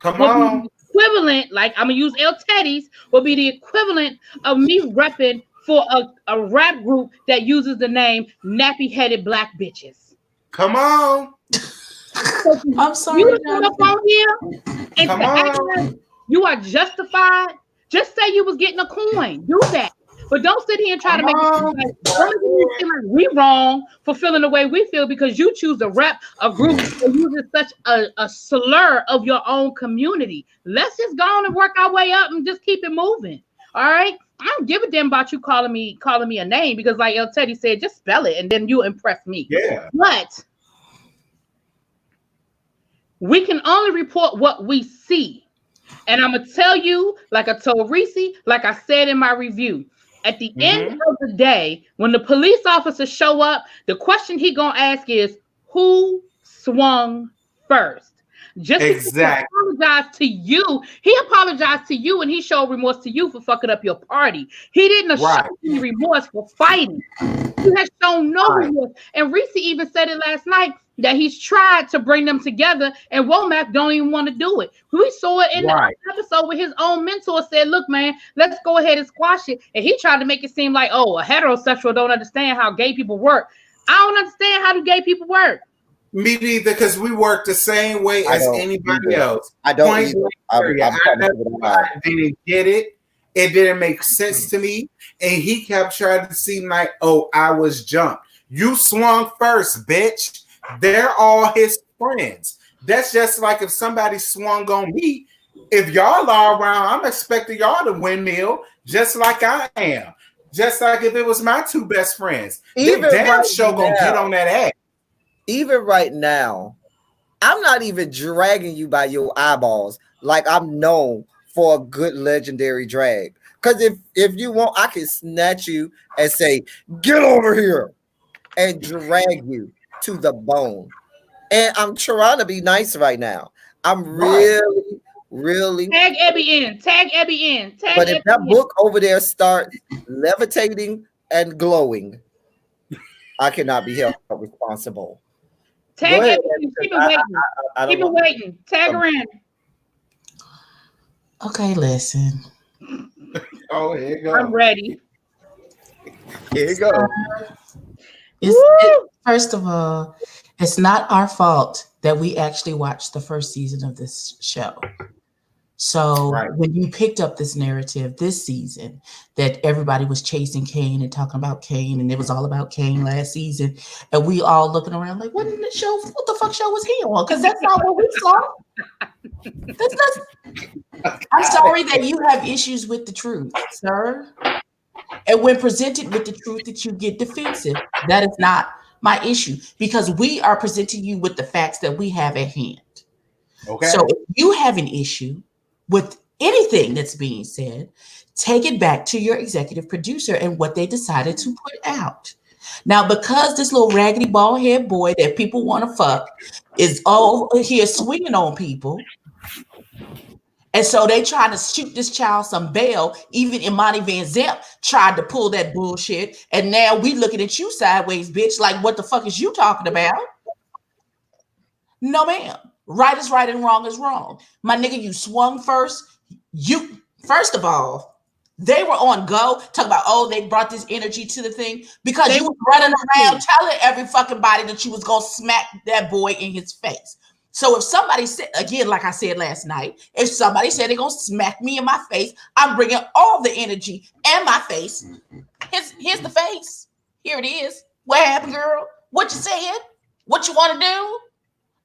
equivalent, like I'm gonna use elteddies, will be the equivalent of me repping for a rap group that uses the name nappy-headed black bitches. Come on. So I'm sorry. You come up on here and you are justified. Just say you was getting a coin. Do that. But don't sit here and try to make it seem like we wrong for feeling the way we feel because you choose to rep a group that uses such a slur of your own community. Let's just go on and work our way up and just keep it moving. All right? I don't give a damn about you calling me a name because like El Teddy said, just spell it and then you impress me. Yeah. But we can only report what we see. And I'm going to tell you, like I told Reese, like I said in my review, at the end of the day, when the police officers show up, the question he going to ask is, who swung first? Just because he apologized to you, he apologized to you and he showed remorse to you for fucking up your party. He didn't show any remorse for fighting. He has shown no remorse. And Reese even said it last night that he's tried to bring them together, and Womack don't even want to do it. We saw it in the episode where his own mentor said, look, man, let's go ahead and squash it. And he tried to make it seem like, oh, a heterosexual don't understand how gay people work. I don't understand how do gay people work. Me neither, because we work the same way as anybody else. I don't I didn't get it. It didn't make sense to me. And he kept trying to seem like, oh, I was jumped. You swung first, bitch. They're all his friends. That's just like if somebody swung on me. If y'all are around, I'm expecting y'all to windmill just like I am. Just like if it was my two best friends. Even damn show gonna get on that ass. Even right now, I'm not even dragging you by your eyeballs like I'm known for a good legendary drag. Because if you want, I can snatch you and say, get over here, and drag you to the bone. And I'm trying to be nice right now. I'm really tag Abby in. But if that book over there starts levitating and glowing, I cannot be held responsible. Tag Abby in. Keep it waiting. Tag her in. Okay, listen. Oh, here you go. I'm ready. Here you go. First of all, it's not our fault that we actually watched the first season of this show. So when you picked up this narrative this season that everybody was chasing Kane and talking about Kane, and it was all about Kane last season, and we all looking around like, what the fuck show was he on? Because that's not what we saw. I'm sorry that you have issues with the truth, sir. And when presented with the truth that you get defensive, that is not my issue, because we are presenting you with the facts that we have at hand. Okay. So if you have an issue with anything that's being said, take it back to your executive producer and what they decided to put out. Now, because this little raggedy bald head boy that people want to fuck is all here swinging on people, and so they trying to shoot this child some bail. Even Imani Van Zant tried to pull that bullshit, and now we looking at you sideways, bitch, like what the fuck is you talking about? No, ma'am. Right is right and wrong is wrong. My nigga, you swung first. First of all, they were on go, talking about, oh, they brought this energy to the thing because you was running around telling every fucking body that you was going to smack that boy in his face. So if somebody said, again, like I said last night, if somebody said they're going to smack me in my face, I'm bringing all the energy and my face. Here's the face. Here it is. What happened, girl? What you said? What you want to do?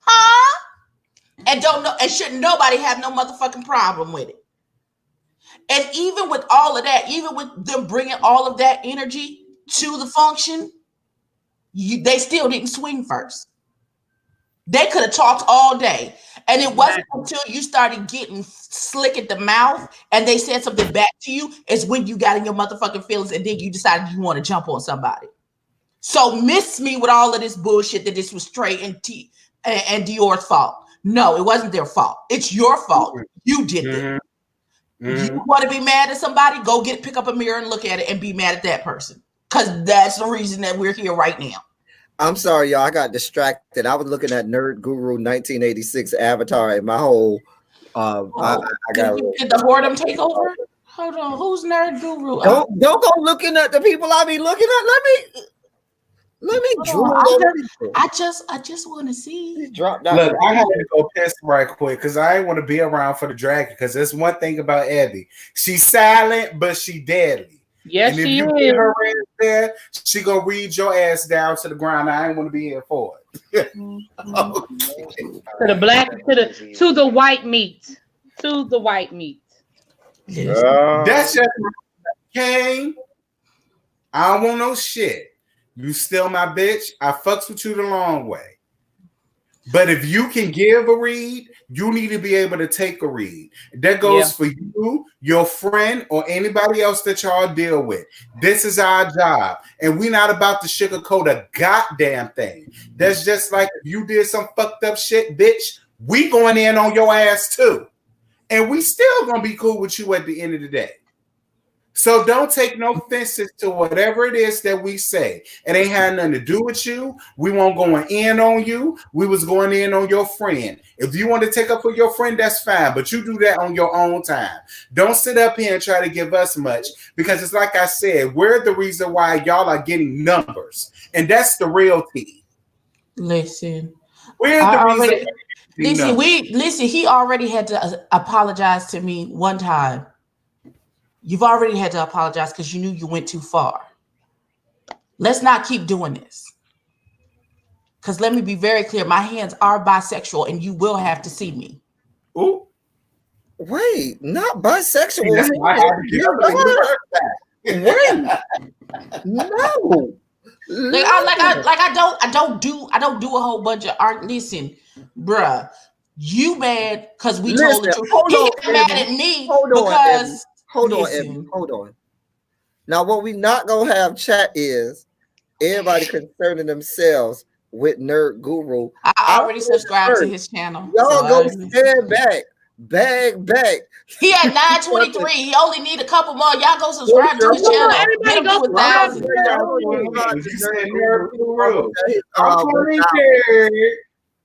Huh? And don't know, and shouldn't nobody have no motherfucking problem with it. And even with all of that, even with them bringing all of that energy to the function, they still didn't swing first. They could have talked all day. And it wasn't until you started getting slick at the mouth and they said something back to you is when you got in your motherfucking feelings and then you decided you want to jump on somebody. So miss me with all of this bullshit that this was Trey and Dior's fault. No, it wasn't their fault. It's your fault. You did it. You want to be mad at somebody? Go pick up a mirror and look at it and be mad at that person. Because that's the reason that we're here right now. I'm sorry, y'all. I got distracted. I was looking at Nerd Guru 1986 Avatar and my whole I got did the boredom take over? Hold on. Who's Nerd Guru? Don't go looking at the people I be looking at. Let me I just want to see. Look, I have to go piss right quick because I ain't want to be around for the dragon. Because there's one thing about Abby. She's silent, but she deadly. Yes, and if she you is. Get her ass there, she gonna read your ass down to the ground. I ain't want to be here for it. To the black, to the white meat, to the white meat. That's just Kane. I don't want no shit. You still my bitch. I fucks with you the long way. But if you can give a read, you need to be able to take a read. That goes for you, your friend, or anybody else that y'all deal with. This is our job. And we're not about to sugarcoat a goddamn thing. That's just like if you did some fucked up shit, bitch, we going in on your ass too. And we still gonna be cool with you at the end of the day. So don't take no offenses to whatever it is that we say. It ain't had nothing to do with you. We won't going in on you. We was going in on your friend. If you want to take up for your friend, that's fine. But you do that on your own time. Don't sit up here and try to give us much, because it's like I said, we're the reason why y'all are getting numbers. And that's the real tea. Listen. We're the reason. Listen, he already had to apologize to me one time. You've already had to apologize because you knew you went too far. Let's not keep doing this. Because let me be very clear, my hands are bisexual and you will have to see me. Ooh. Wait, not bisexual. Wait, no. I don't do a whole bunch of art. Listen, bruh, you mad because we told the truth. He got mad at me because Hold on. Now, what we not gonna have chat is everybody concerning themselves with Nerd Guru. I already subscribed to his channel. Y'all go stand back, bag back. He had 923. He only need a couple more. Y'all go subscribe to his channel. Everybody go subscribe.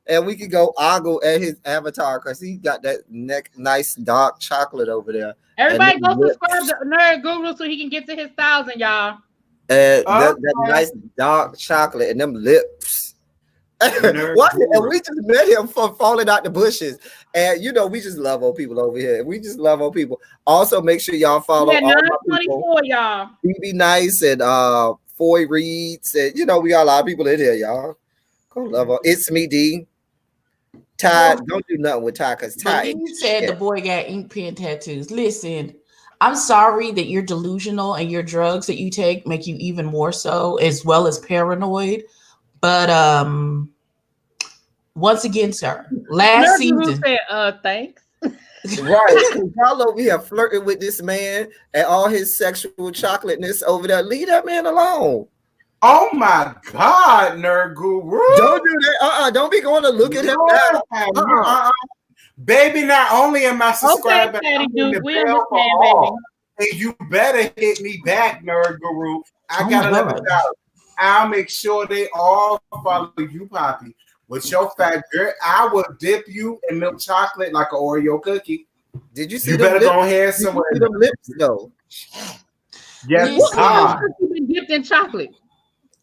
And we could go ogle at his avatar because he got that nice dark chocolate over there. Everybody go subscribe to Nerd Guru so he can get to his 1,000, y'all. And that nice dark chocolate and them lips. What? And we just met him from falling out the bushes. And you know, we just love on people over here. We just love on people. Also, make sure y'all follow all my people. Y'all. BB Nice and Foy Reeds. And you know, we got a lot of people in here, y'all. Go love on. It's me, D. Ty, don't do nothing with Ty because Ty. You said the boy got ink pen tattoos. Listen, I'm sorry that you're delusional and your drugs that you take make you even more so, as well as paranoid. But once again, sir, last season. Said, thanks. Right. Y'all over here flirting with this man and all his sexual chocolateness over there. Leave that man alone. Oh my God, Nerd Guru. Don't do that. Don't be going to look at him now. Baby, not only am I subscribed, okay, and you better hit me back, Nerd Guru. I got $11. I'll make sure they all follow you, Poppy. With your fat girl, I will dip you in milk chocolate like an Oreo cookie. Did you see? You better go ahead somewhere. Did you see them lips though? Yes, you've been dipped in chocolate.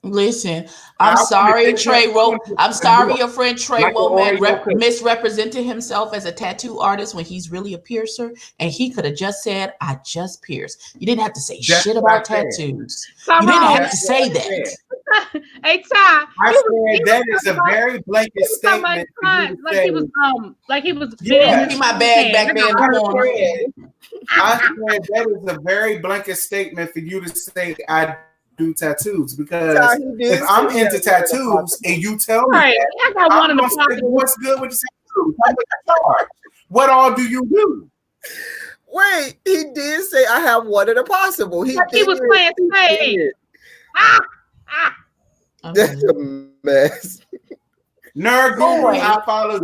Listen, I'm sorry, Trey wrote. I'm sorry, your friend Trey Womack misrepresented himself as a tattoo artist when he's really a piercer, and he could have just said, "I just pierce." You didn't have to say shit about tattoos. You didn't have to say that. Hey Ty, I said that is a very blanket statement. Like he was. Give me my bag back there. I said that is a very blanket statement for you to say I do tattoos, because if I'm into tattoos and you tell me that, I'm gonna say, what's good with the tattoos? What all do you do? Wait, he did say I have one of the possible. He was playing spades. That's a mess. Nerd Guru, I follow.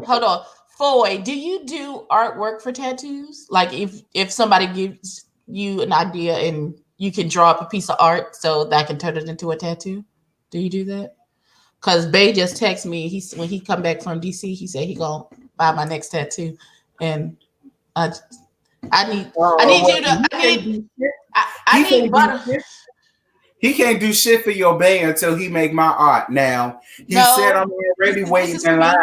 Hold on. Foy, do you do artwork for tattoos? Like if somebody gives you an idea and you can draw up a piece of art so that I can turn it into a tattoo? Do you do that? Because Bay just texted me. When he come back from DC, he said he gonna buy my next tattoo, and I need butter. He can't do shit for your Bay until he make my art. Now he said I'm already waiting in line.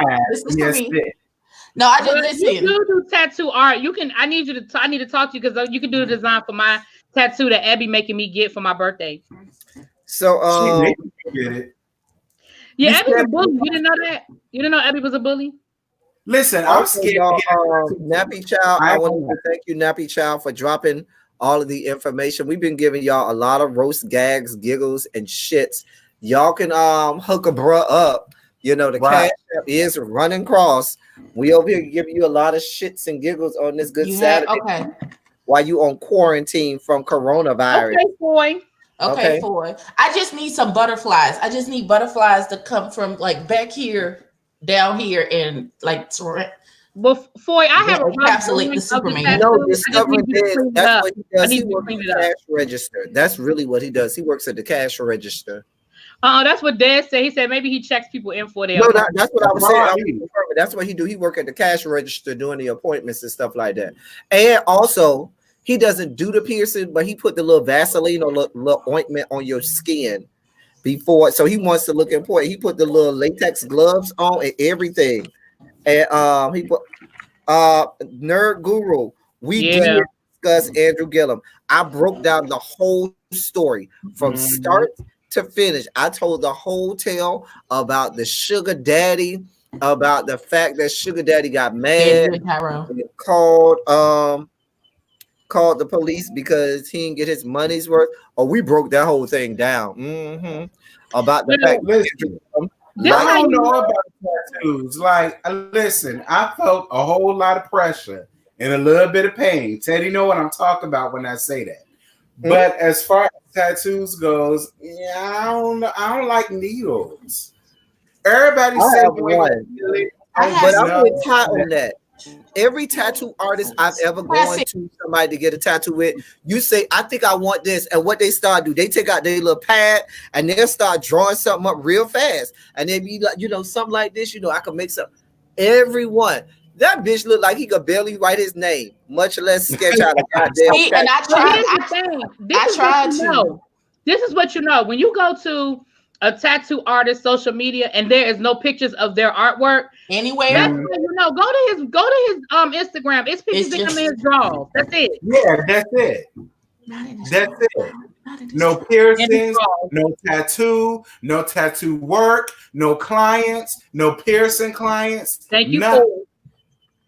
No, I just listen. You do tattoo art. You can. I need to talk to you because you can do the design for my tattoo that Abby making me get for my birthday. So, yeah, Abby's a bully. You didn't know that? You didn't know Abby was a bully? Listen, I'm scared. Nappy Child, I want to thank you, Nappy Child, for dropping all of the information. We've been giving y'all a lot of roast gags, giggles, and shits. Y'all can hook a bruh up. You know, the cash app is running cross. We over here giving you a lot of shits and giggles on this good Saturday. Okay. While you on quarantine from coronavirus. Okay, boy. Okay, boy. I just need some butterflies. I just need butterflies to come from like back here down here and like. Before I have a encapsulate the Superman. No, discovering this. That's what he does. He works at the cash register. That's really what he does. He works at the cash register. That's what Dad said. He said maybe he checks people in for their. No, that's what I was saying. That's what he do. He work at the cash register doing the appointments and stuff like that. And also, he doesn't do the piercing, but he put the little Vaseline or little ointment on your skin before. So he wants to look important. He put the little latex gloves on and everything. And he put Nerd Guru. We did discuss Andrew Gillum. I broke down the whole story from start to finish. I told the whole tale about the sugar daddy, about the fact that sugar daddy got mad and called the police because he didn't get his money's worth. Oh, we broke that whole thing down. About the fact that I don't know about tattoos. Like, listen, I felt a whole lot of pressure and a little bit of pain. Teddy know what I'm talking about when I say that. But as far as tattoos goes, I don't like needles. Everybody said one, but I'm with Ty on that. Every tattoo artist I've ever gone to somebody to get a tattoo with, you say, I think I want this. And what they start do, they take out their little pad and they'll start drawing something up real fast. And they be like, something like this, I can make something. Everyone. That bitch looked like he could barely write his name, much less sketch out a goddamn. And I tried to. This is what you know. When you go to a tattoo artist social media and there is no pictures of their artwork anywhere, that's go to his Instagram. It's pictures of him in his drawers. That's it. Yeah, that's it. That's it. No piercings, no tattoo work, no clients, no piercing clients. Thank you.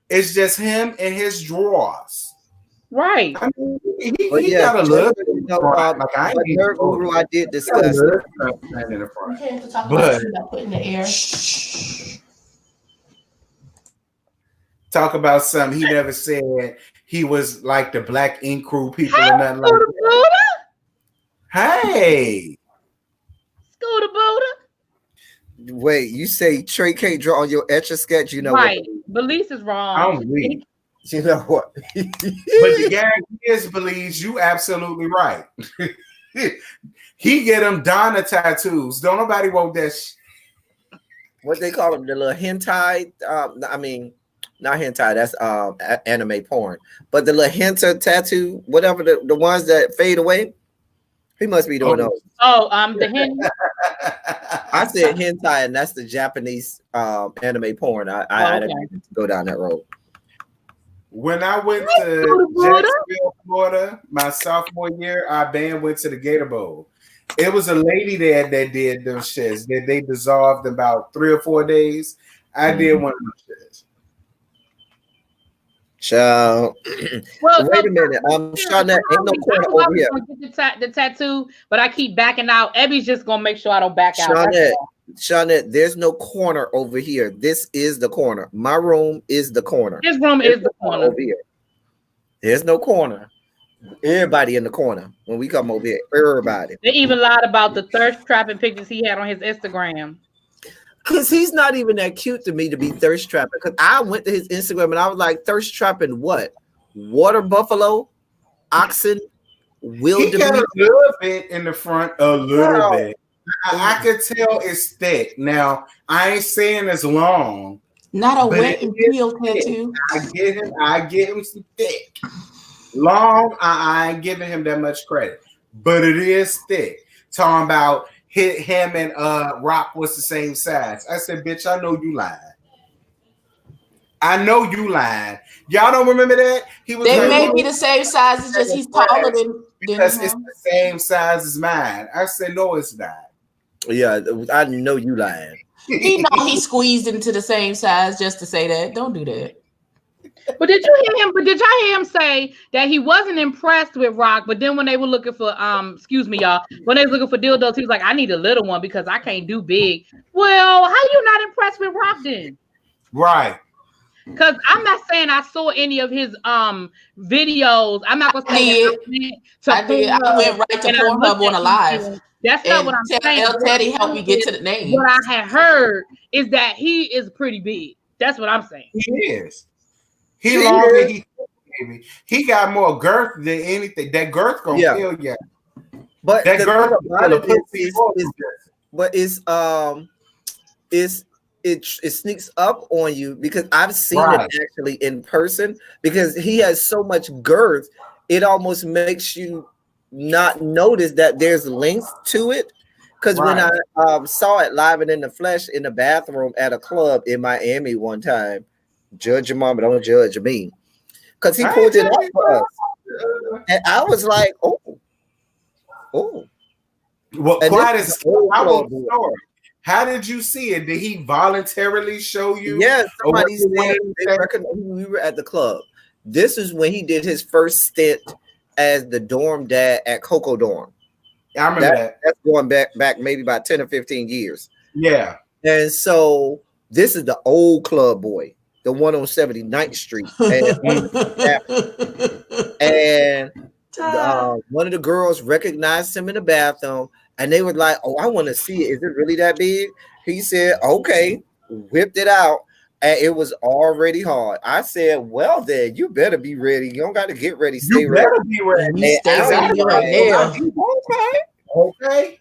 It's just him and his drawers. Right. I mean, he got a little bit I did discuss it. But in the air. Talk about something he never said. He was like the Black Ink Crew people or nothing like that. Hey, Scooter Buddha. Wait, you say Trey can't draw on your etch a sketch? Right. Belize is wrong. I'm weak. You know what? But the guarantee is, Belize, you absolutely right. He get them Donna tattoos. Don't nobody want that What they call them, the little hentai. Not hentai. That's anime porn. But the little hentai tattoo, whatever the ones that fade away. He must be doing those. The hentai. I said hentai, and that's the Japanese anime porn. I didn't go down that road. When I went to Jacksonville, Florida, my sophomore year, our band went to the Gator Bowl. It was a lady there that did those shits. They dissolved in about 3 or 4 days. I did one of those shits. Child. Well, wait a minute. Shawnette, ain't no corner over here. Get the tattoo, but I keep backing out. Abby's just gonna make sure I don't back out. Shawnette, there's no corner over here. This is the corner. My room is the corner. His room is the corner over here. There's no corner. Everybody in the corner when we come over here. Everybody. They even lied about the thirst trapping pictures he had on his Instagram. Because he's not even that cute to me to be thirst trapping. Because I went to his Instagram and I was like, thirst trapping what? Water buffalo? Oxen? Wildebeest? He got a little bit in the front, a little bit. I could tell it's thick. Now, I ain't saying it's long. Not a wet and peel tattoo. I get him some thick. Long, I ain't giving him that much credit. But it is thick. Talking about him and Rock was the same size. I said, bitch, I know you lied. I know you lied. Y'all don't remember that? They may be the same size, it's just he's taller than because it's the same size as mine. I said, no, it's not. Yeah, I know you lying. He know he squeezed into the same size just to say that. Don't do that. But did you hear him? But did y'all hear him say that he wasn't impressed with Rock? But then when they were looking for excuse me, y'all, when they were looking for dildos, he was like, I need a little one because I can't do big. Well, how you not impressed with Rock then? Right. Because I'm not saying I saw any of his videos. I'm not gonna say I did. I went right to Pornhub on a live. That's not what I'm saying. El Teddy help me get to the name. What I had heard is that he is pretty big. That's what I'm saying. He is. He long and he baby. He got more girth than anything. That girth gonna kill you. But that girth it sneaks up on you because I've seen it actually in person because he has so much girth, it almost makes you not notice that there's length to it. Because when I saw it live and in the flesh in the bathroom at a club in Miami one time, judge your mama, don't judge me. Because he pulled it off for us. And I was like, oh. Well, quiet as story. How did you see it? Did he voluntarily show you? Yes, somebody said we were at the club. This is when he did his first stint as the dorm dad at Coco Dorm. I remember that. That's going back maybe about 10 or 15 years. Yeah. And so this is the old club boy, the one on 79th Street. And one of the girls recognized him in the bathroom. And they were like, oh, I want to see it. Is it really that big? He said, okay, whipped it out. And it was already hard. I said, well, then you better be ready. You don't got to get ready. Stay ready. Better be ready. Stay ready right now. Okay.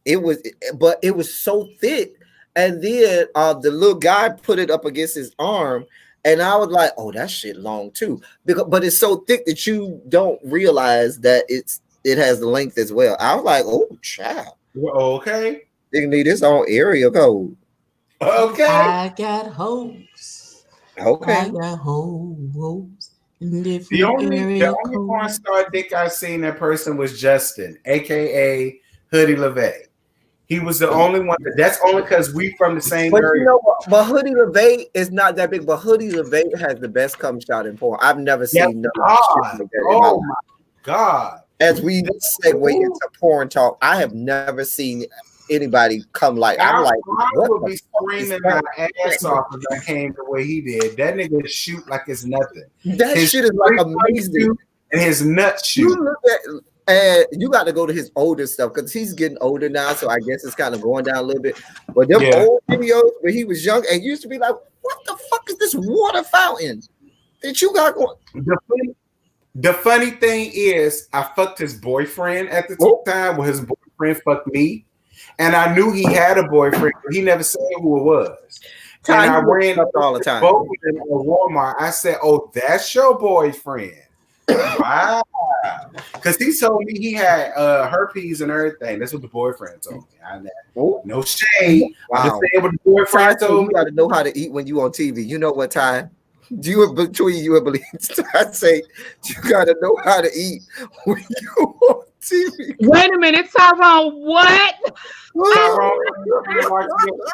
It was so thick. And then the little guy put it up against his arm. And I was like, oh, that shit long too. But it's so thick that you don't realize that it has the length as well. I was like, oh, child. Okay. They need its own area code. Okay. I got hoes. Okay. I got hoes. The only porn star dick I seen that person was Justin, aka Hoodie LeVay. He was the only one. That's only because we from the same area. You know what? But Hoodie LeVay is not that big. But Hoodie LeVay has the best cum shot in porn. I've never seen no shit like that. Oh my God. As we segue into porn talk, I have never seen anybody come like I what would be screaming my ass off if I came the way he did. That nigga shoot like it's nothing. That his shit is like amazing. And his nuts shoot. And you got to go to his older stuff because he's getting older now, so I guess it's kind of going down a little bit. But them old videos when he was young and used to be like, what the fuck is this water fountain that you got going? The funny thing is, I fucked his boyfriend at the time. Well, his boyfriend fucked me. And I knew he had a boyfriend, but he never said who it was. And I ran up all the time. Both of them at Walmart. I said, oh, that's your boyfriend. Wow. Because he told me he had herpes and everything. That's what the boyfriend told me. No shade. Wow. Just saying what the boyfriend told me. You got to know how to eat when you on TV. You know what time? Between you and believe I say you gotta know how to eat when you on TV. Wait a minute, Tyrone. What? Tyrone,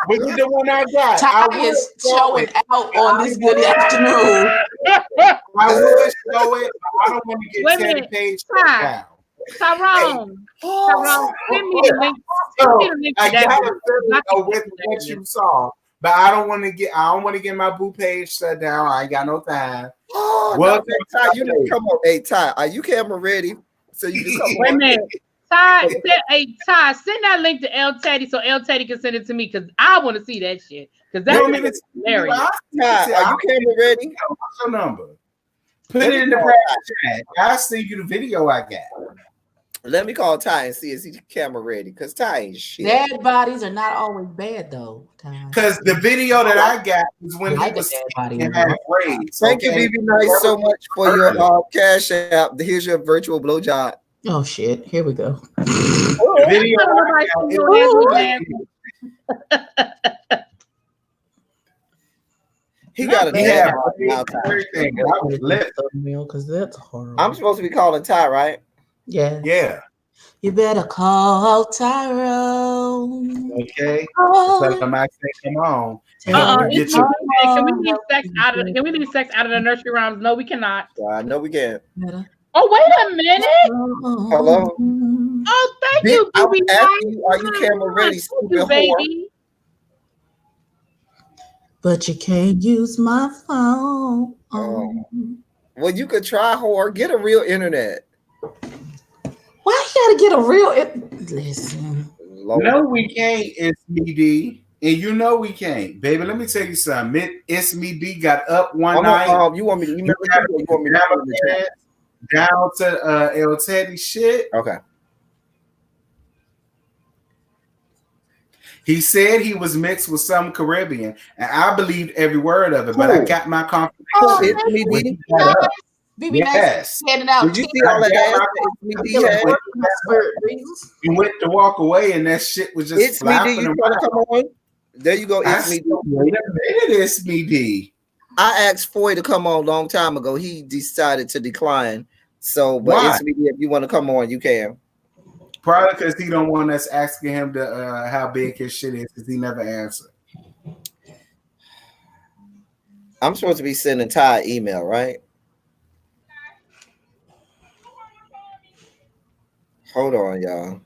was the one I got? Ty is showing out on this good afternoon. I will show it. I don't want to get 10 pages down. Tyrone, send me the link. I got a with what you saw. But I don't want to get my boo page shut down. I ain't got no time. Oh, well, no, Ty, you know, come on. Hey, Ty, are you camera ready? So you can come. Wait a minute. Ty, Ty, send that link to El Teddy so El Teddy can send it to me because I want to see that shit. Because that's hilarious. Ty, are you camera ready? What's your number? Put it in the private chat. I'll send you the video I got. Let me call Ty and see if he's camera ready. Because Ty ain't shit. Dead bodies are not always bad though. Because the video that I got was when he was and had braids. Thank you, BB Nice, so much for your Cash App. Here's your virtual blowjob. Oh shit! Here we go. The video he got everything. Because that's horrible. I'm supposed to be calling Ty, right? Yeah. You better call Tyrone. Okay. So I might say, come on. Can we leave sex out of the nursery rhymes? No, we cannot. No, we can't. Oh, wait a minute. Hello. Oh, thank you, baby. Are you camera ready? You, baby. But you can't use my phone. Well, you could try, whore. Get a real internet. Why you gotta get a real. Listen. No, we can't. It's me, D. And you know we can't, baby. Let me tell you something. It's me, D. Got up one night. You want me to email it? You want me to down to El Teddy shit? Okay. He said he was mixed with some Caribbean, and I believed every word of it. But I got my confirmation. It's me, D. Yes. Did you see all that ass? You went to walk away, and that shit was just. It's me, D. You trying to come on? There you go. It's me, D. Wait a minute, it's me, D. I asked Foy to come on a long time ago. He decided to decline. So, but why? It's me, D. If you want to come on, you can. Probably because he don't want us asking him to how big his shit is, because he never answered. I'm supposed to be sending Ty email, right? Hold on, y'all.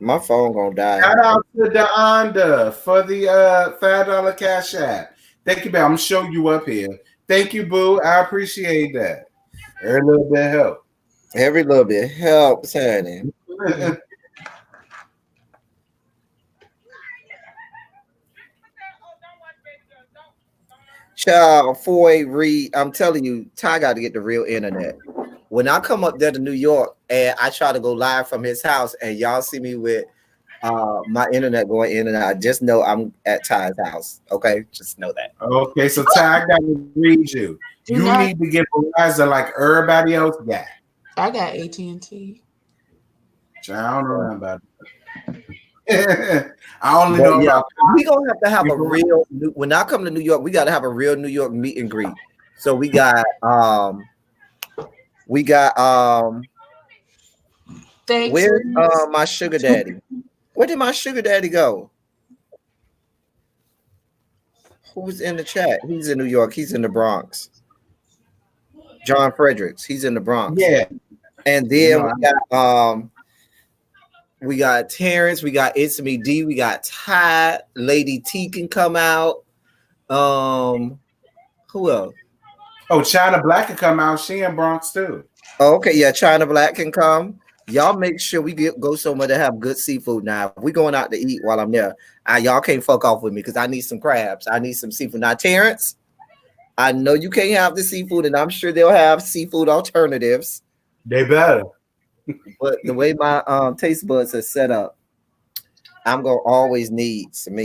My phone gonna die. Shout out to Deonda for the $5 Cash App. Thank you, babe. I'm gonna show you up here. Thank you, boo. I appreciate that. Every little bit help. Every little bit helps, honey. Child, Foy Reed, I'm telling you, Ty got to get the real internet. When I come up there to New York and I try to go live from his house and y'all see me with my internet going in and out, just know I'm at Ty's house. Okay, just know that. Okay, so Ty, I got to read you. You need to get Verizon like everybody else got. I got AT&T. I don't know nothing about it. I only know about. We gonna have to have a real. When I come to New York, we got to have a real New York meet and greet. So we got where's my sugar daddy? Where did my sugar daddy go? Who's in the chat? He's in New York. He's in the Bronx. John Fredericks. He's in the Bronx. Yeah. And then we got Terrence. We got It's Me D. We got Ty. Lady T can come out. Who else? Oh, China Black can come out. She in Bronx too. Oh, okay, yeah, China Black can come. Y'all make sure we go somewhere to have good seafood. Now, if we going out to eat while I'm there, y'all can't fuck off with me because I need some crabs. I need some seafood. Now, Terrence, I know you can't have the seafood, and I'm sure they'll have seafood alternatives. They better. But the way my taste buds are set up, I'm gonna always need some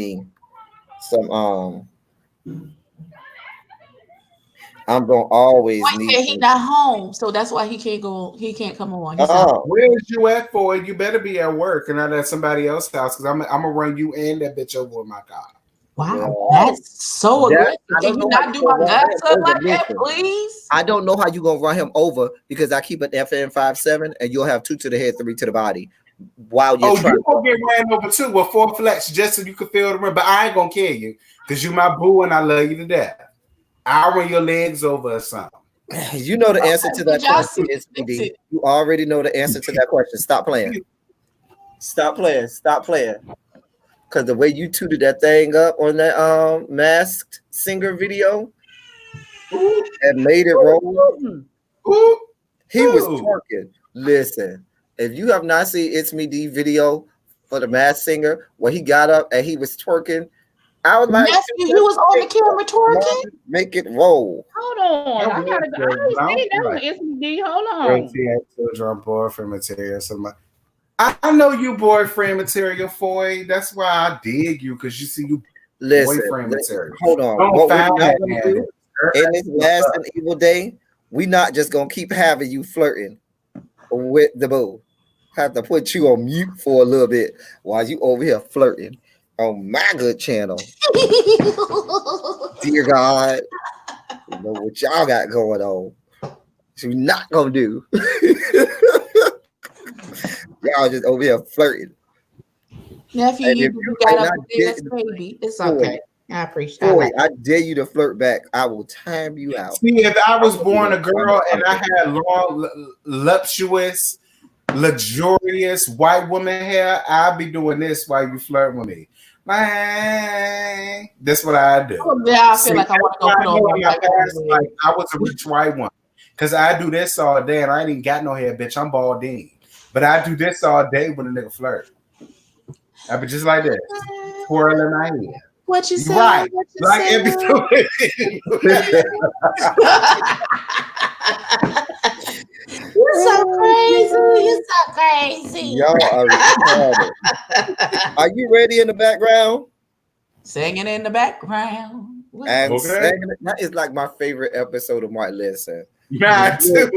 I'm gonna always need. He's not home, so that's why he can't go. He can't come on. Where's you at for? You better be at work and not at somebody else's house because I'm gonna run you and that bitch over with my car. Wow, that's so aggressive. Can you not do my guts up like that, please? I don't know how you gonna run him over because I keep an FN57 and you'll have 2 to the head, 3 to the body. While you're you gonna get ran over too with 4 flex just so you can feel the run. But I ain't gonna kill you because you my boo and I love you to death. I'll run your legs over or something. You know the answer to that question is PD. You already know the answer to that question. Stop playing. Stop playing. Stop playing. Because the way you tooted that thing up on that Masked Singer video and made it roll, he was twerking. Listen, if you have not seen It's Me D video for the Masked Singer where he got up and he was twerking, I was like, he was on the camera twerking. Make it roll. Hold on, I gotta go. I ain't seen that on It's Me D. Hold on. Children, boyfriend material. I know you boyfriend material, Foy. That's why I dig you because you see you boyfriend material. Hold on. What we're not gonna do in this last and evil day, we not just gonna keep having you flirting with the boo. Have to put you on mute for a little bit while you over here flirting on my good channel. Dear God, you know what y'all got going on. So we're not gonna do. Y'all just over here flirting. Nephew, you got up this baby. It's okay. I appreciate it. I dare you to flirt back. I will time you out. See, if I was born a girl and I had long, luxurious, luxurious white woman hair, I'd be doing this while you flirt with me. Man, that's what I do. Yeah, I feel like I want to go put on my past, like I was a rich white one because I do this all day and I ain't even got no hair, bitch. I'm balding. But I do this all day when a nigga flirt. I be just like this, twirling my head. What you say? Right. What you like say? You're so crazy. You're so crazy. Y'all are retarded. Are you ready in the background? Singing in the background. And okay. that is like my favorite episode of Martin Listen. Nah, too.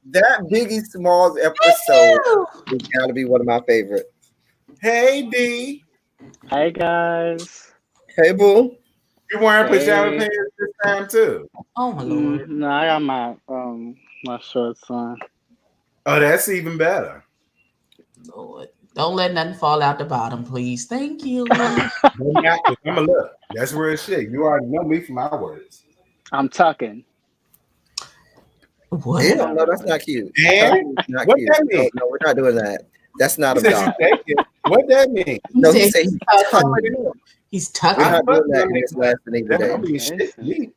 That Biggie Smalls episode is gotta be one of my favorite. Hey D. Hey guys. Hey boo. You wearing pajama pants this time too? Oh my lord. No, I got my shorts on. Oh, that's even better. Lord. Don't let nothing fall out the bottom, please. Thank you. I'm a look. That's real shit. You already know me from my words. I'm tucking. What? Yeah, no, that's not cute. And Not what cute. that mean? No, we're not doing that. That's not a dog. What that mean? No, he said he's tucking. He's We're tucking. not doing that in this last name That today. don't mean shit to me.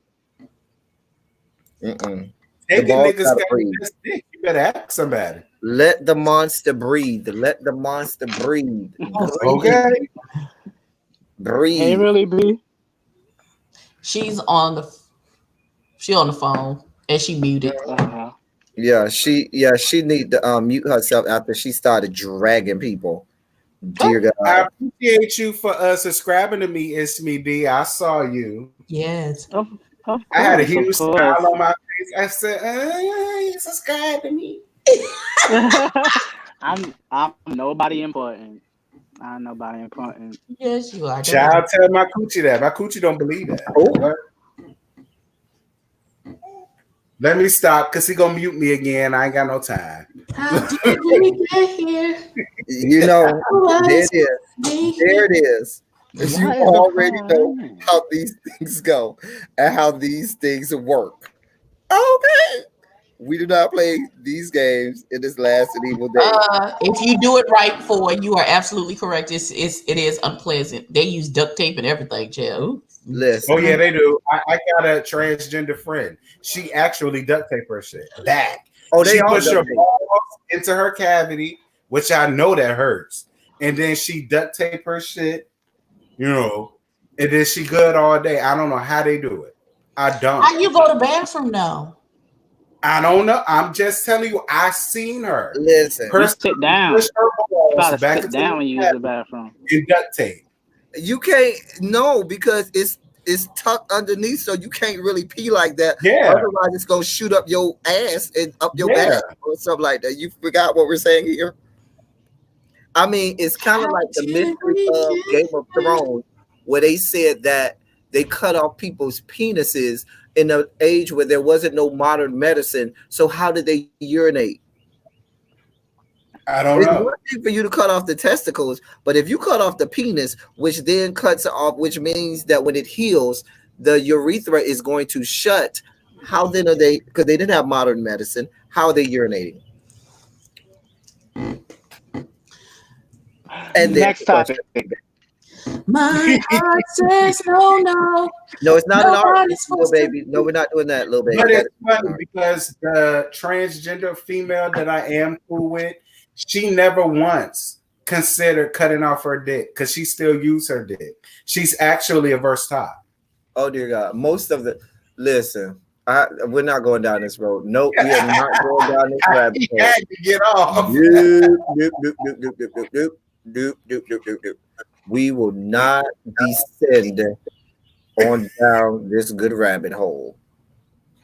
Mm-mm. Taking ball niggas gotta got breathe. this dick. You better ask somebody. Let the monster breathe. Let the monster breathe. Okay. Breathe. Hey, really, B? She's on the phone and she muted. Yeah, she need to mute herself after she started dragging people. Dear God. I appreciate you for subscribing to me. It's me, D. I saw you. Yes. Of course, I had a huge of smile course. on my face. I said, you subscribe to me. I'm nobody important. I'm nobody important. Yes, you are. Child, tell my coochie that. My coochie don't believe that. Oh. Let me stop because he gonna mute me again. I ain't got no time. How did we get here? You know, there it is. There it is. Because you already know how these things go and how these things work. Okay. We do not play these games in this last and evil day. If you do it right, you are absolutely correct. It is unpleasant. They use duct tape and everything, Joe. Listen. Oh yeah, they do. I got a transgender friend. She actually duct tape her shit back. Oh, they she all pushed her balls into her cavity, which I know that hurts, and then she duct tape her shit, you know, and then she good all day. I don't know how they do it. I don't. How you go to the bathroom now? I don't know. I'm just telling you. I seen her. Listen. You sit down. Push her balls You gotta back sit down when you use the bathroom. and duct tape. You can't because it's tucked underneath, so you can't really pee like that. Yeah. Otherwise, it's gonna shoot up your ass and up your back or something like that. You forgot what we're saying here. I mean, it's kind of like the mystery of Game of Thrones, where they said that they cut off people's penises in an age where there wasn't no modern medicine. So how did they urinate? I don't know. It's one thing for you to cut off the testicles, but if you cut off the penis, which then cuts it off, which means that when it heals, the urethra is going to shut. How then are they? Because they didn't have modern medicine. How are they urinating? And next topic. My heart says no. No, it's not an art, Nobody's little supposed to- baby. No, we're not doing that, little baby. But it's funny because the transgender female that I am cool with, she never once considered cutting off her dick because she still uses her dick. She's actually a versatile. Oh dear God! Most of the we're not going down this road. Nope, we are not going down this rabbit hole. Had to get off. We will not descend on down this good rabbit hole.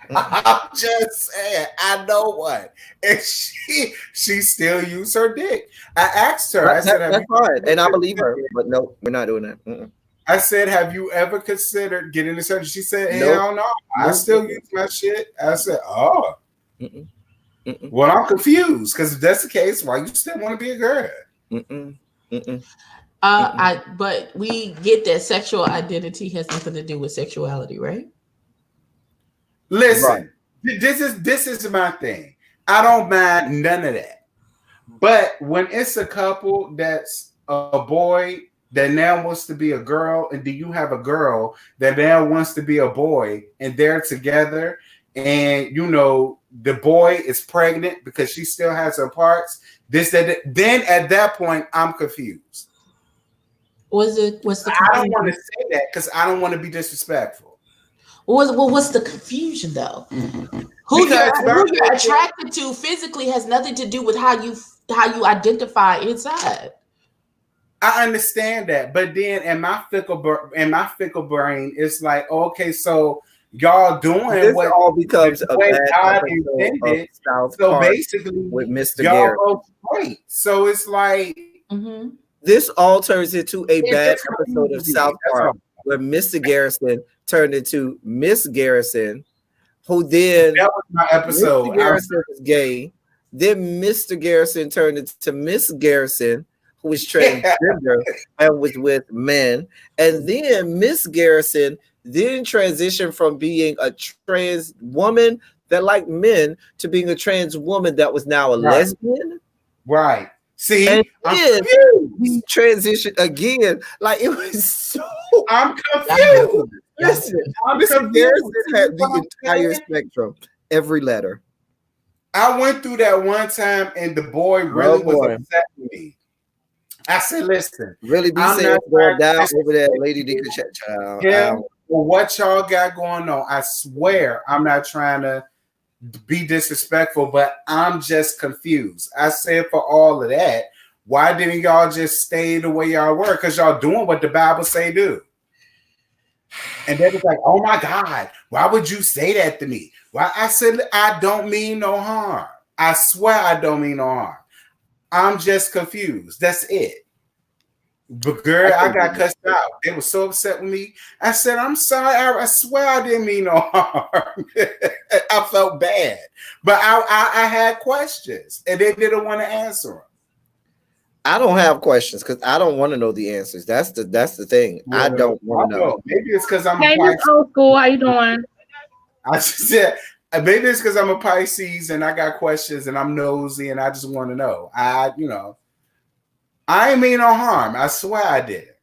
I'm just saying, I know what. And she still used her dick. I asked her, I said, that's fine, and I believe her, but no, we're not doing that. Mm-mm. I said, have you ever considered getting the surgery? She said, hell no. I still use my shit. I said, oh. Mm-mm. Mm-mm. Well, I'm confused because if that's the case, why you still want to be a girl? Mm-mm. Mm-mm. But we get that sexual identity has nothing to do with sexuality, right? Listen, this is my thing. I don't mind none of that. But when it's a couple that's a boy that now wants to be a girl, and do you have a girl that now wants to be a boy, and they're together, and you know the boy is pregnant because she still has her parts, this, that. Then at that point, I'm confused. What's the I don't want to say that because I don't want to be disrespectful. What's the confusion though? Who you're attracted to physically has nothing to do with how you identify inside. I understand that, but then in my fickle brain, it's like, okay, so y'all doing this what all becomes a bad God intended. So basically, with Mr. y'all Garrett. both great. So it's like this all turns into a bad episode of South Park where Mr. Garrison turned into Miss Garrison, who then that was my episode. Mr. Garrison was gay. Then Mr. Garrison turned into Miss Garrison, who was transgender and was with men. And then Miss Garrison then transitioned from being a trans woman that liked men to being a trans woman that was now a lesbian. Right. See, and then he transitioned again. Like it was so. I'm confused. Listen, Mr. Garrison had the entire spectrum, every letter. I went through that one time, and the boy really was upset with me. I said, "Listen, really be saying going down over that Lady Dica child." Yeah, well, what y'all got going on? I swear, I'm not trying to be disrespectful, but I'm just confused. I said, for all of that, why didn't y'all just stay the way y'all were? Because y'all doing what the Bible say do. And they was like, "Oh my God, why would you say that to me?" Well, I said, I don't mean no harm. I swear I don't mean no harm. I'm just confused. That's it. But girl, I got cussed out. They were so upset with me. I said, "I'm sorry. I swear I didn't mean no harm." I felt bad. But I had questions, and they didn't want to answer them. I don't have questions because I don't want to know the answers. That's the thing. Well, I don't want to know. Maybe it's because I'm a Pisces. Old school. How you doing? I just said maybe it's because I'm a Pisces and I got questions and I'm nosy and I just want to know. I ain't mean no harm. I swear I did.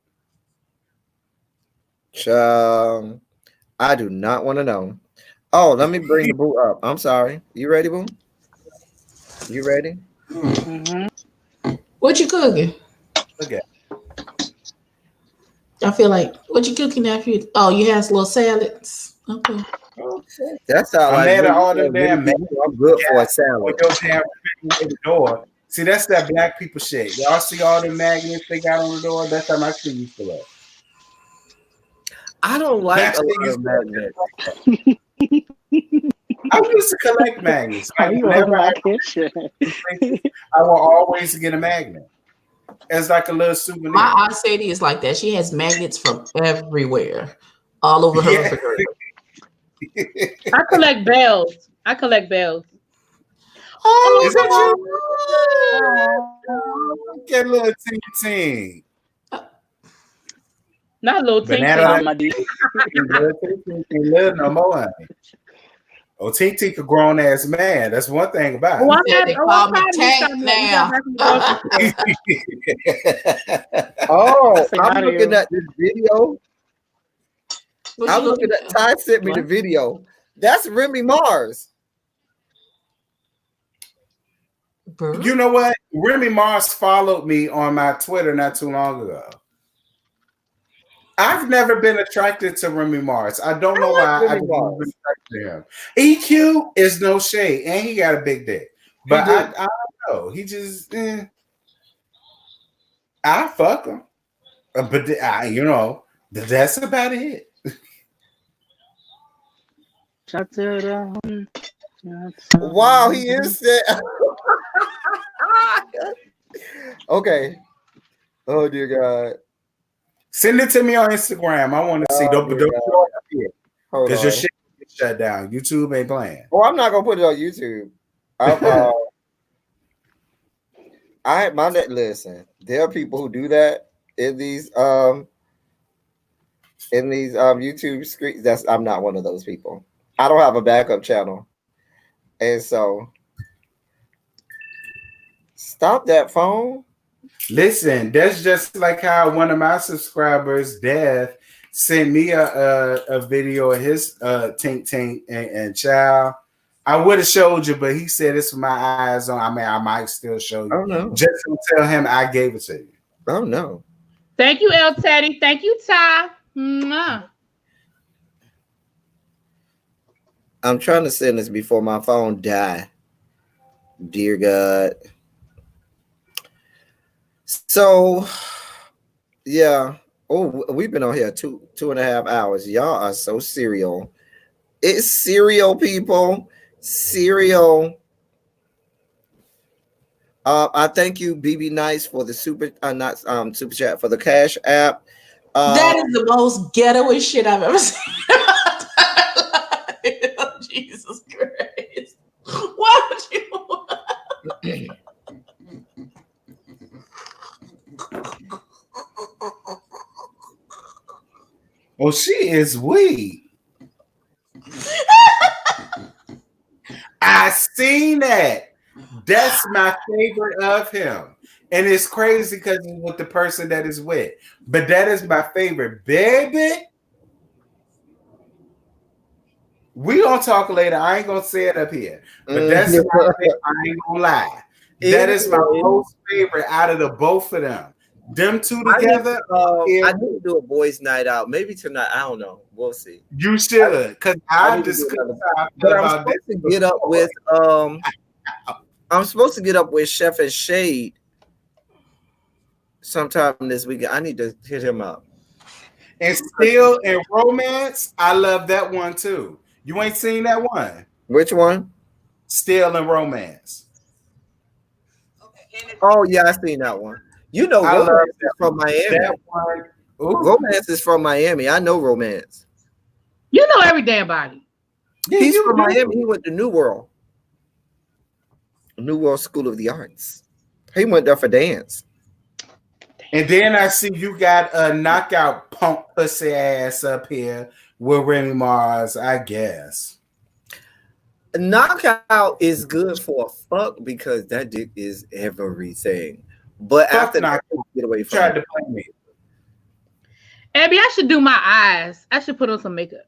I do not want to know. Oh, let me bring the boo up. I'm sorry. You ready, boo? You ready? Mm-hmm. What you cooking? Okay. I feel like what you cooking now? Oh, you have little salads. Okay. That's how I'm mad at all them damn. I'm good for a salad. The door. See, that's that black people shit. Y'all see all the magnets they got on the door? That's how my shit used to look. I don't like a lot of magnets. I used to collect magnets. Like whenever I will always get a magnet. It's like a little souvenir. My Aunt Sadie is like that. She has magnets from everywhere, all over her refrigerator. I collect bells. Oh, is that you? Get a little ting. Not little ting. No more. Oh, Tink a grown ass man. That's one thing about it. Well, they call me Tank now. Oh, I'm looking at this video. I'm looking at Ty sent me the video. That's Remy Mars. You know what? Remy Mars followed me on my Twitter not too long ago. I've never been attracted to Remy Mars. I don't know why I've been attracted to him. EQ is no shade, and he got a big dick. But I don't know. He just, I fuck him. But that's about it. Wow, he is that. Okay. Oh dear God. Send it to me on Instagram. I want to see. Don't because your shit gets shut down. YouTube ain't playing. Oh, I'm not gonna put it on YouTube. Listen. There are people who do that in these YouTube screens. I'm not one of those people. I don't have a backup channel, and so stop that phone. Listen, that's just like how one of my subscribers, Dev, sent me a video of his Tink and child. I would have showed you, but he said it's for my eyes on. I mean, I might still show you. Oh no. Just to tell him I gave it to you. Oh no. Thank you, El Teddy. Thank you, Ty. Mwah. I'm trying to send this before my phone die. Dear God. So yeah. Oh, we've been on here 2.5 hours. Y'all are so serial. It's cereal, people. Cereal. I thank you, BB Nice, for the super chat for the Cash App. That is the most ghettoest shit I've ever seen. Oh, Jesus Christ! Why would you? Oh, she is weak. I seen that. That's my favorite of him. And it's crazy because he's with the person that is with. But that is my favorite. Baby. We gonna talk later. I ain't gonna say it up here. But that's my favorite. I ain't gonna lie. That is my most favorite out of the both of them. Them two together. I need to do a boys' night out. Maybe tonight. I don't know. We'll see. You should, because I discussed. But I'm supposed to get up with I'm supposed to get up with Chef and Shade sometime this weekend. I need to hit him up. And Still in Romance, I love that one too. You ain't seen that one? Which one? Still in Romance. Oh yeah, I seen that one. You know, Romance is from Miami. Romance is from Miami. I know Romance. You know every damn body. Yeah, he's from Miami. He went to New World School of the Arts. He went there for dance. And then I see you got a knockout punk pussy ass up here with Remy Mars, I guess. Knockout is good for a fuck because that dick is everything. But Fuck after that, get away from tried to play me. Abby, I should do my eyes. I should put on some makeup.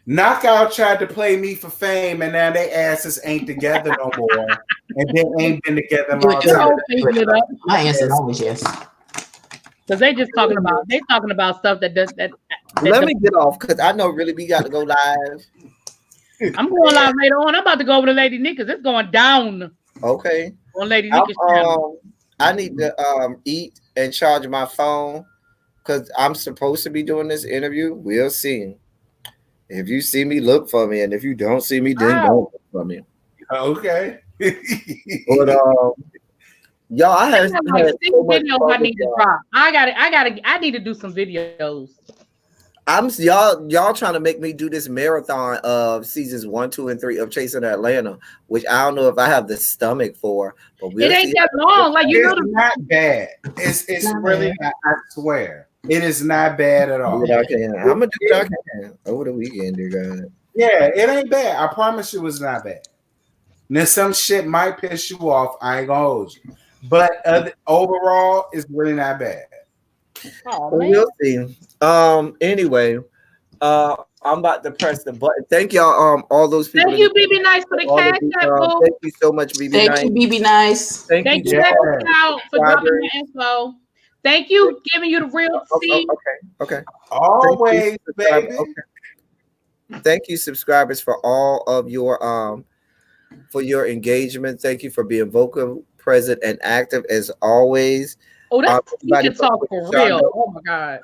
Knockout tried to play me for fame, and now they asses ain't together no more, and they ain't been together long time. My answer is always yes. Because they talking about stuff that does that. Let me get off because I know really we got to go live. I'm going live later on. I'm about to go over to Lady Nicka's. It's going down. Okay. On Lady Nicka's channel. I need to eat and charge my phone because I'm supposed to be doing this interview. We'll see. If you see me, look for me, and if you don't see me, then don't look for me. Okay. But y'all, I have so videos I need to drop. I need to do some videos. Y'all trying to make me do this marathon of seasons 1, 2, and 3 of Chasing Atlanta, which I don't know if I have the stomach for. But it ain't that long. Like it's not bad. It's really not, I swear. It is not bad at all. I'm gonna do what I can over the weekend, dear God. Yeah, it ain't bad. I promise you, it's not bad. Now some shit might piss you off. I ain't gonna hold you, but overall, it's really not bad. Oh, we'll see. Anyway, I'm about to press the button. Thank y'all. All those people. Thank you, BB Nice, for the cash app. Thank you so much, BB Nice. Thank you, BB Nice. Thank you, for dropping the info. Thank you, giving you the real tea. Okay. Always, baby. Okay. Thank you, subscribers, for all of your for your engagement. Thank you for being vocal, present, and active as always. Oh, that's you can talk for real. Oh my God.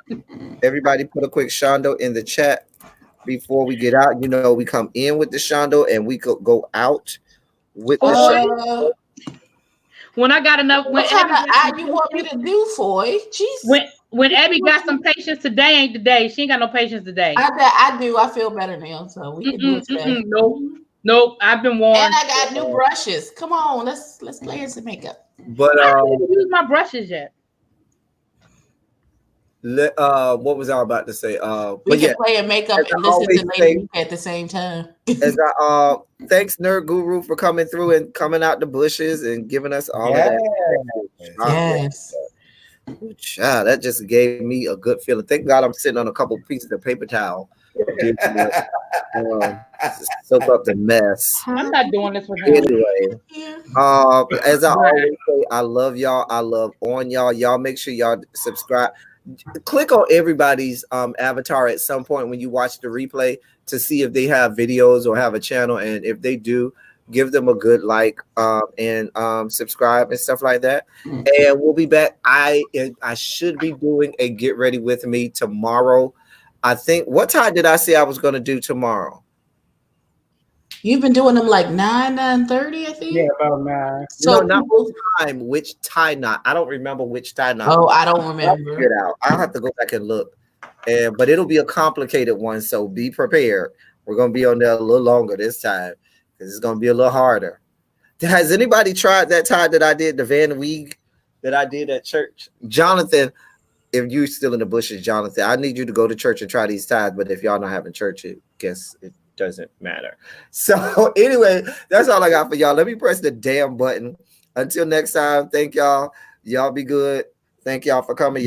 Everybody put a quick shondo in the chat before we get out. You know, we come in with the shondo and we could go out with the shondo. When I got enough, what kind of eye you want me to do, Foy? Jesus. When Abby got some patience today, ain't the day. She ain't got no patience today. I do. I feel better now, so we can do it today. Nope. I've been warned. And I got new brushes. Come on, let's play in some makeup. But I haven't used my brushes yet. What was I about to say? We can play in makeup and listen to Lady Luke at the same time. Thanks, Nerd Guru, for coming through and coming out the bushes and giving us all of that. Yes. Child, that just gave me a good feeling. Thank God I'm sitting on a couple pieces of paper towel. Soak up the mess. I'm not doing this with him. Anyway, as I always say, I love y'all. I love on y'all. Y'all make sure y'all subscribe. Click on everybody's avatar at some point when you watch the replay to see if they have videos or have a channel, and if they do, give them a good like and subscribe and stuff like that. And we'll be back. I should be doing a get ready with me tomorrow. I think, what time did I say I was going to do tomorrow? You've been doing them like 9:30, I think. Yeah, about 9. So no, not which time, which tie knot. I don't remember which tie knot. Oh, I don't remember. I'll figure it out. I'll have to go back and look. But it'll be a complicated one, so be prepared. We're going to be on there a little longer this time because it's going to be a little harder. Has anybody tried that tie that I did, the Van Weeg that I did at church? Jonathan, if you're still in the bushes, Jonathan, I need you to go to church and try these ties. But if y'all not having church, I guess it doesn't matter. So anyway, that's all I got for y'all. Let me press the damn button. Until next time, thank y'all. Y'all be good. Thank y'all for coming.